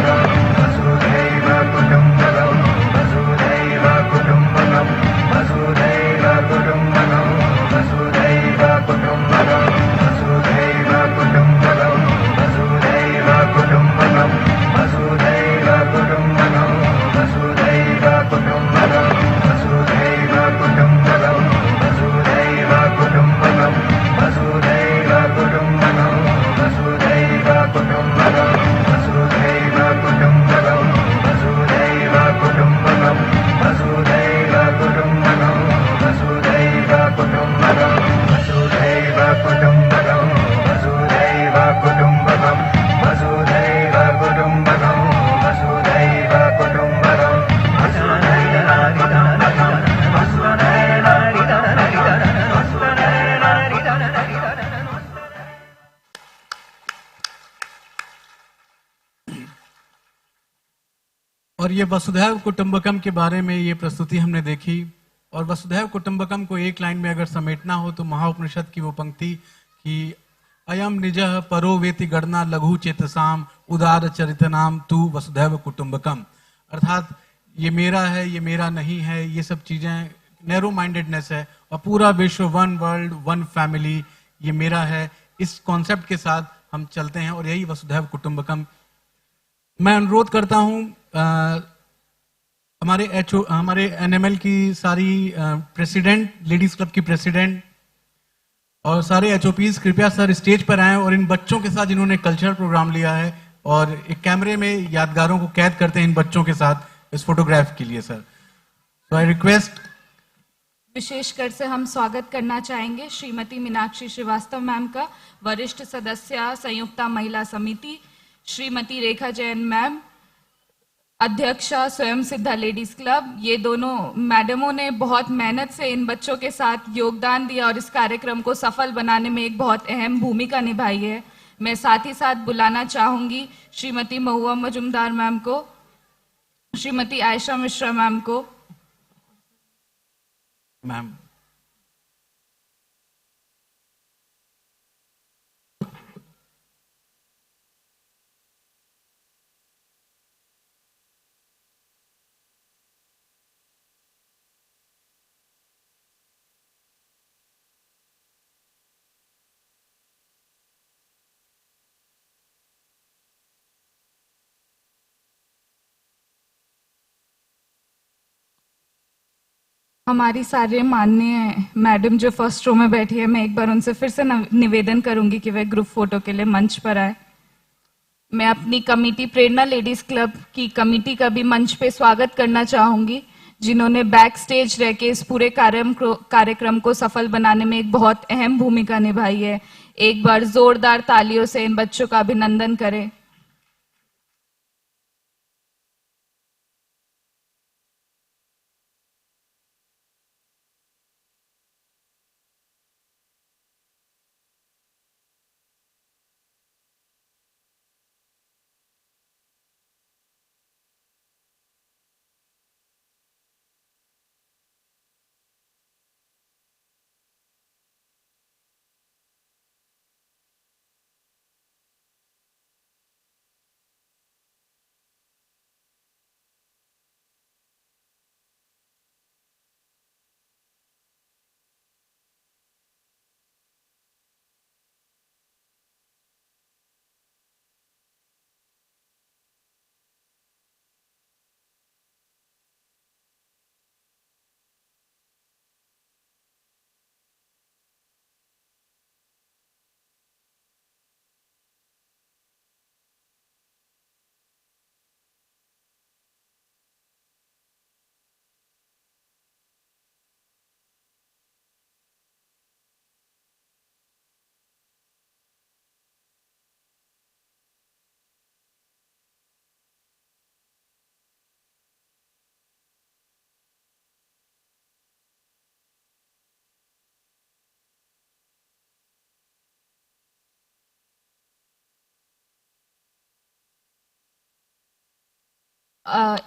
ये वसुधैव कुटुंबकम के बारे में ये प्रस्तुति हमने देखी, और वसुधैव कुटुंबकम को एक लाइन में अगर समेटना हो तो महाउपनिषद की वो पंक्ति कि अयम निजः परो वेति गणना लघु चेतसाम उदार चरितनाम तू वसुधैव कुटुंबकम, अर्थात ये मेरा है, ये मेरा नहीं है, ये सब चीजें नैरो माइंडेडनेस है, और पूरा विश्व वन वर्ल्ड वन फैमिली ये मेरा है, इस कॉन्सेप्ट के साथ हम चलते हैं और यही वसुधैव कुटुंबकम। मैं अनुरोध करता हूं हमारे एनएमएल की सारी प्रेसिडेंट, लेडीज क्लब की प्रेसिडेंट और सारे एचओपीज कृपया सर स्टेज पर आएं और इन बच्चों के साथ जिन्होंने कल्चरल प्रोग्राम लिया है और एक कैमरे में यादगारों को कैद करते हैं इन बच्चों के साथ इस फोटोग्राफ के लिए सर। So I request. विशेषकर से हम स्वागत करना चाहेंगे श्रीमती मीनाक्षी श्रीवास्तव मैम का, वरिष्ठ सदस्य संयुक्ता महिला समिति, श्रीमती रेखा जैन मैम, अध्यक्षा स्वयं सिद्धा लेडीज क्लब। ये दोनों मैडमों ने बहुत मेहनत से इन बच्चों के साथ योगदान दिया और इस कार्यक्रम को सफल बनाने में एक बहुत अहम भूमिका निभाई है। मैं साथ ही साथ बुलाना चाहूंगी श्रीमती महुआ मजुमदार मैम को, श्रीमती आयशा मिश्रा मैम को। मैम हमारी सारे माननीय मैडम जो फर्स्ट रो में बैठी है, मैं एक बार उनसे फिर से निवेदन करूंगी कि वे ग्रुप फोटो के लिए मंच पर आए। मैं अपनी कमेटी प्रेरणा लेडीज क्लब की कमेटी का भी मंच पे स्वागत करना चाहूंगी, जिन्होंने बैक स्टेज रह के इस पूरे कार्यक्रम को सफल बनाने में एक बहुत अहम भूमिका निभाई है। एक बार जोरदार तालियों से इन बच्चों का अभिनंदन करें।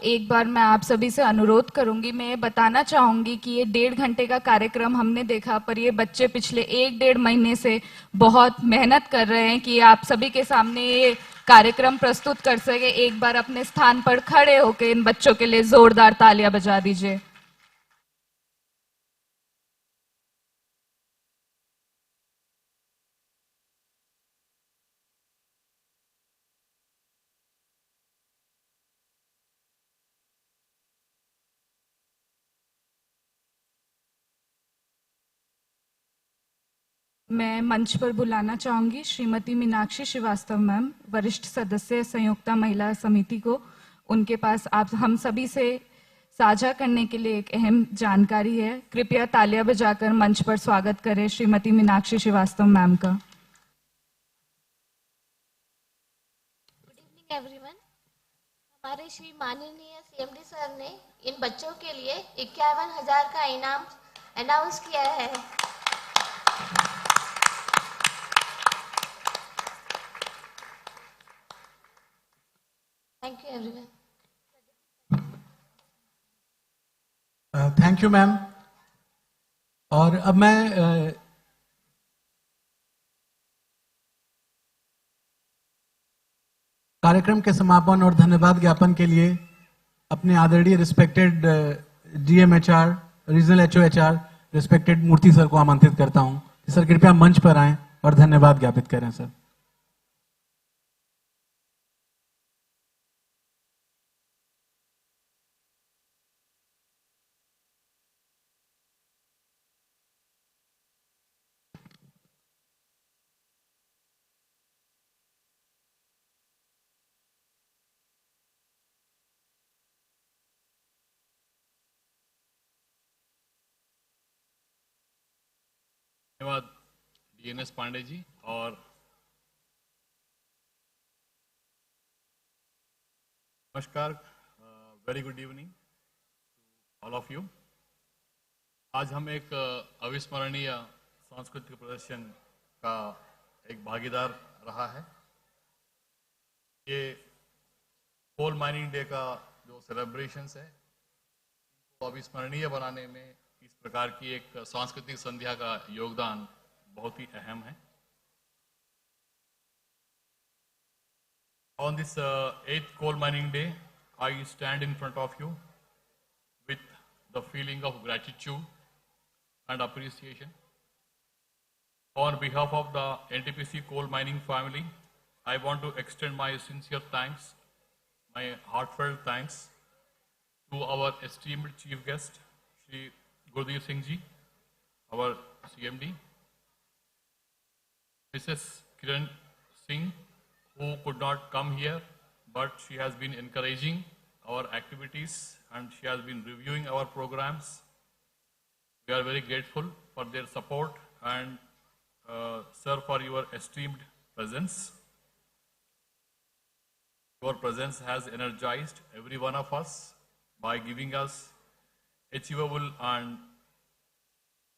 एक बार मैं आप सभी से अनुरोध करूंगी, मैं ये बताना चाहूंगी कि ये 1.5 घंटे का कार्यक्रम हमने देखा, पर ये बच्चे पिछले 1-1.5 महीने से बहुत मेहनत कर रहे हैं कि आप सभी के सामने ये कार्यक्रम प्रस्तुत कर सके। एक बार अपने स्थान पर खड़े होकर इन बच्चों के लिए जोरदार तालियां बजा दीजिए। मैं मंच पर बुलाना चाहूंगी श्रीमती मीनाक्षी श्रीवास्तव मैम, वरिष्ठ सदस्य संयुक्ता महिला समिति को। उनके पास आप हम सभी से साझा करने के लिए एक अहम जानकारी है। कृपया तालियां बजाकर मंच पर स्वागत करें श्रीमती मीनाक्षी श्रीवास्तव मैम का। Good evening everyone. हमारे श्री माननीय सीएमडी सर ने इन बच्चों के लिए 51,000 का इनाम अनाउंस किया है। Thank you everyone. Thank you ma'am. और अब मैं कार्यक्रम के समापन और धन्यवाद ज्ञापन के लिए अपने आदरणीय रिस्पेक्टेड डीएमएचआर, रीजनल एचओएचआर, रिस्पेक्टेड मूर्ति सर को आमंत्रित करता हूं। सर कृपया मंच पर आएं और धन्यवाद ज्ञापित करें सर। धन्यवाद डीएनएस पांडे जी। और नमस्कार, very good evening all of you. आज हम एक अविस्मरणीय सांस्कृतिक प्रदर्शन का एक भागीदार रहा है। ये कोल माइनिंग डे का जो सेलिब्रेशंस है, तो अविस्मरणीय बनाने में इस प्रकार की एक सांस्कृतिक संध्या का योगदान बहुत ही अहम है। On this 8th coal mining day, I stand in front of you with the feeling of gratitude and appreciation. On behalf of the NTPC coal mining family, I want to extend my sincere thanks, my heartfelt thanks to our esteemed chief guest, Shri Gurdeep Singh ji, our CMD, Mrs. Kiran Singh, who could not come here, but she has been encouraging our activities and she has been reviewing our programs. We are very grateful for their support and sir, for your esteemed presence. Your presence has energized every one of us by giving us achievable and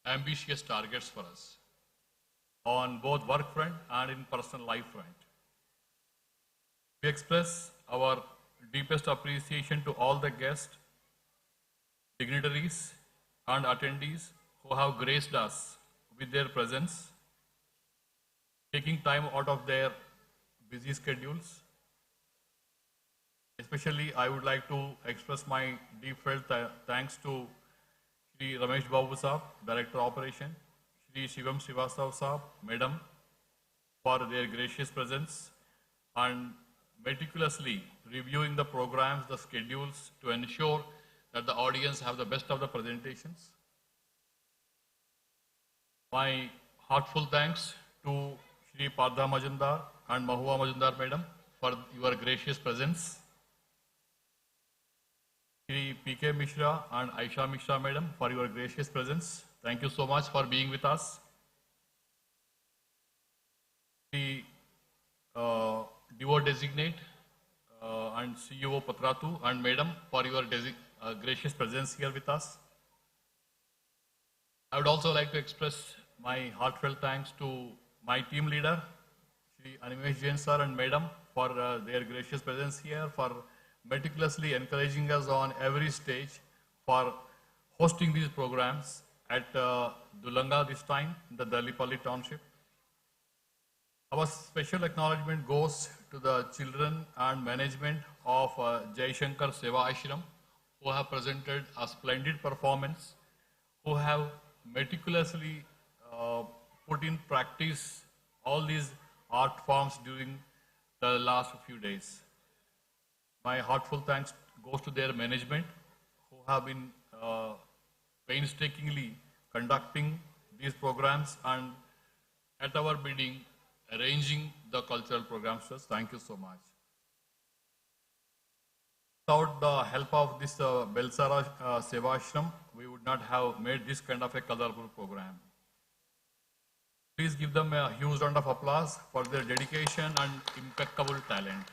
ambitious targets for us on both work front and in personal life front. We express our deepest appreciation to all the guests, dignitaries and attendees who have graced us with their presence, taking time out of their busy schedules. Especially, I would like to express my deep felt thanks to Shri Ramesh Babu Saab, Director Operation, Shri Shivam Srivastav Saab, Madam, for their gracious presence and meticulously reviewing the programs, the schedules to ensure that the audience have the best of the presentations. My heartful thanks to Shri Pardha Majumdar and Mahua Majumdar Madam for your gracious presence. Shri P.K. Mishra and Aisha Mishra Madam for your gracious presence. Thank you so much for being with us. Shri DO Designate and CEO Patratu and Madam for your gracious presence here with us. I would also like to express my heartfelt thanks to my team leader, Shri Animesh Jain sir and Madam for their gracious presence here, for meticulously encouraging us on every stage for hosting these programs at Dulanga this time in the Dalipalli township. Our special acknowledgement goes to the children and management of Jai Shankar Seva Ashram, who have presented a splendid performance, who have meticulously put in practice all these art forms during the last few days. My heartful thanks goes to their management, who have been painstakingly conducting these programs and at our bidding arranging the cultural programs. Thank you so much. Without the help of this Belsara Seva Ashram, we would not have made this kind of a colorful program. Please give them a huge round of applause for their dedication and impeccable talent.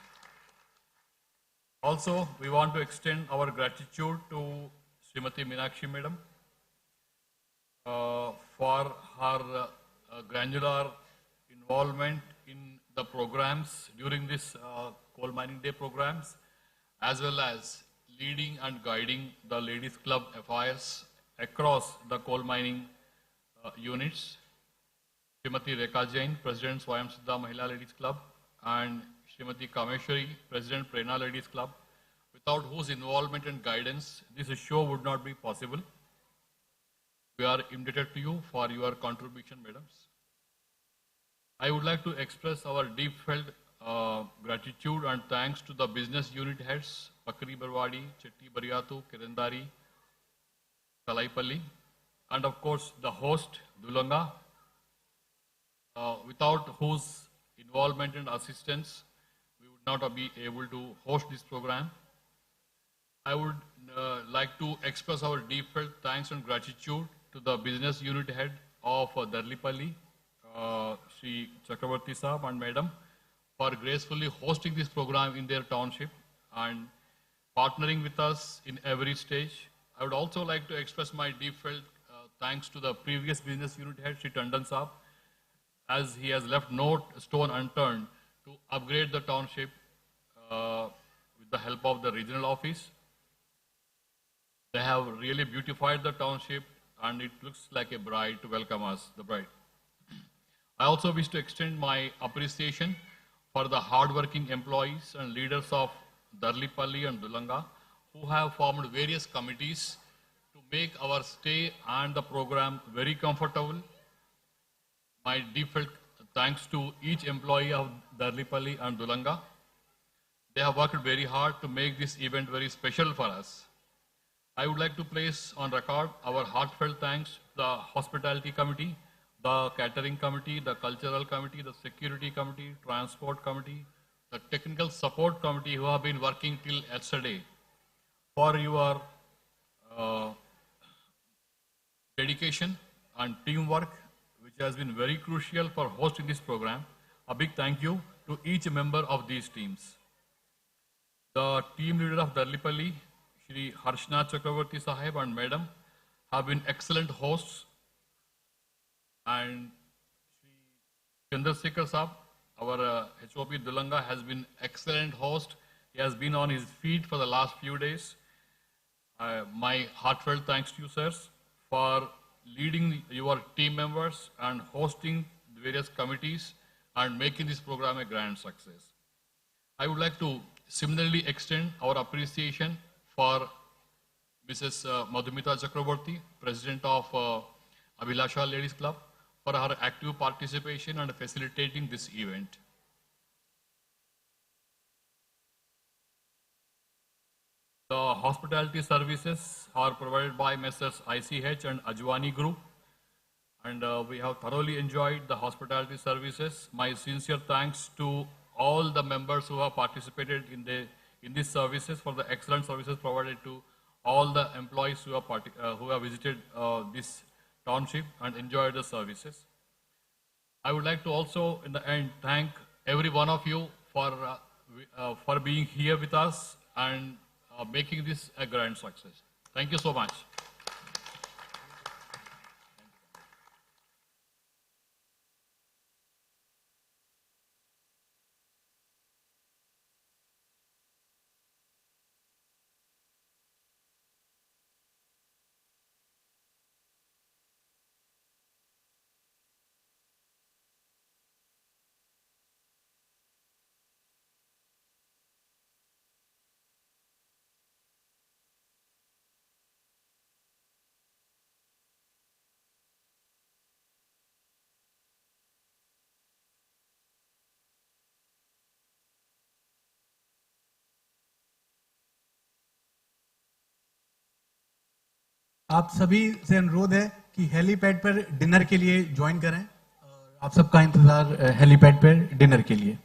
Also, we want to extend our gratitude to Srimati Meenakshi Madam for her granular involvement in the programs during this coal mining day programs, as well as leading and guiding the Ladies Club affairs across the coal mining units. Srimati Rekha Jain, President Swayam Siddha Mahila Ladies Club, and Srimati Kameshwari, President Prerna Ladies Club, without whose involvement and guidance this show would not be possible. We are indebted to you for your contribution, madams. I would like to express our deep felt gratitude and thanks to the business unit heads, Pakri Barwadi, Chetti Bariyatu, Kirandari, Talaipalli, and of course the host, Dulanga, without whose involvement and assistance we would not be able to host this program. I would like to express our deep felt thanks and gratitude to the business unit head of Darlipalli, Sri Chakravarti Saab and Madam, for gracefully hosting this program in their township and partnering with us in every stage. I would also like to express my deep felt thanks to the previous business unit head, Sri Tandon Saab, as he has left no stone unturned to upgrade the township with the help of the regional office. They have really beautified the township and it looks like a bride to welcome us, the bride. I also wish to extend my appreciation for the hard-working employees and leaders of Darlipalli and Dulanga who have formed various committees to make our stay and the program very comfortable. My deep felt thanks to each employee of Darlipalli and Dulanga. They have worked very hard to make this event very special for us. I would like to place on record our heartfelt thanks to the hospitality committee, the catering committee, the cultural committee, the security committee, transport committee, the technical support committee who have been working till yesterday for your dedication and teamwork, which has been very crucial for hosting this program. A big thank you to each member of these teams. The team leader of Darlipalli, Shri Harshna Chakravarti Sahib and Madam, have been excellent hosts, and Shri Chandrasekhar Saab, our HOP Dulanga, has been excellent host. He has been on his feet for the last few days. My heartfelt thanks to you, sirs, for leading your team members and hosting the various committees and making this program a grand success. I would like to similarly extend our appreciation for Mrs. Madhumita Chakravarti, President of Abhilasha Ladies Club, for her active participation and facilitating this event. The hospitality services are provided by Messrs. ICH and Ajwani Group, and we have thoroughly enjoyed the hospitality services. My sincere thanks to all the members who have participated in these services for the excellent services provided to all the employees who have visited this township and enjoyed the services. I would like to also, in the end, thank every one of you for being here with us and making this a grand success. Thank you so much. आप सभी से अनुरोध है कि helipad पर dinner के लिए join करें। आप सबका इंतजार हेलीपैड पर डिनर के लिए।